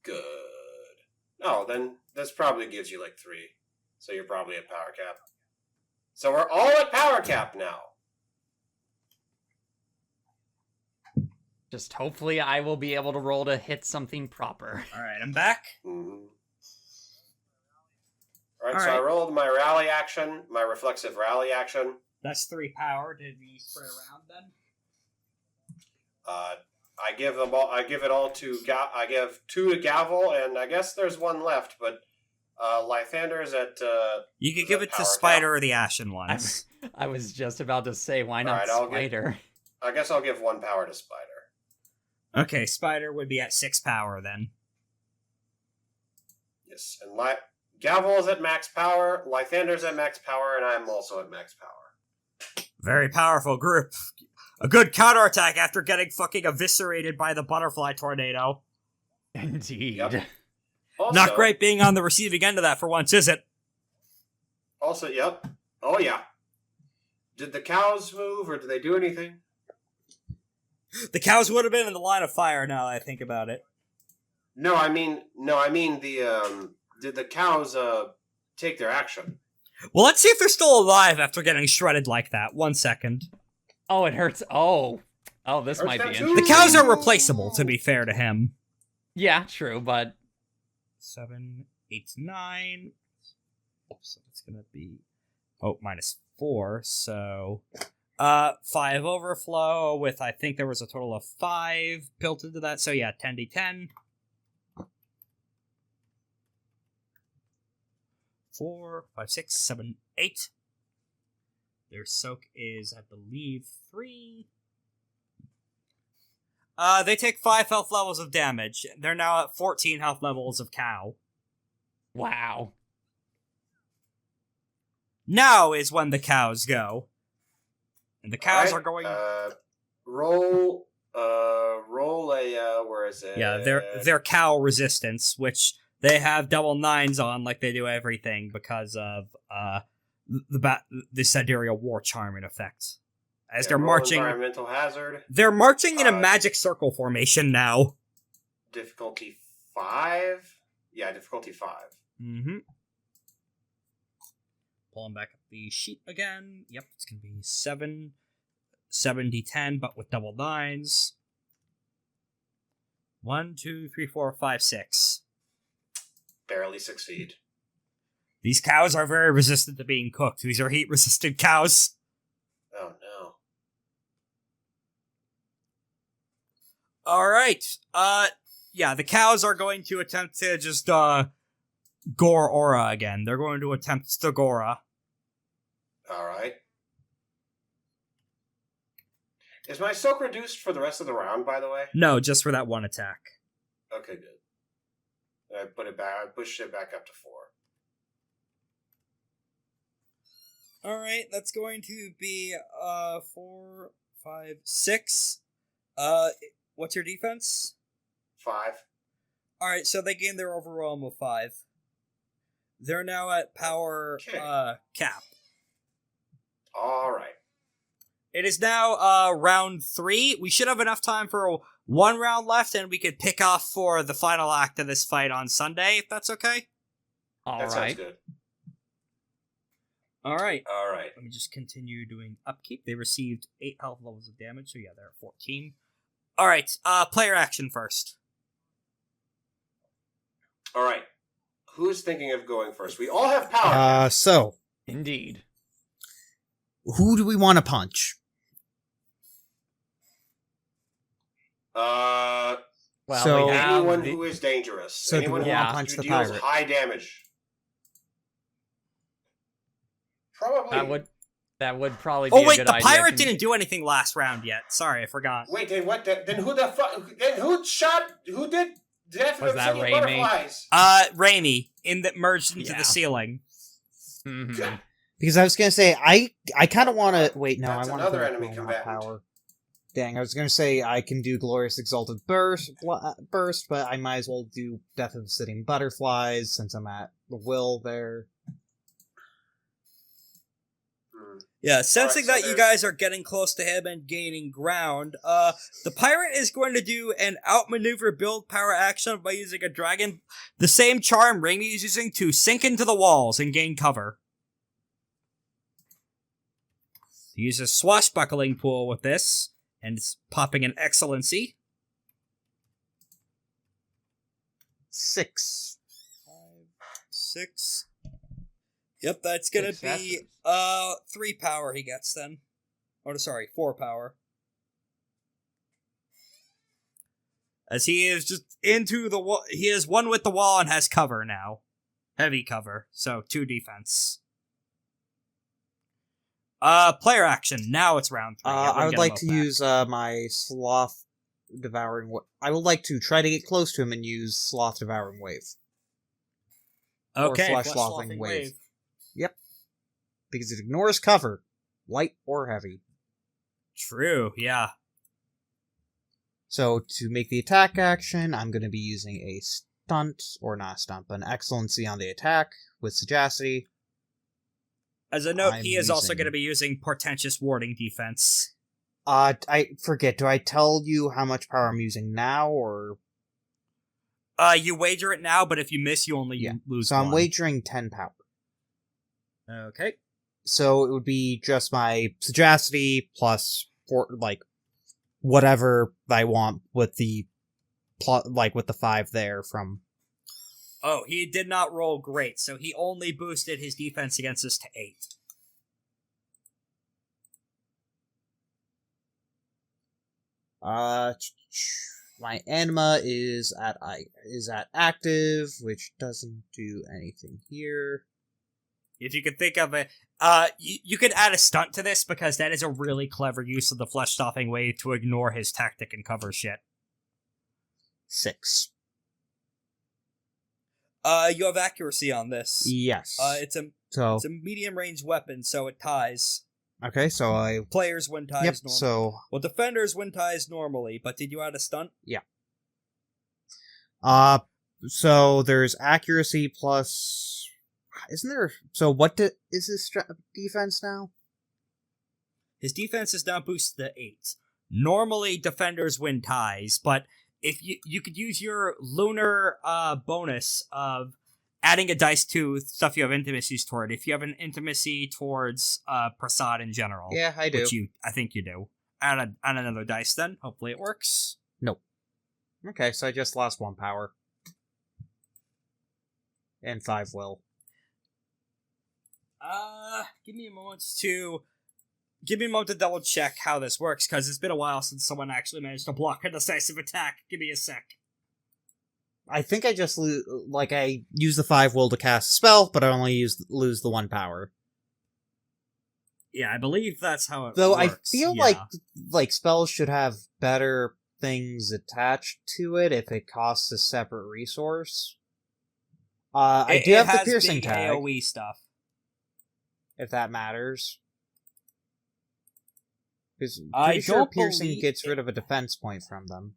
Speaker 2: Good. Oh, then this probably gives you like 3. So you're probably at power cap. So we're all at power cap now.
Speaker 4: Just hopefully I will be able to roll to hit something proper.
Speaker 1: Alright, I'm back.
Speaker 2: Mm-hmm. Alright, so I rolled my rally action, my reflexive rally action.
Speaker 1: That's 3 power. Did we spread around then?
Speaker 2: I give them all. I give it all to. I give 2 to Gavel, and I guess there's 1 left. But Lythander's at.
Speaker 1: You could give it to Spider or the Ashen Ones.
Speaker 4: I was just about to say, why not Spider?
Speaker 2: I guess I'll give 1 power to Spider.
Speaker 1: Okay, Spider would be at 6 power then.
Speaker 2: Yes, and Gavel is at max power. Lythander's at max power, and I'm also at max power.
Speaker 1: Very powerful group. A good counterattack after getting fucking eviscerated by the butterfly tornado.
Speaker 4: Indeed.
Speaker 2: Yep. Also,
Speaker 1: not great being on the receiving end of that for once, is it?
Speaker 2: Also, yep. Oh, yeah. Did the cows move, or did they do anything?
Speaker 1: The cows would have been in the line of fire now that I think about it.
Speaker 2: No, I mean the, did the cows, take their action?
Speaker 1: Well, let's see if they're still alive after getting shredded like that. 1 second.
Speaker 4: Oh, it hurts. Oh, this might be interesting.
Speaker 1: The cows are replaceable, to be fair to him.
Speaker 4: Yeah, true, but
Speaker 1: 7, 8, 9. So it's gonna be -4. So 5 overflow with I think there was a total of 5 built into that. So yeah, 10d10. 4, 5, 6, 7, 8. Their soak is, I believe, 3. They take 5 health levels of damage. They're now at 14 health levels of cow.
Speaker 4: wow.
Speaker 1: Now is when the cows go. And the cows are going...
Speaker 2: roll a, where is it?
Speaker 1: Yeah, they're cow resistance, which they have double 9s on like they do everything because of, the Sidereal War Charm in effect. As they're marching...
Speaker 2: Environmental hazard.
Speaker 1: They're marching in a magic circle formation now.
Speaker 2: Difficulty 5? Yeah, difficulty 5.
Speaker 1: Mm-hmm. Pulling back up the sheet again. Yep, it's going to be 7d10, but with double 9s. 1, 2, 3, 4, 5, 6.
Speaker 2: Barely succeed.
Speaker 1: These cows are very resistant to being cooked. These are heat-resistant cows.
Speaker 2: Oh, no.
Speaker 1: Alright. Yeah, the cows are going to attempt to just, gore Aura again. They're going to attempt Stagora.
Speaker 2: Alright. Is my soak reduced for the rest of the round, by the way?
Speaker 1: No, just for that one attack.
Speaker 2: Okay, good. I put it back. I pushed it back up to 4.
Speaker 1: Alright, that's going to be, 4, 5, 6. What's your defense?
Speaker 2: 5.
Speaker 1: Alright, so they gain their overwhelm of 5. They're now at power, cap.
Speaker 2: Alright.
Speaker 1: It is now, round 3. We should have enough time for 1 round left, and we could pick off for the final act of this fight on Sunday, if that's okay?
Speaker 2: That sounds good.
Speaker 1: Alright.
Speaker 2: Alright.
Speaker 1: Let me just continue doing upkeep. They received 8 health levels of damage, so yeah, they're at 14. Alright, player action first.
Speaker 2: Alright. Who's thinking of going first? We all have power.
Speaker 3: So,
Speaker 4: Indeed.
Speaker 3: who do we want to punch?
Speaker 4: Well,
Speaker 3: So-
Speaker 4: we have
Speaker 2: Anyone
Speaker 4: the-
Speaker 2: who is dangerous.
Speaker 3: So do
Speaker 2: Anyone
Speaker 3: we
Speaker 2: who
Speaker 4: wanna
Speaker 3: punch the
Speaker 2: deals
Speaker 3: pirate?
Speaker 2: high damage. Probably.
Speaker 4: that would probably be
Speaker 1: Oh
Speaker 4: a
Speaker 1: wait,
Speaker 4: good
Speaker 1: the
Speaker 4: idea.
Speaker 1: pirate didn't do anything last round yet. Sorry, I forgot.
Speaker 2: Wait, then what? Then who the fuck? Then who shot? Who did death
Speaker 4: Was
Speaker 2: of
Speaker 4: that
Speaker 2: singing
Speaker 4: Raimi?
Speaker 2: butterflies?
Speaker 1: Raimi merged into
Speaker 4: Yeah.
Speaker 1: the ceiling.
Speaker 4: Mhm.
Speaker 3: Because I was gonna say I kind of want to wait. No,
Speaker 2: That's
Speaker 3: I want
Speaker 2: another
Speaker 3: to
Speaker 2: enemy combatant.
Speaker 3: power. Dang, I was gonna say I can do glorious exalted burst, but I might as well do death of the sitting butterflies since I'm at the will there.
Speaker 1: Yeah, sensing
Speaker 2: so
Speaker 1: that you guys are getting close to him and gaining ground, the pirate is going to do an outmaneuver build power action by using a dragon, the same charm Raimi is using to sink into the walls and gain cover. He uses swashbuckling pool with this, and it's popping an excellency.
Speaker 3: 6.
Speaker 1: 6. Yep, that's gonna be 3 power he gets then. Oh, sorry, 4 power. As he is just into the wall, he is one with the wall and has cover now. Heavy cover, so 2 defense. Player action, now it's round 3.
Speaker 3: I would like to use my sloth devouring. I would like to try to get close to him and use sloth devouring wave.
Speaker 1: Okay,
Speaker 3: flesh
Speaker 1: flesh
Speaker 3: sloughing
Speaker 1: sloughing
Speaker 3: wave. Yep, because it ignores cover, light or heavy.
Speaker 1: True, yeah.
Speaker 3: So to make the attack action, I'm going to be using a stunt, or not a stunt, but an excellency on the attack with sagacity.
Speaker 1: As a note,
Speaker 3: I'm
Speaker 1: he is also
Speaker 3: using-
Speaker 1: going to be using portentous warding defense.
Speaker 3: I forget. Do I tell you how much power I'm using now, or
Speaker 1: You wager it now, but if you miss, you only
Speaker 3: Yeah.
Speaker 1: lose
Speaker 3: so I'm
Speaker 1: 1.
Speaker 3: wagering 10 power.
Speaker 1: Okay.
Speaker 3: So it would be just my sagacity plus whatever I want with the with the 5 there from.
Speaker 1: Oh, he did not roll great, so he only boosted his defense against us to 8.
Speaker 3: My anima is at active, which doesn't do anything here.
Speaker 1: If you could think of it, you could add a stunt to this because that is a really clever use of the flesh stopping wave to ignore his tactic and cover shit.
Speaker 3: 6.
Speaker 1: You have accuracy on this.
Speaker 3: Yes.
Speaker 1: It's a
Speaker 3: So
Speaker 1: medium range weapon, so it ties.
Speaker 3: okay, so I
Speaker 1: Players win ties
Speaker 3: yep.
Speaker 1: normally.
Speaker 3: So
Speaker 1: Well, defenders win ties normally, but did you add a stunt?
Speaker 3: so there's accuracy plus. Isn't there? So what is his defense now?
Speaker 1: His defense is now boosted to 8. Normally, defenders win ties, but if you could use your lunar bonus of adding a dice to stuff you have intimacies toward. If you have an intimacy towards Prasad in general,
Speaker 3: Yeah, I do.
Speaker 1: which I think you do. Add another dice then. Hopefully it works.
Speaker 3: Nope. Okay, so I just lost 1 power. And 5 will.
Speaker 1: Give me a moment to double check how this works, because it's been a while since someone actually managed to block a decisive attack. Give me a sec.
Speaker 3: I think I just I use the 5 will to cast a spell, but I only lose the 1 power.
Speaker 1: Yeah, I believe that's how it
Speaker 3: Though
Speaker 1: works.
Speaker 3: I feel
Speaker 1: yeah.
Speaker 3: like spells should have better things attached to it if it costs a separate resource. I do have the
Speaker 1: has
Speaker 3: piercing
Speaker 1: big
Speaker 3: tag,
Speaker 1: AoE stuff.
Speaker 3: if that matters. Because
Speaker 1: I
Speaker 3: pretty sure
Speaker 1: don't
Speaker 3: piercing
Speaker 1: believe
Speaker 3: gets rid of a defense point from them.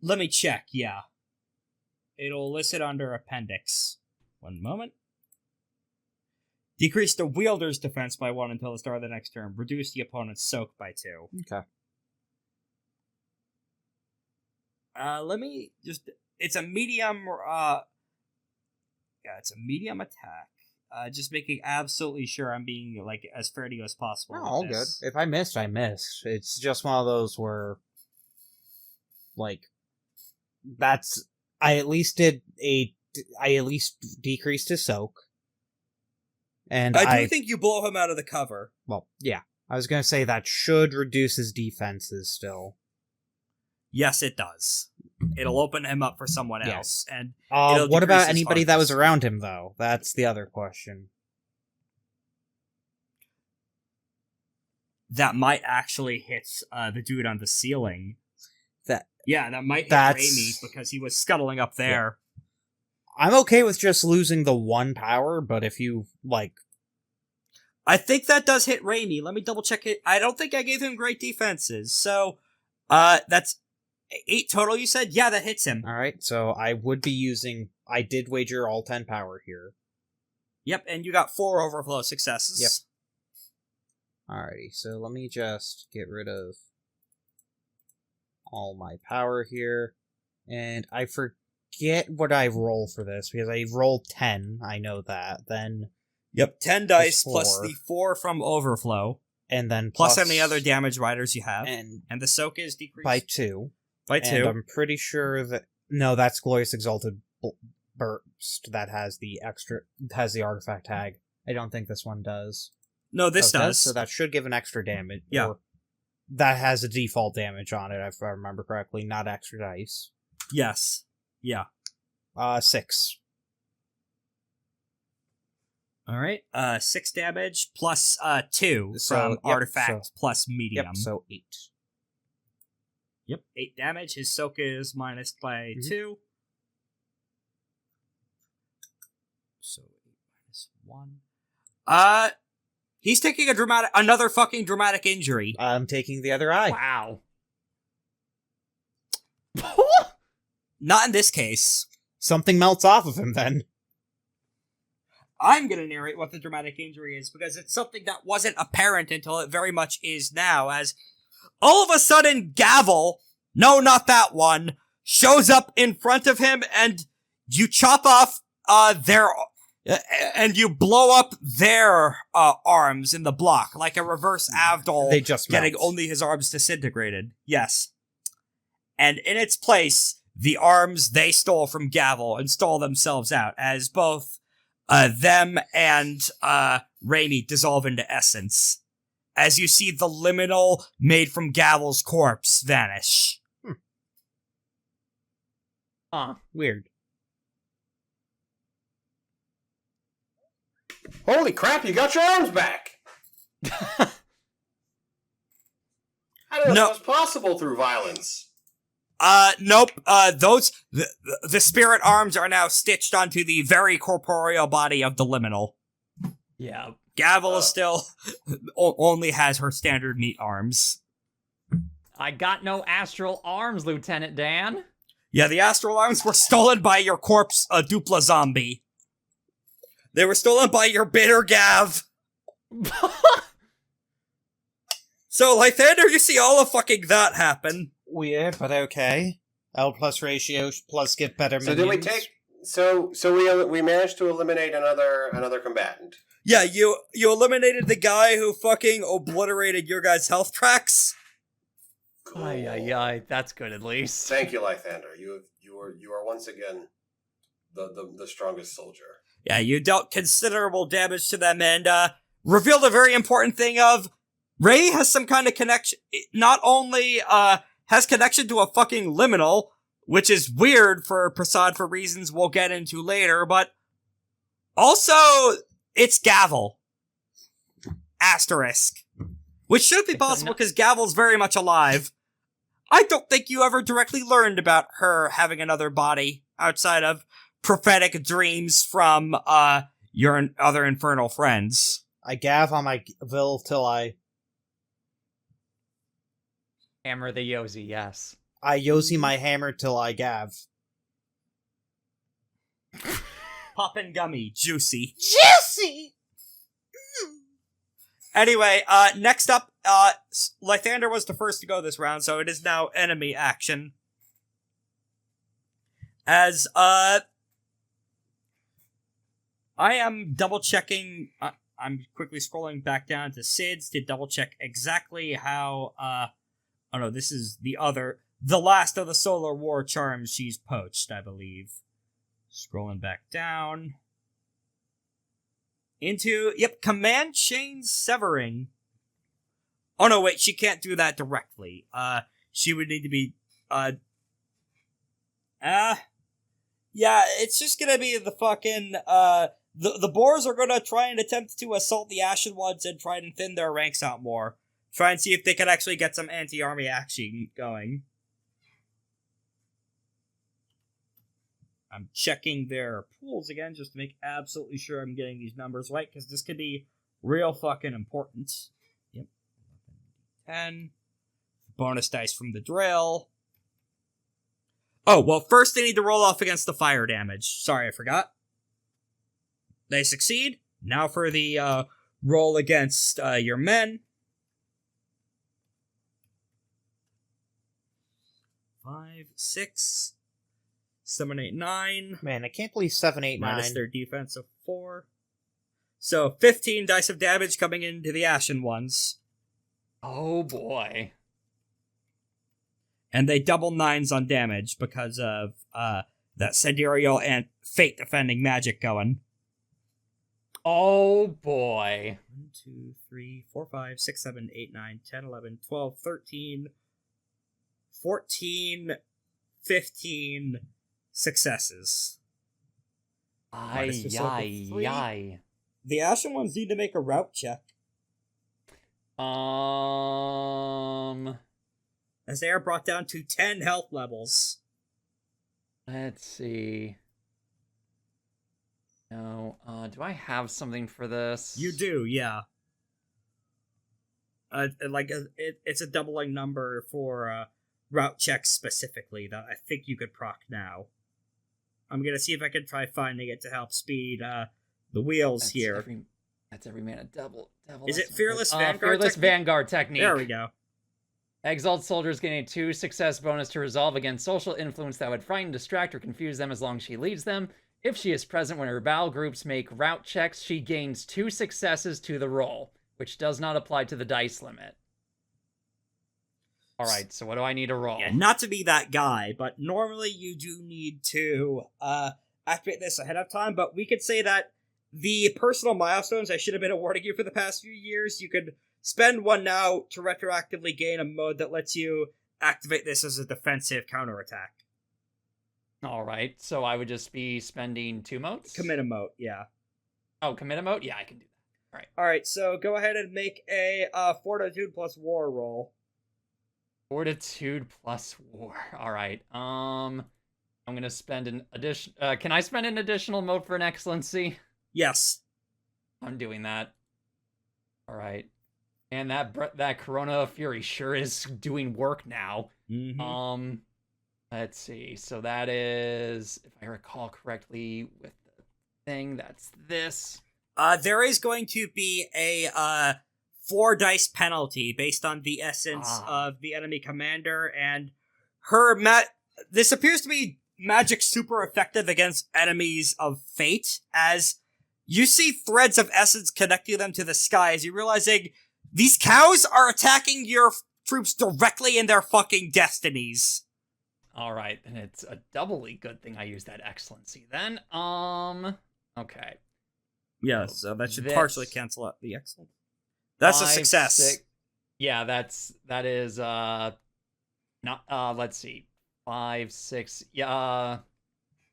Speaker 1: Let me check, yeah. It'll list it under appendix. One moment. Decrease the wielder's defense by 1 until the start of the next turn. Reduce the opponent's soak by 2.
Speaker 3: Okay.
Speaker 1: Let me just... It's a medium... it's a medium attack. Just making absolutely sure I'm being, as fair to you as possible.
Speaker 3: No,
Speaker 1: with
Speaker 3: all good.
Speaker 1: this.
Speaker 3: If I missed, I missed. It's just one of those where, that's... I at least decreased his soak. And
Speaker 1: I do think you blow him out of the cover.
Speaker 3: Well, yeah. I was gonna say that should reduce his defenses still.
Speaker 1: Yes, it does. It'll open him up for someone
Speaker 3: Yeah.
Speaker 1: else, and
Speaker 3: What
Speaker 1: it'll decrease
Speaker 3: about
Speaker 1: his
Speaker 3: anybody that was
Speaker 1: hardness.
Speaker 3: around him, though? That's the other question.
Speaker 1: That might actually hit the dude on the ceiling.
Speaker 3: That
Speaker 1: might hit
Speaker 3: That's-
Speaker 1: Raimi because he was scuttling up there.
Speaker 3: I'm okay with just losing the one power, but if you, like...
Speaker 1: I think that does hit Raimi. Let me double check it. I don't think I gave him great defenses, so that's 8 total, you said? Yeah, that hits him.
Speaker 3: Alright, so I would be using... I did wager all 10 power here.
Speaker 1: Yep, and you got 4 overflow successes.
Speaker 3: Yep. Alrighty, so let me just get rid of all my power here. And I forget what I roll for this, because I rolled 10, I know that. Then...
Speaker 1: Yep, 10 dice
Speaker 3: Plus
Speaker 1: plus
Speaker 3: 4.
Speaker 1: the 4 from overflow,
Speaker 3: And then
Speaker 1: plus any other damage riders you have.
Speaker 3: And
Speaker 1: And the soak is decreased
Speaker 3: by 2.
Speaker 1: by
Speaker 3: And
Speaker 1: 2.
Speaker 3: I'm pretty sure that... No, that's Glorious Exalted Burst that has the artifact tag. I don't think this one does.
Speaker 1: No, this
Speaker 3: Oh, it
Speaker 1: does.
Speaker 3: So that should give an extra damage.
Speaker 1: Yeah.
Speaker 3: Or that has a default damage on it, if I remember correctly, not extra dice.
Speaker 1: Yes. Yeah.
Speaker 3: 6.
Speaker 1: Alright, 6 damage plus 2
Speaker 3: So,
Speaker 1: from
Speaker 3: yep,
Speaker 1: artifact plus medium.
Speaker 3: Yep, so 8.
Speaker 1: Yep, 8 damage. His soak is minus by
Speaker 3: Mhm.
Speaker 1: 2. So 8 minus 1. He's taking another fucking dramatic injury.
Speaker 3: I'm taking the other eye.
Speaker 4: Wow.
Speaker 1: Not in this case.
Speaker 3: Something melts off of him then.
Speaker 1: I'm gonna narrate what the dramatic injury is because it's something that wasn't apparent until it very much is now, as all of a sudden Gavel, no, not that one, shows up in front of him and you chop off and you blow up their arms in the block, like a reverse Avdol,
Speaker 3: They just
Speaker 1: getting
Speaker 3: melt.
Speaker 1: only his arms disintegrated. Yes. And in its place, the arms they stole from Gavel install themselves out, as both them and Raimi dissolve into essence, as you see the liminal made from Gavel's corpse vanish.
Speaker 3: Weird.
Speaker 2: Holy crap, you got your arms back! How did that was possible through violence?
Speaker 1: Nope. The spirit arms are now stitched onto the very corporeal body of the liminal.
Speaker 4: Yeah.
Speaker 1: Gavel is still only has her standard meat arms.
Speaker 4: I got no astral arms, Lieutenant Dan.
Speaker 1: Yeah, the astral arms were stolen by your corpse, Dupla zombie. They were stolen by your bitter Gav. So, Lythander, you see all of fucking that happen.
Speaker 3: Weird, but okay. L plus ratio plus get better
Speaker 2: So
Speaker 3: minions.
Speaker 2: did we take? So we managed to eliminate another combatant.
Speaker 1: Yeah, you eliminated the guy who fucking obliterated your guys' health tracks.
Speaker 2: Cool.
Speaker 4: Ay, that's good at least.
Speaker 2: Thank you, Lythander. You are once again the strongest soldier.
Speaker 1: Yeah, you dealt considerable damage to them and revealed a very important thing of Ray has some kind of connection. Not only has connection to a fucking liminal, which is weird for Prasad for reasons we'll get into later, but also it's Gavel. Asterisk. Which should be possible because Gavel's very much alive. I don't think you ever directly learned about her having another body outside of prophetic dreams from your other infernal friends.
Speaker 3: I gav on my vil till I
Speaker 4: Hammer the Yosi, yes.
Speaker 3: I Yosi my hammer till I gav.
Speaker 1: Poppin' gummy, juicy.
Speaker 3: Juicy!
Speaker 1: Anyway, next up, Lythander was the first to go this round, so it is now enemy action. As, I am double-checking, I'm quickly scrolling back down to Sid's to double-check exactly how, oh no, this is the last of the Solar War charms she's poached, I believe. Scrolling back down. Into, Command Chain Severing. Oh no, wait, she can't do that directly. She would need to be Yeah, it's just gonna be the fucking, the Boars are gonna try and attempt to assault the Ashen Ones and try and thin their ranks out more. Try and see if they can actually get some anti-army action going. I'm checking their pools again just to make absolutely sure I'm getting these numbers right, because this could be real fucking important. Yep. 10. Bonus dice from the drill. Oh, well, first they need to roll off against the fire damage. Sorry, I forgot. They succeed. Now for the roll against your men. 5, 6, 7, 8, 9.
Speaker 3: Man, I can't believe 7, 8, 9.
Speaker 1: Minus their defense of 4. So 15 dice of damage coming into the Ashen Ones.
Speaker 4: Oh boy.
Speaker 1: And they double 9s on damage because of that sidereal and fate defending magic going.
Speaker 4: Oh boy.
Speaker 1: 1, 2, 3, 4, 5, 6, 7, 8, 9, 10, 11, 12, 13, 14, 15 successes.
Speaker 4: Ay.
Speaker 1: The Ashen Ones need to make a route check, as they are brought down to 10 health levels.
Speaker 4: Let's see. No, do I have something for this?
Speaker 1: You do, yeah. It's a doubling number for route checks specifically that I think you could proc now. I'm gonna see if I can try finding it to help speed the wheels here.
Speaker 4: That's every man a double.
Speaker 1: Is it Fearless Vanguard
Speaker 4: Fearless
Speaker 1: technique?
Speaker 4: Vanguard technique.
Speaker 1: There we go.
Speaker 4: Exalt soldiers gain a 2 success bonus to resolve against social influence that would frighten, distract, or confuse them as long as she leads them. If she is present when her battle groups make route checks, she gains 2 successes to the roll, which does not apply to the dice limit. Alright, so what do I need to roll?
Speaker 1: Yeah, not to be that guy, but normally you do need to activate this ahead of time, but we could say that the personal milestones I should have been awarding you for the past few years, you could spend one now to retroactively gain a mode that lets you activate this as a defensive counterattack.
Speaker 4: Alright, so I would just be spending 2 modes?
Speaker 1: Commit a mode, yeah.
Speaker 4: Oh, commit a mode? Yeah, I can do that.
Speaker 1: Alright, so go ahead and make a Fortitude plus War roll.
Speaker 4: Fortitude plus War. Alright, I'm gonna spend an addition. Can I spend an additional mode for an Excellency?
Speaker 1: Yes.
Speaker 4: I'm doing that. Alright. And that Corona of Fury sure is doing work now.
Speaker 1: Mm-hmm.
Speaker 4: Let's see. So that is, if I recall correctly, with the thing, that's this.
Speaker 1: There is going to be a 4 dice penalty based on the essence of the enemy commander, and her this appears to be magic super effective against enemies of fate, as you see threads of essence connecting them to the skies. You're realizing these cows are attacking your troops directly in their fucking destinies.
Speaker 4: Alright, and it's a doubly good thing I used that Excellency then. Okay.
Speaker 1: Yeah, so that should partially cancel out the excellence. That's a success.
Speaker 4: 6, yeah, that is let's see. 5, 6,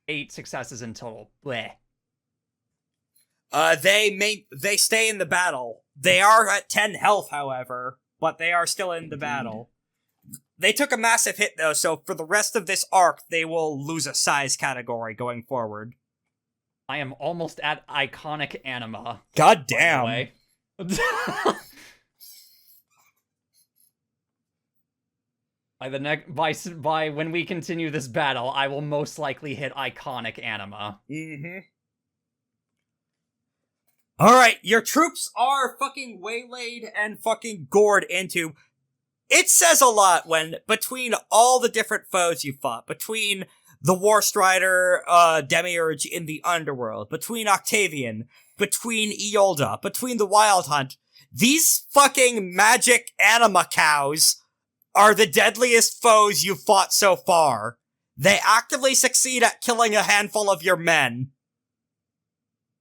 Speaker 4: 8 successes in total. Bleh.
Speaker 1: They stay in the battle. They are at 10 health, however, but they are still in the battle. They took a massive hit, though, so for the rest of this arc, they will lose a size category going forward.
Speaker 4: I am almost at iconic anima.
Speaker 1: God damn.
Speaker 4: By when we continue this battle, I will most likely hit iconic anima.
Speaker 1: Mm-hmm. Alright, your troops are fucking waylaid and fucking gored into. It says a lot when, between all the different foes you fought, between the War Strider Demiurge in the Underworld, between Octavian, between Iolda, between the Wyld Hunt, these fucking magic anima cows are the deadliest foes you've fought so far. They actively succeed at killing a handful of your men.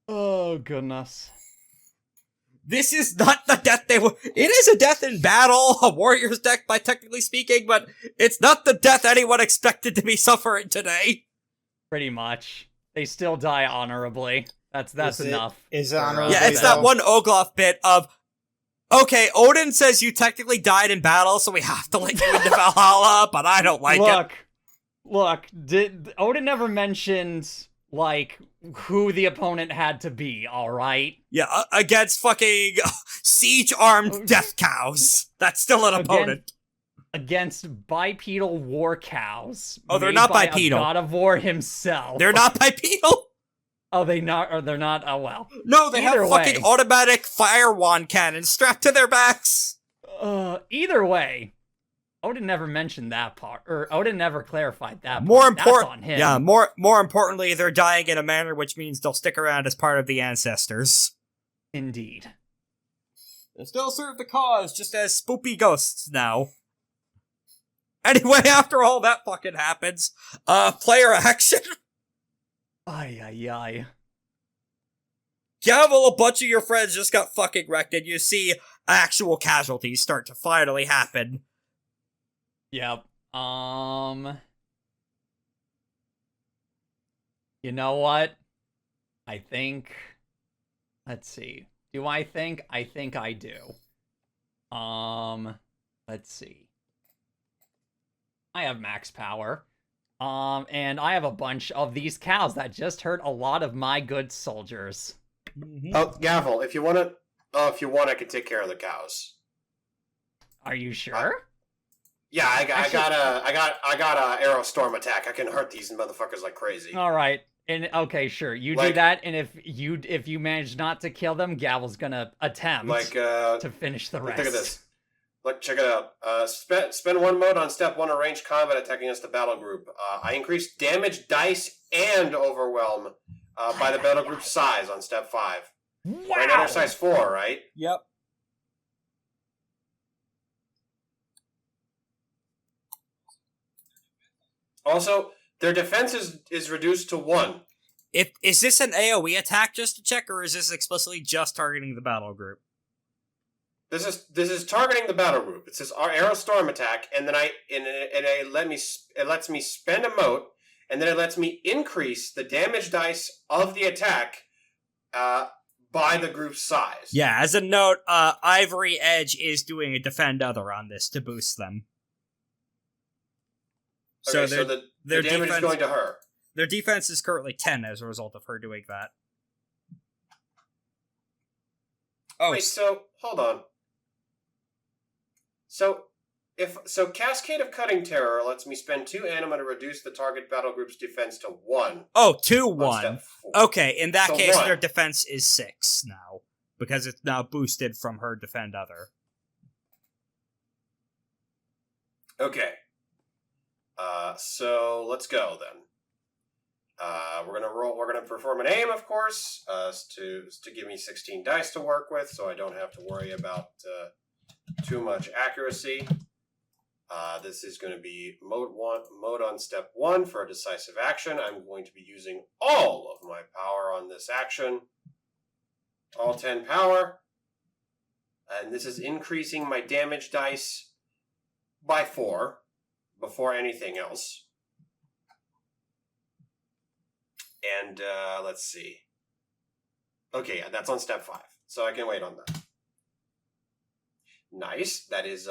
Speaker 4: Oh, goodness.
Speaker 1: This is not the death they were. It is a death in battle, a warrior's death by technically speaking, but it's not the death anyone expected to be suffering today.
Speaker 4: Pretty much. They still die honorably. That's enough.
Speaker 3: Is it honorable?
Speaker 1: Yeah, it's that one Ogloff bit of, okay, Odin says you technically died in battle, so we have to let you into Valhalla, but I don't like it.
Speaker 4: Look, Odin never mentioned, like, who the opponent had to be, alright?
Speaker 1: Yeah, against fucking siege-armed death cows. That's still an opponent.
Speaker 4: Against bipedal war cows.
Speaker 1: Oh, they're
Speaker 4: made
Speaker 1: not
Speaker 4: by
Speaker 1: bipedal.
Speaker 4: A god of war himself.
Speaker 1: They're not bipedal?
Speaker 4: Oh, they're not? Oh, well.
Speaker 1: No, they have
Speaker 4: Either
Speaker 1: fucking
Speaker 4: way.
Speaker 1: automatic fire wand cannons strapped to their backs.
Speaker 4: Either way, Odin never mentioned that part, or Odin never clarified that
Speaker 1: More
Speaker 4: part. That's
Speaker 1: important,
Speaker 4: on him.
Speaker 1: yeah. More importantly, they're dying in a manner which means they'll stick around as part of the ancestors.
Speaker 4: Indeed.
Speaker 1: They still serve the cause, just as spoopy ghosts now. Anyway, after all that fucking happens, player action.
Speaker 4: Ay.
Speaker 1: Gavel, a bunch of your friends just got fucking wrecked, and you see actual casualties start to finally happen.
Speaker 4: Yep. You know what? I think... Let's see. Do I think? I think I do. Let's see. I have max power. And I have a bunch of these cows that just hurt a lot of my good soldiers.
Speaker 1: Mm-hmm.
Speaker 2: Oh, Gavel, if you want, I can take care of the cows.
Speaker 4: Are you sure?
Speaker 2: Yeah, I got a arrow storm attack. I can hurt these motherfuckers like crazy.
Speaker 4: All right. And okay, sure. You do that, and if you manage not to kill them, Gavel's gonna attempt to finish the rest.
Speaker 2: Look at this. Look, check it out. Spend one mode on step 1 of ranged combat attacking against the battle group. I increase damage dice and overwhelm by the battle group size on step 5.
Speaker 4: Wow.
Speaker 2: Right now they're size 4, right?
Speaker 1: Yep.
Speaker 2: Also, their defense is reduced to 1.
Speaker 1: Is this an AoE attack just to check, or is this explicitly just targeting the battle group?
Speaker 2: This is targeting the battle group. It says our arrow storm attack, and then it lets me spend a mote, and then it lets me increase the damage dice of the attack by the group's size.
Speaker 1: Yeah, as a note, Ivory Edge is doing a defend other on this to boost them.
Speaker 2: Okay, so the damage is going to her.
Speaker 1: Their defense is currently 10 as a result of her doing that. Oh,
Speaker 2: wait, so hold on. So Cascade of Cutting Terror lets me spend 2 anima to reduce the target battle group's defense to 1.
Speaker 1: Oh, 2-1. Okay, in that case,
Speaker 2: 1.
Speaker 1: their defense is 6 now. Because it's now boosted from her defend other.
Speaker 2: Okay. So let's go then. We're gonna perform an aim, of course, to give me 16 dice to work with, so I don't have to worry about too much accuracy. This is going to be mode on step 1 for a decisive action. I'm going to be using all of my power on this action, all 10 power, and this is increasing my damage dice by 4 before anything else. And let's see. Okay, that's on step 5, so I can wait on that. Nice. That is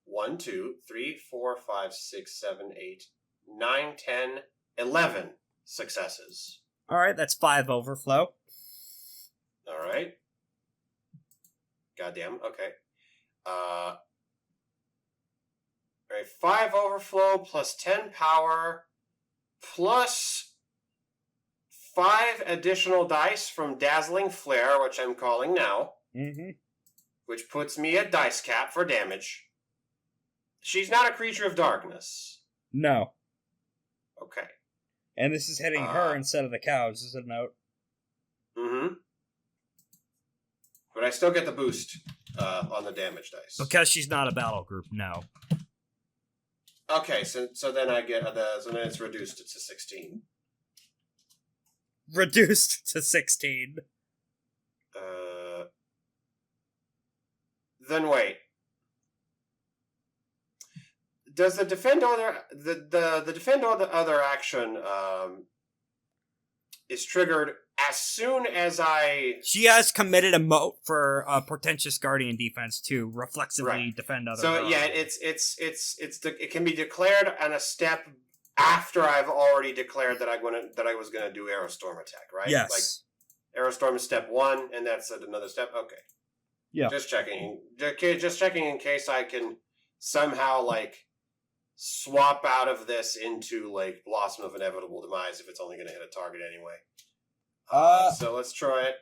Speaker 2: 1, 2, 3, 4, 5, 6, 7, 8, 9, 10, 11 successes.
Speaker 1: Alright, that's 5 overflow.
Speaker 2: Alright. Goddamn, okay. Alright, 5 overflow plus 10 power plus 5 additional dice from Dazzling Flare, which I'm calling now.
Speaker 1: Mm-hmm.
Speaker 2: Which puts me at dice cap for damage. She's not a creature of darkness.
Speaker 1: No.
Speaker 2: Okay.
Speaker 1: And this is hitting her instead of the cows, is a note.
Speaker 2: Mm-hmm. But I still get the boost on the damage dice.
Speaker 1: Because she's not a battle group, no.
Speaker 2: Okay, so then I get so then it's reduced to 16.
Speaker 1: Reduced to 16.
Speaker 2: Then wait. Does the defend other the defend other action is triggered as soon as I...
Speaker 1: She has committed a moat for Portentous Guardian defense to reflexively defend other.
Speaker 2: So yeah, it can be declared on a step after I've already declared that I was gonna do Aerostorm attack, right?
Speaker 1: Yes.
Speaker 2: Like Aerostorm is step 1, and that's another step. Okay.
Speaker 1: Yeah.
Speaker 2: Just checking. Just checking in case I can somehow like swap out of this into like Blossom of Inevitable Demise if it's only going to hit a target anyway. So let's try it.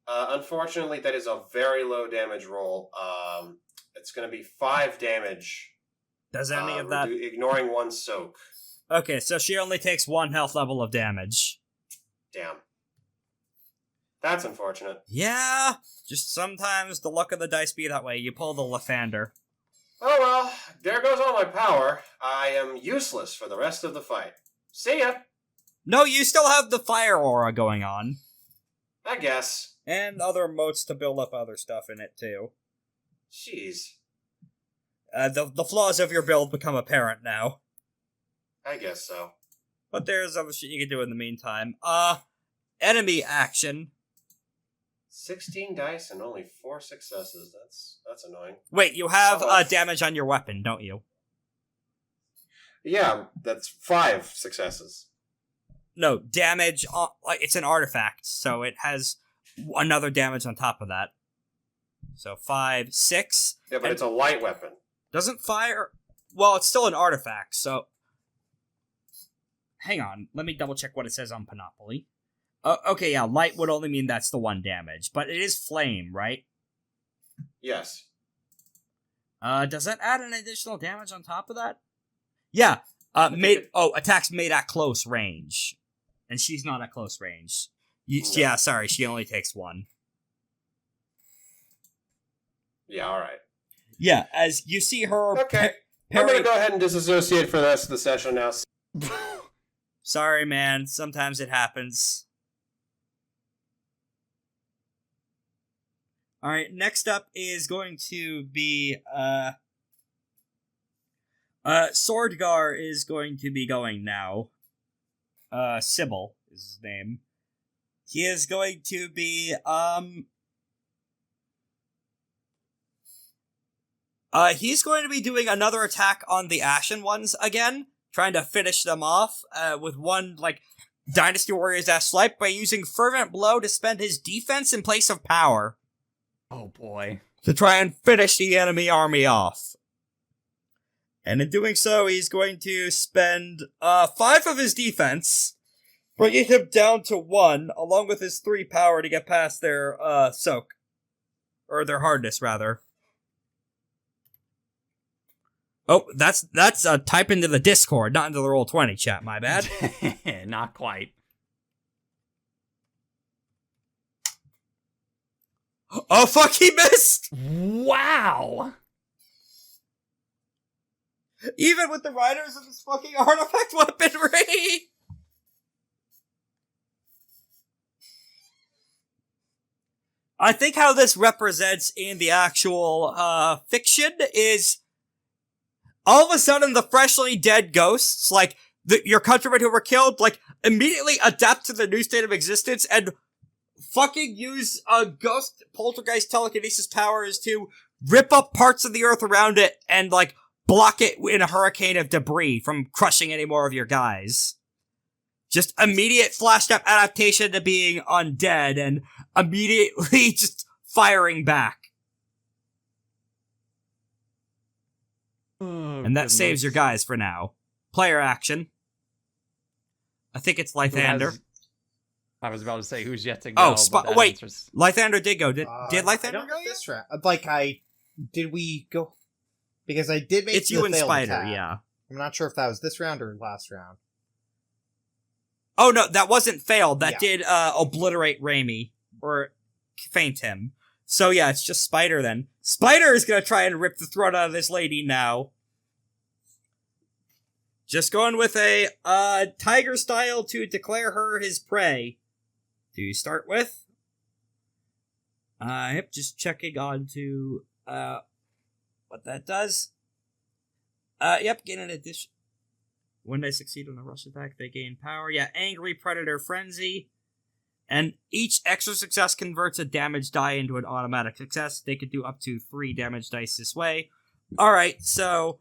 Speaker 2: Unfortunately, that is a very low damage roll. It's going to be 5 damage.
Speaker 1: Does any of that...
Speaker 2: ignoring 1 soak.
Speaker 1: Okay, so she only takes 1 health level of damage.
Speaker 2: Damn. That's unfortunate.
Speaker 1: Yeah, just sometimes the luck of the dice be that way. You pull the Lythander.
Speaker 2: Oh well, there goes all my power. I am useless for the rest of the fight. See ya!
Speaker 1: No, you still have the fire aura going on.
Speaker 2: I guess.
Speaker 1: And other moats to build up other stuff in it, too.
Speaker 2: Jeez.
Speaker 1: The flaws of your build become apparent now.
Speaker 2: I guess so.
Speaker 1: But there's other shit you can do in the meantime. Enemy action.
Speaker 2: 16 dice and only 4 successes. That's annoying.
Speaker 1: Wait, you have damage on your weapon, don't you?
Speaker 2: Yeah, that's 5 successes.
Speaker 1: No, damage on... it's an artifact, so it has another damage on top of that. So 5, 6...
Speaker 2: Yeah, but it's a light weapon.
Speaker 1: Doesn't fire... Well, it's still an artifact, so... Hang on, let me double check what it says on Panoply. Okay, yeah, light would only mean that's the 1 damage, but it is flame, right?
Speaker 2: Yes.
Speaker 1: Does that add an additional damage on top of that? Yeah, attacks made at close range. And she's not at close range.
Speaker 2: No.
Speaker 1: Yeah, sorry, she only takes 1.
Speaker 2: Yeah, alright.
Speaker 1: Yeah, as you see her...
Speaker 2: Okay, I'm gonna go ahead and disassociate for the rest of the session now.
Speaker 1: Sorry, man, sometimes it happens. Alright, next up is going to be, Swordgar is going to be going now. Sybil is his name. He is going to be, he's going to be doing another attack on the Ashen Ones again, trying to finish them off, with one, like, Dynasty Warriors-esque swipe by using Fervent Blow to spend his defense in place of power.
Speaker 4: Oh boy.
Speaker 1: To try and finish the enemy army off. And in doing so, he's going to spend 5 of his defense, bringing him down to 1, along with his 3 power to get past their soak. Or their hardness, rather. Oh, that's type into the Discord, not into the Roll20 chat, my bad.
Speaker 4: Not quite.
Speaker 1: Oh, fuck, he missed!
Speaker 4: Wow!
Speaker 1: Even with the riders of this fucking artifact weaponry! I think how this represents in the actual, fiction is... all of a sudden, the freshly dead ghosts, like, your countrymen who were killed, like, immediately adapt to the new state of existence and fucking use ghost poltergeist telekinesis powers to rip up parts of the earth around it and, like, block it in a hurricane of debris from crushing any more of your guys. Just immediate flashed up adaptation to being undead and immediately just firing back.
Speaker 4: Oh,
Speaker 1: and that saves your guys for now. Player action. I think it's Lythander.
Speaker 4: I was about to say who's yet to go.
Speaker 1: Wait. Lythander did go. Did Lythander go
Speaker 3: this round? Did we go? Because I did make
Speaker 1: it's
Speaker 3: the
Speaker 1: you and
Speaker 3: failed
Speaker 1: Spider,
Speaker 3: attack.
Speaker 1: yeah.
Speaker 3: I'm not sure if that was this round or last round.
Speaker 1: Oh, no, that wasn't failed. That did obliterate Raimi. Or faint him. So yeah, it's just Spider then. Spider is gonna try and rip the throat out of this lady now. Just going with a tiger style to declare her his prey. To start with. Yep, just checking on to what that does. Yep, gain an addition. When they succeed on a rush attack, they gain power. Yeah, Angry Predator Frenzy. And each extra success converts a damage die into an automatic success. They could do up to 3 damage dice this way. Alright, so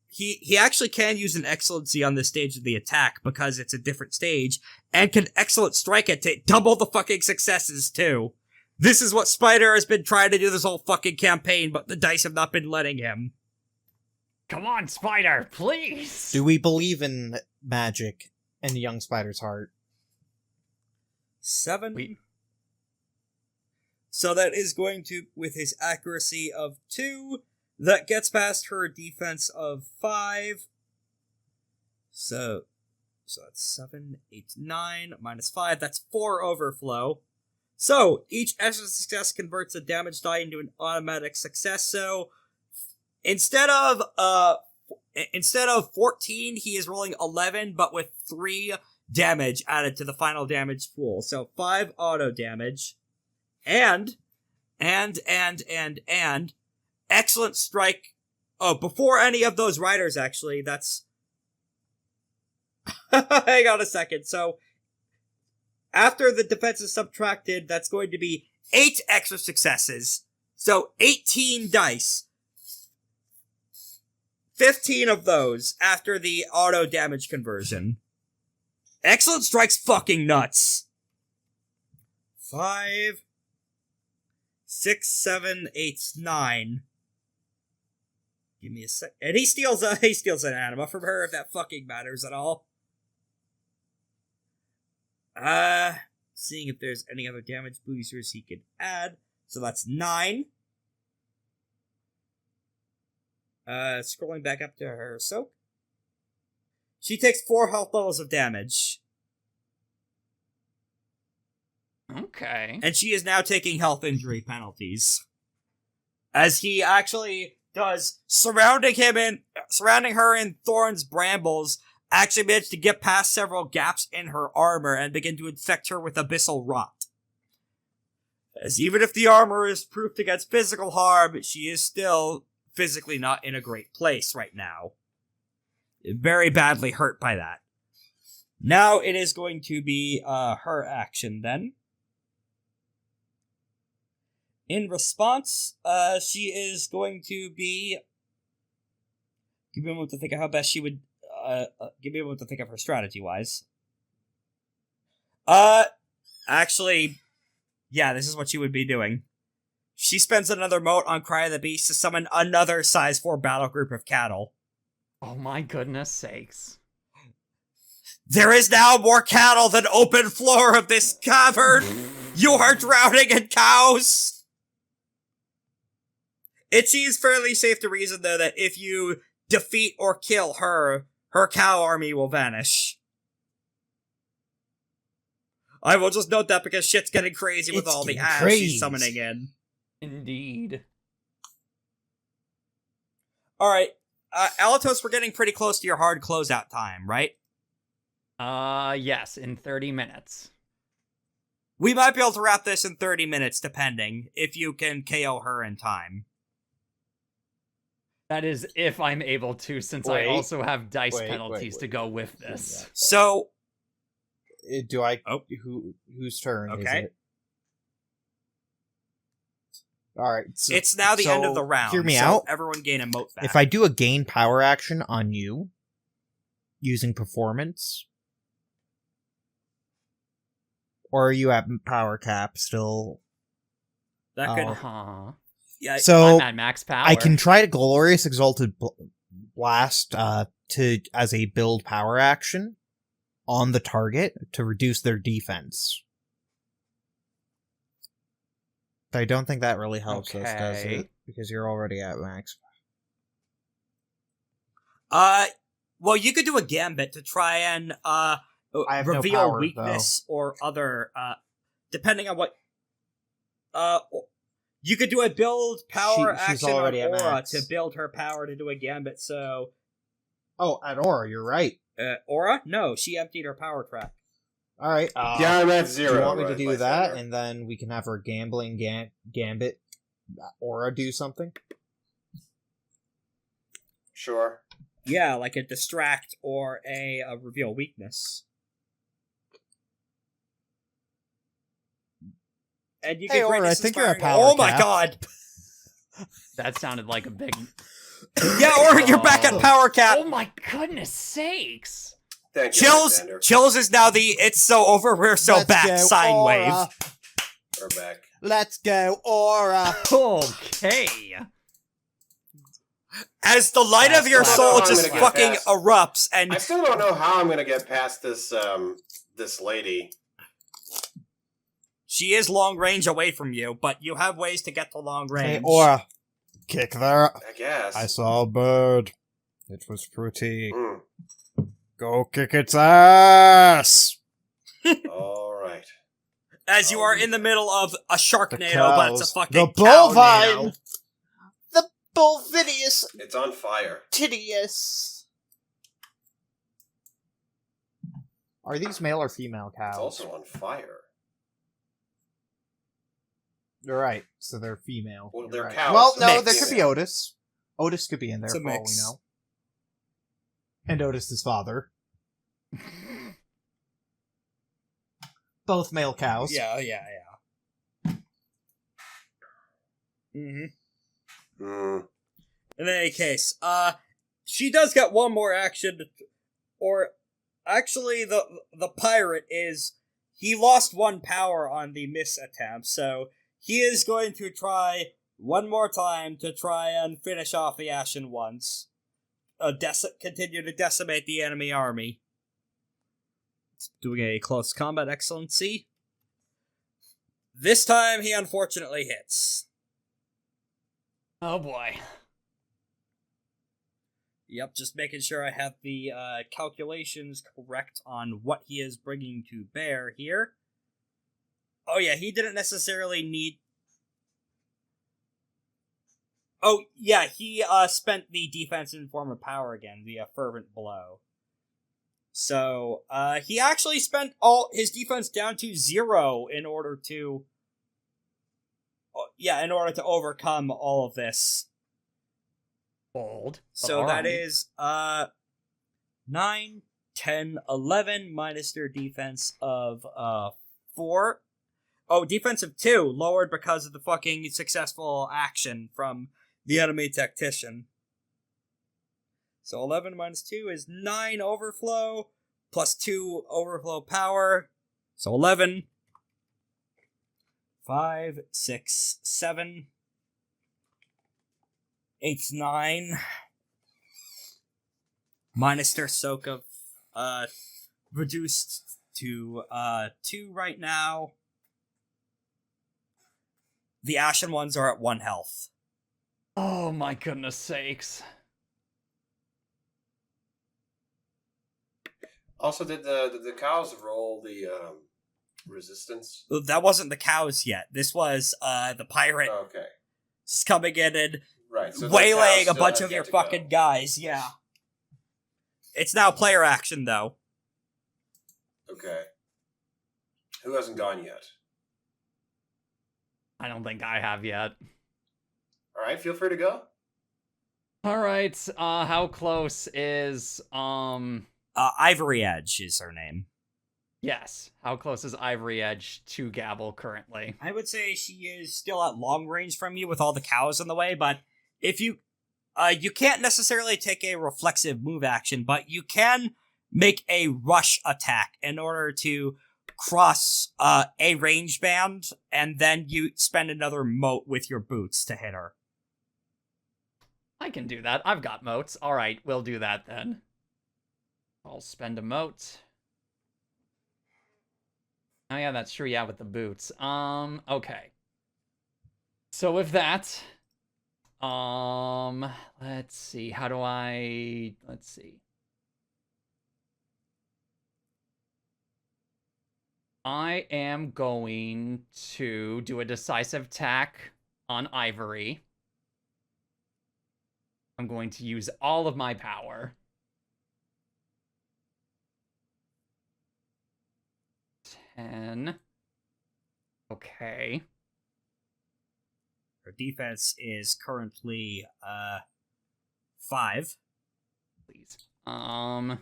Speaker 1: he actually can use an Excellency on this stage of the attack because it's a different stage, and can Excellent Strike it to double the fucking successes, too. This is what Spider has been trying to do this whole fucking campaign, but the dice have not been letting him.
Speaker 4: Come on, Spider, please!
Speaker 3: Do we believe in magic in the young Spider's heart?
Speaker 1: 7. So that is going to, with his accuracy of 2, that gets past her defense of 5. So that's 7, 8, 9, minus 5. That's 4 overflow. So each extra success converts a damage die into an automatic success. So instead of 14, he is rolling 11, but with 3 damage added to the final damage pool. So 5 auto damage. And Excellent Strike. Oh, before any of those riders, actually, that's... Hang on a second. So, after the defense is subtracted, that's going to be 8 extra successes. So, 18 dice. 15 of those after the auto damage conversion. Excellent Strike's fucking nuts. 5, 6, 7, 8, 9. Give me a sec. And he steals an anima from her, if that fucking matters at all. Seeing if there's any other damage boosters he could add. So that's 9. Scrolling back up to her soak. She takes 4 health levels of damage.
Speaker 4: Okay.
Speaker 1: And she is now taking health injury penalties. As he actually does, surrounding her in thorns, brambles, actually managed to get past several gaps in her armor and begin to infect her with abyssal rot. As even if the armor is proof against physical harm, she is still physically not in a great place right now. Very badly hurt by that. Now it is going to be her action then. In response, she is going to be... Give me a moment to think of how best she would... give me a moment to think of her strategy-wise. Actually, yeah, this is what she would be doing. She spends another mote on Cry of the Beast to summon another size 4 battle group of cattle.
Speaker 4: Oh my goodness sakes.
Speaker 1: There is now more cattle than open floor of this cavern! You are drowning in cows! It seems fairly safe to reason, though, that if you defeat or kill her, her cow army will vanish. I will just note that because shit's getting crazy with all the ass she's summoning in.
Speaker 4: Indeed.
Speaker 1: Alright, Alatos, we're getting pretty close to your hard closeout time, right?
Speaker 4: Yes, in 30 minutes.
Speaker 1: We might be able to wrap this in 30 minutes, depending, if you can KO her in time.
Speaker 4: That is if I'm able to, since I also have dice penalties to go with this.
Speaker 1: So...
Speaker 3: Do I... Oh. Whose turn is it? Alright. So,
Speaker 1: it's now the end of the round.
Speaker 3: Hear me out.
Speaker 1: Everyone gain a mote back.
Speaker 3: If I do a gain power action on you, using performance... Or are you at power cap still?
Speaker 1: That could...
Speaker 4: Yeah,
Speaker 3: so
Speaker 4: I'm at max power.
Speaker 3: I can try to Glorious Exalted Blast as a build power action on the target to reduce their defense. But I don't think that really helps us, does it? Because you're already at max.
Speaker 1: Well, you could do a gambit to try and reveal
Speaker 3: no power,
Speaker 1: weakness or other depending on what you could do a build power action on Aura to build her power to do a gambit, so...
Speaker 3: Oh, at Aura, you're right.
Speaker 1: Aura? No, she emptied her power track.
Speaker 3: Alright.
Speaker 2: Yeah, I'm at 0.
Speaker 3: Do you want me to do that, and then we can have her gambling gambit aura do something?
Speaker 2: Sure.
Speaker 1: Yeah, like a distract or a reveal weakness. And you
Speaker 3: Hey,
Speaker 1: can
Speaker 3: Aura, I
Speaker 1: this
Speaker 3: think you're a
Speaker 1: inspiring-
Speaker 3: power
Speaker 1: Oh my
Speaker 3: cast.
Speaker 1: god!
Speaker 4: That sounded like a big.
Speaker 1: Yeah, or you're back at Power Cat.
Speaker 4: Oh my goodness sakes!
Speaker 2: Thank you,
Speaker 1: Chills.
Speaker 2: Lythander.
Speaker 1: Chills is now the "it's so over, we're so
Speaker 3: Let's
Speaker 1: back"
Speaker 3: go,
Speaker 1: sine
Speaker 3: Aura.
Speaker 1: wave.
Speaker 2: We're back.
Speaker 3: Let's go, Aura.
Speaker 4: Okay.
Speaker 1: As the light of your
Speaker 4: Slash,
Speaker 1: soul
Speaker 2: slash.
Speaker 1: just
Speaker 2: I'm gonna
Speaker 1: fucking
Speaker 2: get past-
Speaker 1: erupts, and
Speaker 2: I still don't know how I'm gonna get past this this lady.
Speaker 1: she is long range away from you, but you have ways to get to long
Speaker 3: Hey,
Speaker 1: range.
Speaker 3: Aura. Kick there.
Speaker 2: I guess.
Speaker 3: I saw a bird. It was pretty.
Speaker 2: Mm.
Speaker 3: Go kick its ass.
Speaker 2: All right.
Speaker 1: As you are in the middle of a Sharknado, but it's a
Speaker 3: cows.
Speaker 1: fucking
Speaker 3: The bovine.
Speaker 1: cownado.
Speaker 3: The Bulvidius
Speaker 2: It's on fire.
Speaker 3: Tidius. Are these male or female
Speaker 2: It's
Speaker 3: cows?
Speaker 2: also on fire.
Speaker 3: You're right. So they're female.
Speaker 2: Well,
Speaker 3: You're
Speaker 2: they're
Speaker 3: right.
Speaker 2: cows,
Speaker 3: Well,
Speaker 2: so
Speaker 3: no,
Speaker 1: mix.
Speaker 3: there could be Otis. Otis could be in there
Speaker 1: It's a
Speaker 3: for all we
Speaker 1: mix.
Speaker 3: know. And Otis's father. Both male cows.
Speaker 1: Yeah. Mm-hmm.
Speaker 2: Mm.
Speaker 1: In any case, she does get one more action, or actually, the pirate is he lost one power on the miss attempt, so he is going to try one more time to try and finish off the Ashen Ones, continue to decimate the enemy army. It's doing a close combat excellency. This time, he unfortunately hits.
Speaker 4: Oh boy.
Speaker 1: Yep, just making sure I have the calculations correct on what he is bringing to bear here. Oh yeah, he didn't necessarily need... Oh yeah, he spent the defense in form of power again, the fervent blow. So, he actually spent all his defense down to 0 in order to... in order to overcome all of this.
Speaker 4: Bold.
Speaker 1: So that is 9, 10, 11 minus their defense of 4. Oh, defense of 2, lowered because of the fucking successful action from the enemy tactician. So 11 minus 2 is 9 overflow, plus 2 overflow power. So 11. 5, 6, 7. 8's 9. Minus their soak of reduced to 2 right now. The Ashen Ones are at 1 health.
Speaker 4: Oh my goodness sakes.
Speaker 2: Also, did the cows roll the resistance?
Speaker 1: That wasn't the cows yet. This was the pirate
Speaker 2: Okay.
Speaker 1: just coming in and
Speaker 2: Right. So the
Speaker 1: waylaying
Speaker 2: cows
Speaker 1: a
Speaker 2: still
Speaker 1: bunch
Speaker 2: have
Speaker 1: of
Speaker 2: yet
Speaker 1: your
Speaker 2: to go.
Speaker 1: fucking guys, yeah. It's now player action, though.
Speaker 2: Okay. Who hasn't gone yet?
Speaker 4: I don't think I have yet.
Speaker 2: All right. Feel free to go.
Speaker 4: All right. How close is
Speaker 1: Ivory Edge is her name.
Speaker 4: Yes. How close is Ivory Edge to Gavel currently?
Speaker 1: I would say she is still at long range from you with all the cows in the way, but if you you can't necessarily take a reflexive move action, but you can make a rush attack in order to cross a range band, and then you spend another moat with your boots to hit her.
Speaker 4: I can do that. I've got moats. All right, we'll do that then. I'll spend a moat. Oh yeah, that's true. Yeah, with the boots. Okay. So with that, let's see. How do I? Let's see. I am going to do a decisive attack on Ivory. I'm going to use all of my power. 10. Okay.
Speaker 1: Her defense is currently 5.
Speaker 4: Please. Nope.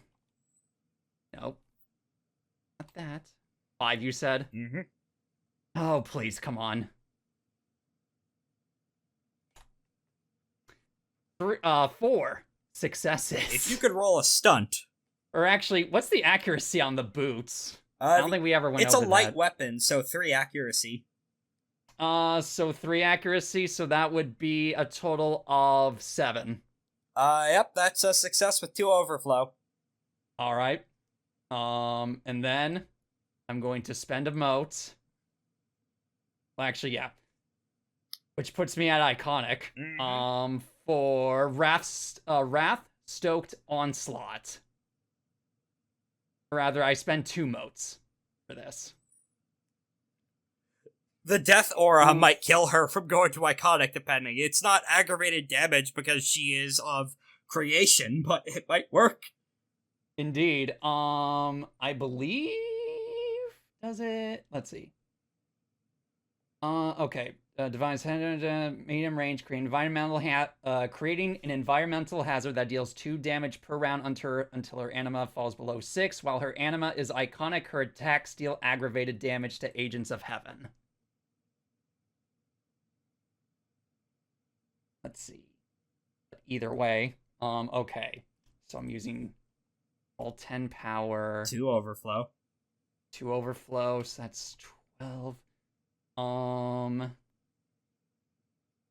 Speaker 4: Not that. 5, you said?
Speaker 1: Mm-hmm.
Speaker 4: Oh, please, come on. 4 successes.
Speaker 1: If you could roll a stunt.
Speaker 4: Or actually, what's the accuracy on the boots? I don't think we ever went
Speaker 1: over that. It's a light
Speaker 4: that.
Speaker 1: weapon, so 3 accuracy.
Speaker 4: So 3 accuracy, so that would be a total of 7.
Speaker 1: Yep, that's a success with 2 overflow.
Speaker 4: Alright. And then I'm going to spend a mote. Well, actually, yeah. Which puts me at iconic.
Speaker 1: Mm-hmm.
Speaker 4: For Wrath-Stoked Onslaught. Or rather, I spend 2 motes for this.
Speaker 1: The death aura might kill her from going to iconic, depending. It's not aggravated damage because she is of creation, but it might work.
Speaker 4: Indeed. I believe... Does it? Let's see. Okay. Divine medium range, creating an environmental hazard that deals 2 damage per round until her anima falls below 6. While her anima is iconic, her attacks deal aggravated damage to agents of heaven. Let's see. Either way, okay. So I'm using all 10 power.
Speaker 1: 2 overflow.
Speaker 4: 2 overflow, so that's 12.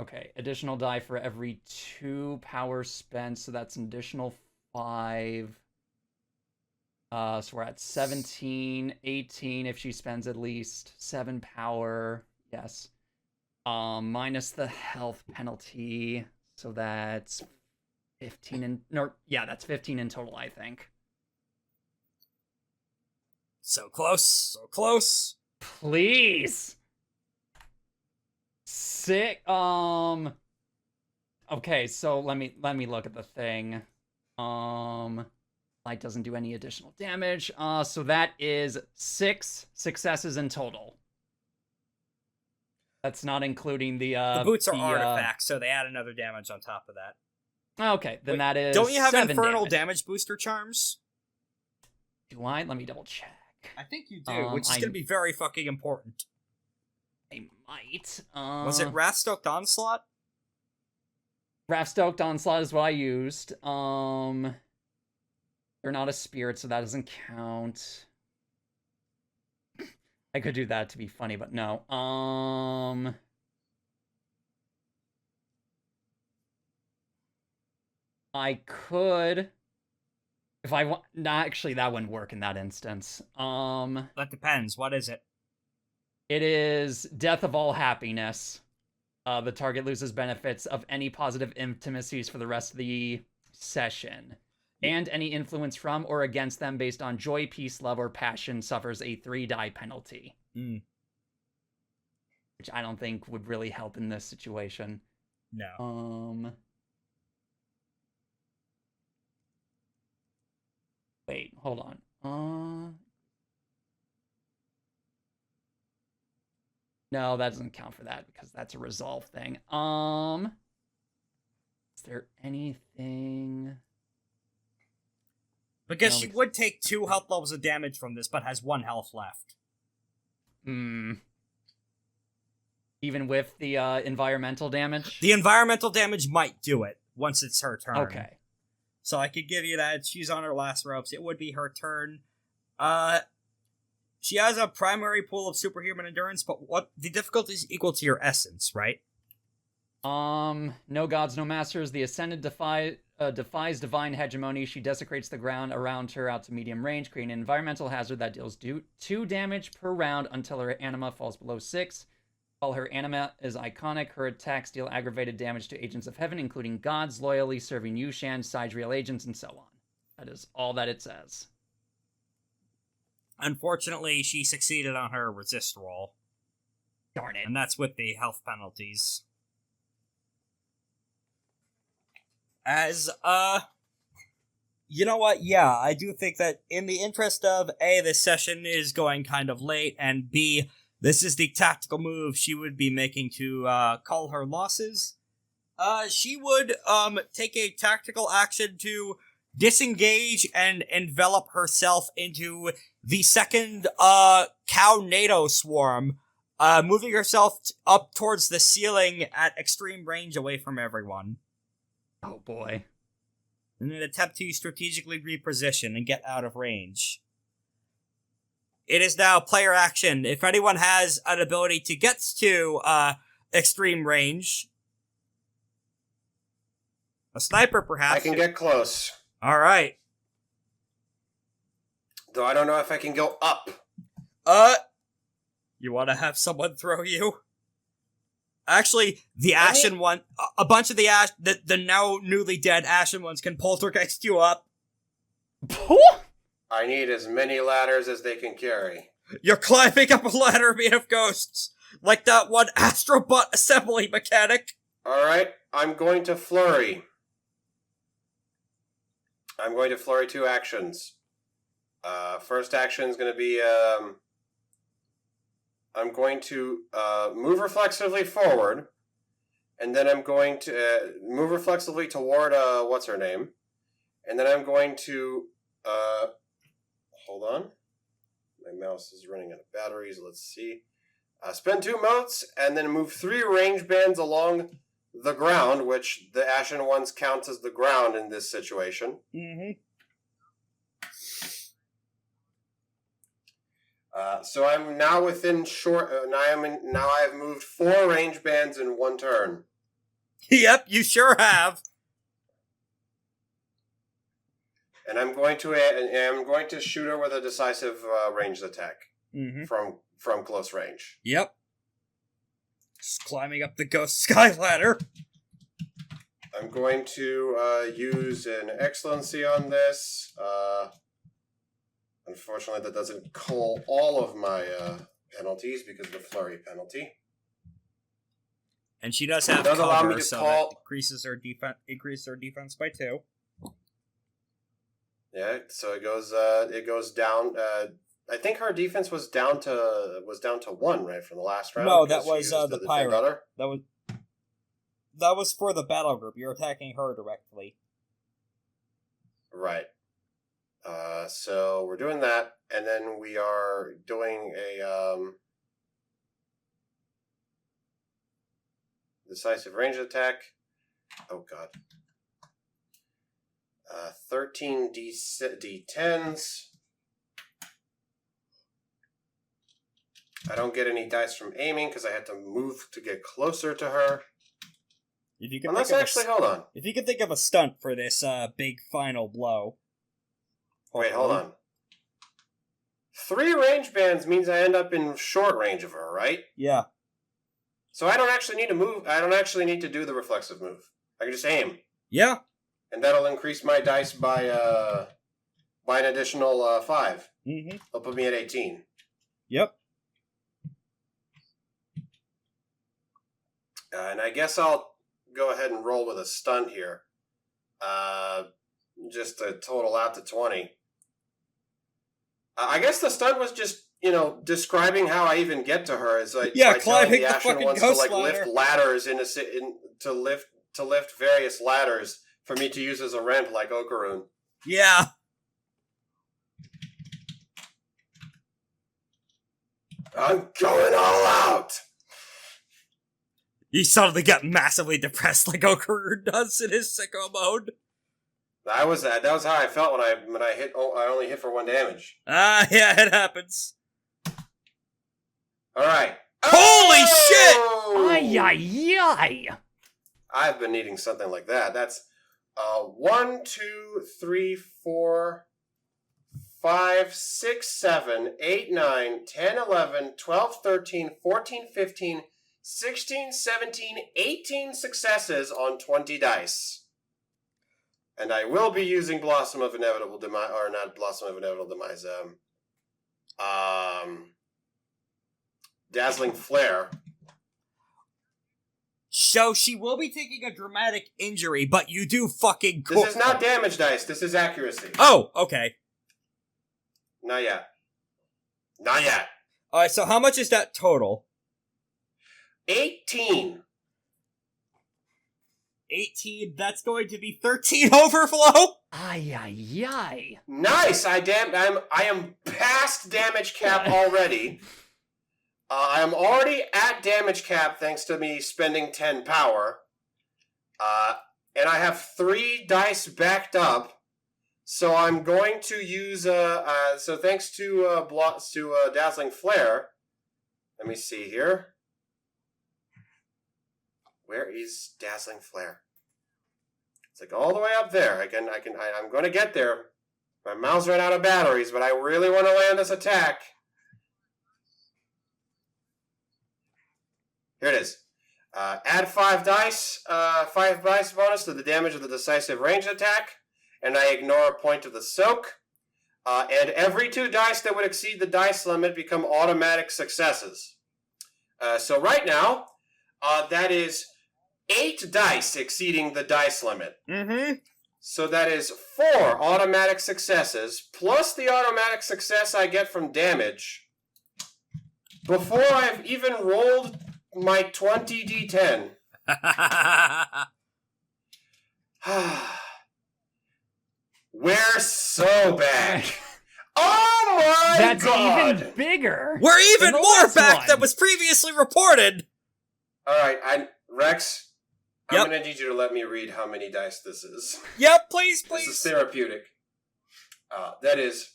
Speaker 4: Okay, additional die for every 2 power spent, so that's an additional 5. So we're at 17, 18 if she spends at least 7 power. Yes. Minus the health penalty, so that's 15 in... No, yeah, that's 15 in total, I think.
Speaker 1: So close, so close.
Speaker 4: Please! Sick. Okay, so let me look at the thing. Light doesn't do any additional damage. So that is 6 successes in total. That's not including the
Speaker 1: boots are artifacts, so they add another damage on top of that.
Speaker 4: Okay, then that is.
Speaker 1: Don't you have
Speaker 4: 7
Speaker 1: infernal
Speaker 4: damage
Speaker 1: booster charms?
Speaker 4: Do I? Let me double check.
Speaker 1: I think you do, which is going to be very fucking important.
Speaker 4: I might.
Speaker 1: Was it Wrath-Stoked Onslaught?
Speaker 4: Wrath-Stoked Onslaught is what I used. They're not a spirit, so that doesn't count. I could do that to be funny, but no. I could, if I want. Nah, actually, that wouldn't work in that instance.
Speaker 1: That depends. What is it?
Speaker 4: It is Death of All Happiness. The target loses benefits of any positive intimacies for the rest of the session. And any influence from or against them based on joy, peace, love, or passion suffers a 3-die penalty.
Speaker 1: Mm.
Speaker 4: Which I don't think would really help in this situation.
Speaker 1: No.
Speaker 4: Wait, hold on. No, that doesn't count for that because that's a resolve thing. Is there anything...
Speaker 1: Because she would take 2 health levels of damage from this, but has 1 health left.
Speaker 4: Even with the environmental damage?
Speaker 1: The environmental damage might do it once it's her turn.
Speaker 4: Okay.
Speaker 1: So I could give you that. She's on her last ropes. It would be her turn. She has a primary pool of superhuman endurance, but what the difficulty is equal to your essence, right?
Speaker 4: No gods, no masters. The Ascended defies divine hegemony. She desecrates the ground around her out to medium range, creating an environmental hazard that deals 2 damage per round until her anima falls below 6. While her anima is iconic, her attacks deal aggravated damage to agents of heaven, including gods loyally serving Yushan, Sidereal agents, and so on. That is all that it says.
Speaker 1: Unfortunately, she succeeded on her resist roll.
Speaker 4: Darn it.
Speaker 1: And that's with the health penalties. You know what? Yeah, I do think that in the interest of A, this session is going kind of late, and B, This is the tactical move she would be making to call her losses. She would take a tactical action to disengage and envelop herself into the second cow NATO swarm, moving herself up towards the ceiling at extreme range away from everyone.
Speaker 4: Oh boy.
Speaker 1: In an attempt to strategically reposition and get out of range. It is now player action. If anyone has an ability to get to extreme range, a sniper perhaps.
Speaker 2: I can get close.
Speaker 1: Alright.
Speaker 2: Though I don't know if I can go up.
Speaker 1: You want to have someone throw you? Actually, the Ashen One, a bunch of the now newly dead Ashen Ones can poltergeist you up.
Speaker 2: I need as many ladders as they can carry.
Speaker 1: You're climbing up a ladder made of ghosts, like that one Astrobot assembly mechanic.
Speaker 2: Alright, I'm going to flurry. I'm going to flurry 2 actions. First action is going to be, I'm going to move reflexively forward, and then I'm going to move reflexively toward, what's her name? And then I'm going to, hold on. My mouse is running out of batteries, let's see. Spend 2 motes, and then move 3 range bands along the ground, which the Ashen Ones counts as the ground in this situation.
Speaker 1: Mm-hmm.
Speaker 2: So I'm now within short. Now I have moved 4 range bands in 1 turn.
Speaker 1: Yep, you sure have.
Speaker 2: And I'm going to shoot her with a decisive ranged attack from close range.
Speaker 1: Yep. Just climbing up the ghost sky ladder.
Speaker 2: I'm going to use an excellency on this. Unfortunately, that doesn't call all of my penalties because of the flurry penalty.
Speaker 1: And she does have
Speaker 2: does allow me
Speaker 1: cover,
Speaker 2: to
Speaker 1: so
Speaker 2: call...
Speaker 1: that increases her defense by 2.
Speaker 2: Yeah, so it goes down. I think her defense was down to 1, right, from the last round.
Speaker 1: No, that was the pirate.
Speaker 2: Other.
Speaker 1: That was for the battle group. You're attacking her directly.
Speaker 2: Right. So we're doing that, and then we are doing a decisive range attack. Oh god. 13 D10s. I don't get any dice from aiming because I had to move to get closer to her.
Speaker 1: If you can
Speaker 2: hold on.
Speaker 1: If you can think of a stunt for this big final blow.
Speaker 2: Wait, hold on. 3 range bands means I end up in short range of her, right?
Speaker 1: Yeah.
Speaker 2: So I don't actually need to move. I don't actually need to do the reflexive move. I can just aim.
Speaker 1: Yeah.
Speaker 2: And that'll increase my dice by an additional 5.
Speaker 1: Mm-hmm.
Speaker 2: It'll put me at 18.
Speaker 1: Yep.
Speaker 2: And I guess I'll go ahead and roll with a stunt here. Just to total out to 20. I guess the stunt was just, describing how I even get to her. Is like
Speaker 1: climbing the
Speaker 2: Ashen
Speaker 1: fucking
Speaker 2: Ones
Speaker 1: ghost
Speaker 2: to
Speaker 1: ladder.
Speaker 2: lift ladders to lift various ladders for me to use as a ramp like Okarun.
Speaker 1: Yeah.
Speaker 2: I'm going all out.
Speaker 1: You suddenly get massively depressed like Okarun does in his sicko mode.
Speaker 2: That was how I felt when I hit. Oh, I only hit for 1 damage.
Speaker 1: Yeah, it happens.
Speaker 2: All right.
Speaker 1: Holy shit!
Speaker 4: Ay, ay, ay.
Speaker 2: I've been needing something like that. That's 1, 2, 3, 4, 5, 6, 7, 8, 9, 10, 11, 12, 13, 14, 15, 16, 17, 18 successes on 20 dice. And I will be using Blossom of Inevitable Demise, or not Blossom of Inevitable Demise, Dazzling Flare.
Speaker 1: So she will be taking a dramatic injury, but you do fucking cool.
Speaker 2: This is not damage dice, this is accuracy.
Speaker 1: Oh, okay.
Speaker 2: Not yet. Not yet.
Speaker 1: Alright, so how much is that total?
Speaker 2: 18.
Speaker 1: 18, that's going to be 13 overflow?
Speaker 4: Ay, ay, ay.
Speaker 2: Nice! I am past damage cap already. I am already at damage cap thanks to me spending 10 power. And I have 3 dice backed up. So I'm going to use so thanks to Dazzling Flare. Let me see here. Where is Dazzling Flare? It's like all the way up there. I'm going to get there. My mouse ran out of batteries, but I really want to land this attack. Here it is. Add 5 dice bonus to the damage of the decisive range attack, and I ignore a point of the soak. And every 2 dice that would exceed the dice limit become automatic successes. So right now, that is 8 dice exceeding the dice limit.
Speaker 1: Mm-hmm.
Speaker 2: So that is 4 automatic successes, plus the automatic success I get from damage, before I've even rolled my 20d10. We're so back. Oh my
Speaker 4: That's
Speaker 2: god!
Speaker 4: even bigger.
Speaker 1: We're even
Speaker 4: than the
Speaker 1: more
Speaker 4: last
Speaker 1: back
Speaker 4: one.
Speaker 1: than was previously reported!
Speaker 2: Alright, Rex,
Speaker 1: Yep.
Speaker 2: I'm gonna need you to let me read how many dice this is.
Speaker 1: Yep, please,
Speaker 2: This is
Speaker 1: please.
Speaker 2: therapeutic. That is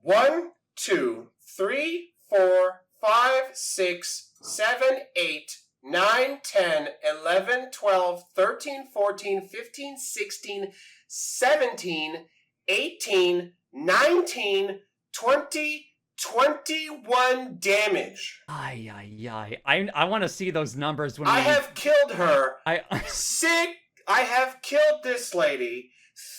Speaker 2: 1, 2, 3, 4, 5, 6, 7, 8, 9, 10, 11, 12, 13, 14, 15, 16, 17, 18, 19, 20, 21 damage.
Speaker 4: Ay, ay, ay. I want to see those numbers when
Speaker 2: I
Speaker 4: we...
Speaker 2: have killed her.
Speaker 4: I
Speaker 2: I have killed this lady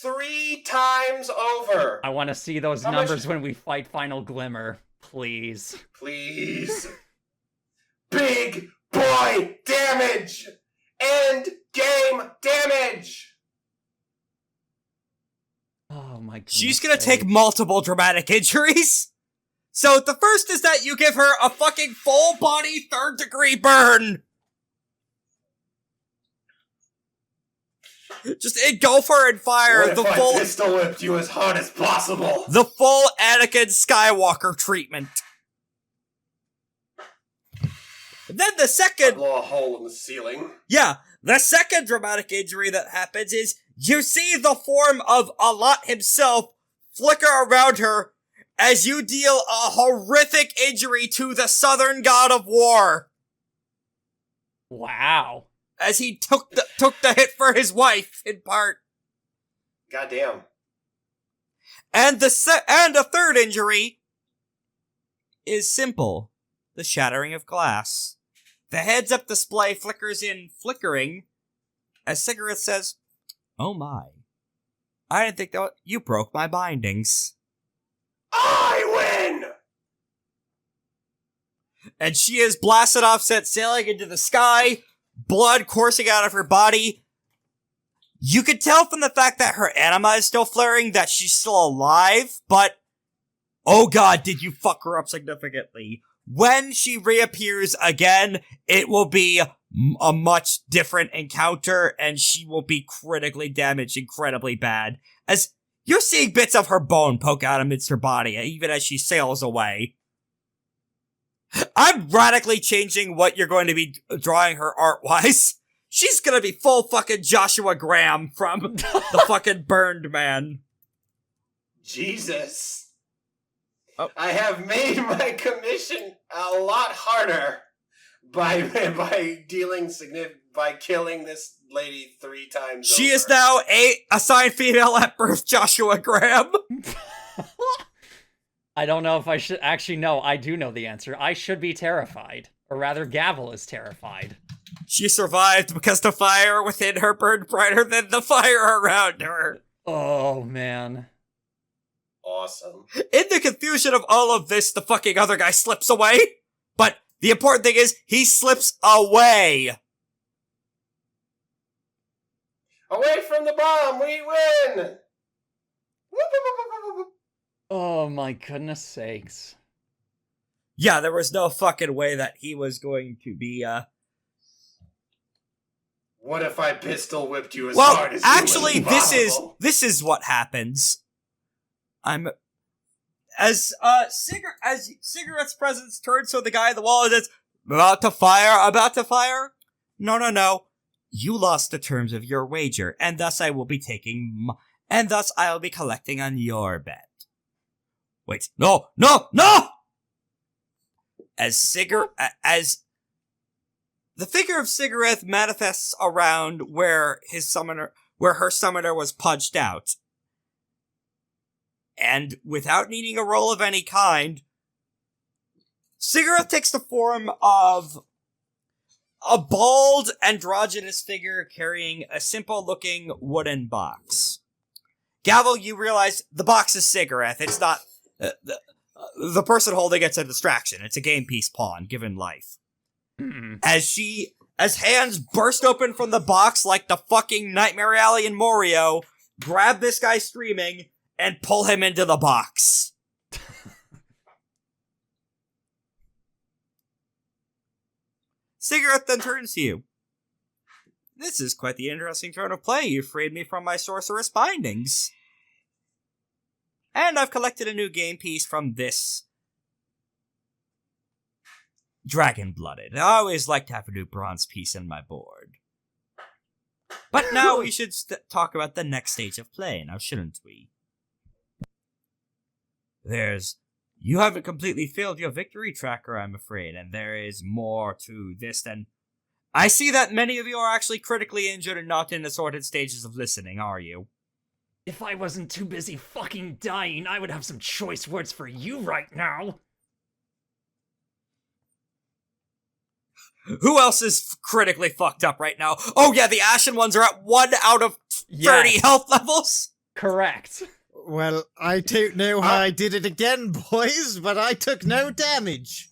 Speaker 2: 3 times over.
Speaker 4: I want to see those
Speaker 2: How much-
Speaker 4: numbers when we fight Final Glimmer. Please.
Speaker 2: Please. Big boy damage! End game damage!
Speaker 4: Oh my god.
Speaker 1: She's gonna take multiple dramatic injuries. So the first is that you give her a fucking full body 3rd degree burn. Just engulf her in fire.
Speaker 2: What if I pistol whipped you as hard as possible?
Speaker 1: The full Anakin Skywalker treatment. And then the second,
Speaker 2: Blow a hole in the ceiling.
Speaker 1: the second dramatic injury that happens is you see the form of Ahlat himself flicker around her as you deal a horrific injury to the Southern God of War.
Speaker 4: Wow.
Speaker 1: As he took the hit for his wife, in part.
Speaker 2: Goddamn.
Speaker 1: And the third injury is simple. The shattering of glass. The heads-up display flickers in flickering as Cigarette says, "Oh my. I didn't think that you broke my bindings."
Speaker 2: I win!
Speaker 1: And she is blasted off set, sailing into the sky, blood coursing out of her body. You could tell from the fact that her anima is still flaring that she's still alive, but oh god, did you fuck her up significantly. When she reappears again, it will be a much different encounter, and she will be critically damaged incredibly bad, as you're seeing bits of her bone poke out amidst her body, even as she sails away. I'm radically changing what you're going to be drawing her art-wise. She's gonna be full fucking Joshua Graham from the fucking Burned Man.
Speaker 2: Jesus.
Speaker 1: Oh.
Speaker 2: I have made my commission a lot harder by killing this lady 3 times
Speaker 1: She
Speaker 2: over.
Speaker 1: is now a assigned female at birth, Joshua Graham.
Speaker 4: I don't know if I should... Actually, no, I do know the answer. I should be terrified. Or rather, Gavel is terrified.
Speaker 1: She survived because the fire within her burned brighter than the fire around her.
Speaker 4: Oh, man.
Speaker 2: Awesome.
Speaker 1: In the confusion of all of this, the fucking other guy slips away. But the important thing is, he slips away.
Speaker 2: Away from the bomb, we win!
Speaker 4: Oh, my goodness sakes.
Speaker 1: Yeah, there was no fucking way that he was going to be,
Speaker 2: What if I pistol whipped you as
Speaker 1: Well,
Speaker 2: hard as
Speaker 1: actually,
Speaker 2: humanly possible?
Speaker 1: this is what happens. As Cigarette's presence turns to the guy at the wall and says, about to fire? No. You lost the terms of your wager, and thus I will be I'll be collecting on your bet. Wait, no! As the figure of Cigarette manifests around where her summoner was punched out. And without needing a roll of any kind, Cigarette takes the form of a bald, androgynous figure carrying a simple-looking wooden box. Gavel, you realize the box is Cigarette. It's not... the person holding it's a distraction. It's a game piece pawn, given life. As hands burst open from the box like the fucking Nightmare Alley in Morio, grab this guy streaming, and pull him into the box. Cigarette then turns to you. This is quite the interesting turn of play. You freed me from my sorceress bindings. And I've collected a new game piece from this Dragonblooded. I always like to have a new bronze piece in my board. But now we should talk about the next stage of play, now shouldn't we? You haven't completely filled your victory tracker, I'm afraid, and there is more to this than... I see that many of you are actually critically injured and not in the sorted stages of listening, are you?
Speaker 4: If I wasn't too busy fucking dying, I would have some choice words for you right now.
Speaker 1: Who else is critically fucked up right now? Oh yeah, the Ashen Ones are at 1 out of 30 health levels?
Speaker 4: Correct.
Speaker 3: Well, I don't know how I did it again, boys, but I took no damage.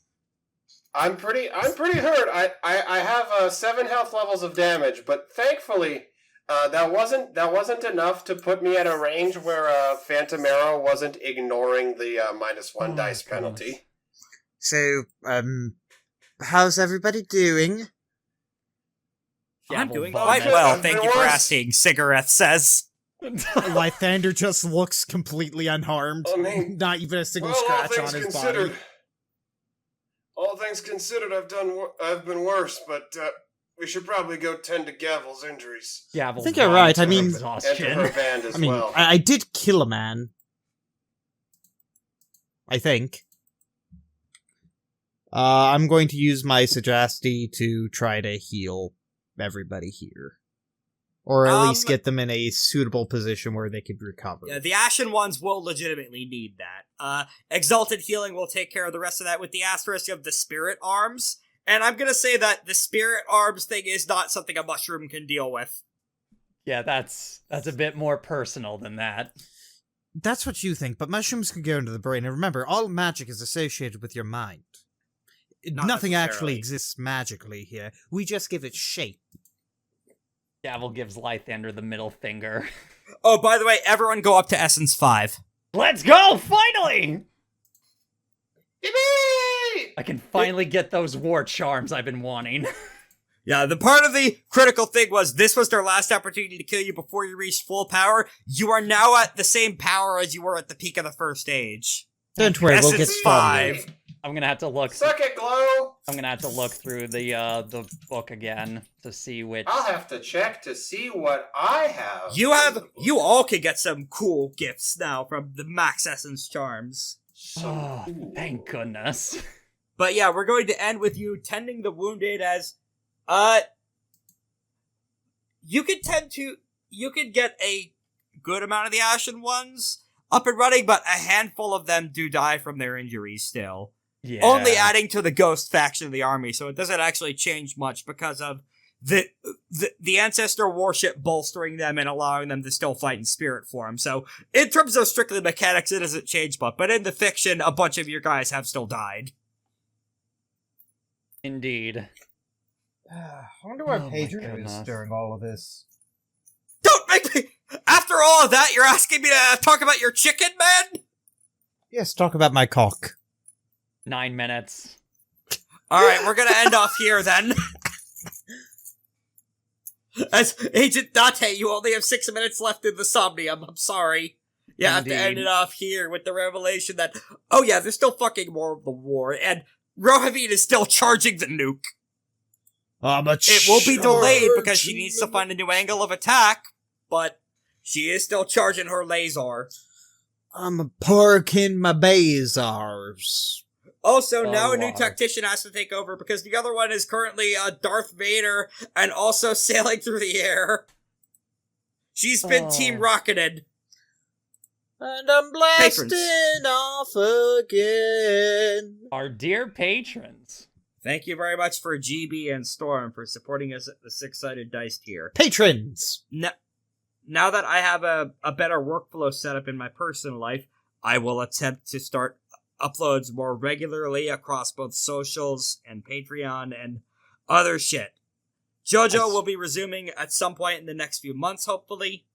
Speaker 2: I'm pretty hurt. I have 7 health levels of damage, but thankfully, that wasn't enough to put me at a range where Phantom Arrow wasn't ignoring the -1 dice penalty.
Speaker 3: So, how's everybody doing?
Speaker 1: I'm doing quite well, thank you for asking, Cigarette says.
Speaker 3: Lythander just looks completely unharmed.
Speaker 2: I mean,
Speaker 3: not even a single scratch on his body.
Speaker 2: All things considered, I've been worse, but we should probably go tend to Gavel's injuries.
Speaker 3: I think you're right. I mean,
Speaker 2: and to her band as well.
Speaker 3: I did kill a man. I think. I'm going to use my sagacity to try to heal everybody here. Or at least get them in a suitable position where they could recover.
Speaker 1: Yeah, the Ashen Ones will legitimately need that. Exalted Healing will take care of the rest of that with the asterisk of the Spirit Arms. And I'm gonna say that the Spirit Arms thing is not something a mushroom can deal with.
Speaker 4: Yeah, that's a bit more personal than that.
Speaker 3: That's what you think, but mushrooms can go into the brain. And remember, all magic is associated with your mind. Nothing actually exists magically here. We just give it shape.
Speaker 4: Gavel gives Lythander the middle finger.
Speaker 1: Oh, by the way, everyone go up to Essence 5.
Speaker 4: Let's go! Finally!
Speaker 2: Yippee!
Speaker 4: I can finally get those war charms I've been wanting.
Speaker 1: Yeah, the part of the critical thing was this was their last opportunity to kill you before you reached full power. You are now at the same power as you were at the peak of the first stage.
Speaker 3: Don't worry, we'll get
Speaker 1: Essence 5.
Speaker 4: I'm gonna have to look.
Speaker 2: Suck it, Glow!
Speaker 4: I'm gonna have to look through the book again to see which.
Speaker 2: I'll have to check to see what I have.
Speaker 1: You all can get some cool gifts now from the Max Essence charms.
Speaker 4: So cool. Thank goodness.
Speaker 1: But yeah, we're going to end with you tending the wounded as, you could get a good amount of the Ashen Ones up and running, but a handful of them do die from their injuries still.
Speaker 4: Yeah.
Speaker 1: Only adding to the ghost faction of the army, so it doesn't actually change much because of the ancestor worship bolstering them and allowing them to still fight in spirit form. So, in terms of strictly mechanics, it doesn't change much, but in the fiction, a bunch of your guys have still died.
Speaker 4: Indeed.
Speaker 3: I wonder where Pedro is during all of this.
Speaker 1: Don't make me... After all of that, you're asking me to talk about your chicken, man?
Speaker 3: Yes, talk about my cock.
Speaker 4: 9 minutes.
Speaker 1: Alright, we're gonna end off here then. As Agent Date, you only have 6 minutes left in the Somnium. I'm sorry. You have to end it off here with the revelation that, oh yeah, there's still fucking more of the war, and Rohavine is still charging the nuke. It will be delayed because she needs to find a new angle of attack, but she is still charging her laser.
Speaker 3: I'm parking my bazars.
Speaker 1: Also, now a new tactician has to take over because the other one is currently Darth Vader and also sailing through the air. She's been team rocketed.
Speaker 3: And I'm blasting off again.
Speaker 4: Our dear patrons.
Speaker 1: Thank you very much for GB and Storm for supporting us at the 6-sided dice tier.
Speaker 3: Patrons!
Speaker 1: Now that I have a better workflow set up in my personal life, I will attempt to start uploads more regularly across both socials and Patreon and other shit. JoJo will be resuming at some point in the next few months, hopefully.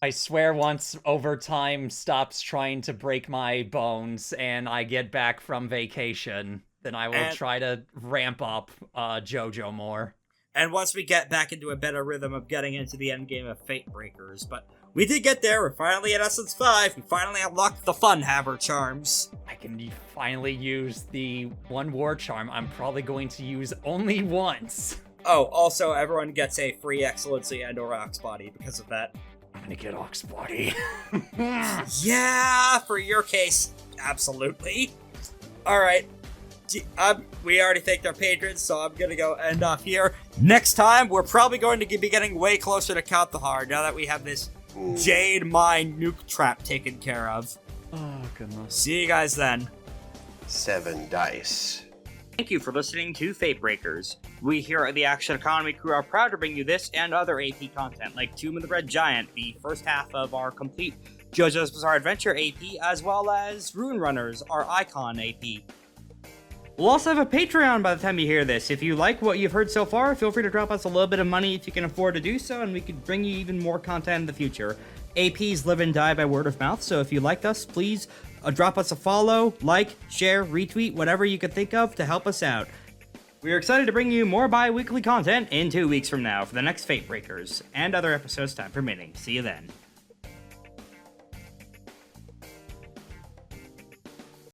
Speaker 4: I swear once overtime stops trying to break my bones and I get back from vacation, then I will try to ramp up JoJo more.
Speaker 1: And once we get back into a better rhythm of getting into the endgame of FateBreakers, but we did get there. We're finally at Essence 5. We finally unlocked the Fun Haver charms.
Speaker 4: I can finally use the one war charm I'm probably going to use only once.
Speaker 1: Oh, also everyone gets a free Excellency and or Ox Body because of that.
Speaker 4: I'm gonna get Ox Body.
Speaker 1: Yeah, for your case, absolutely. Alright. We already thanked our patrons, so I'm gonna go end off here. Next time, we're probably going to be getting way closer to Kandahar now that we have this Jade mine nuke trap taken care of.
Speaker 4: Oh, goodness.
Speaker 1: See you guys then.
Speaker 2: 7 dice.
Speaker 1: Thank you for listening to FateBreakers. We here at the Action Economy crew are proud to bring you this and other AP content, like Tomb of the Red Giant, the first half of our complete JoJo's Bizarre Adventure AP, as well as Rune Runners, our Icon AP. We'll also have a Patreon by the time you hear this. If you like what you've heard so far, feel free to drop us a little bit of money if you can afford to do so, and we could bring you even more content in the future. APs live and die by word of mouth, so if you liked us, please drop us a follow, like, share, retweet, whatever you could think of to help us out. We are excited to bring you more bi-weekly content in 2 weeks from now for the next FateBreakers, and other episodes time permitting. See you then.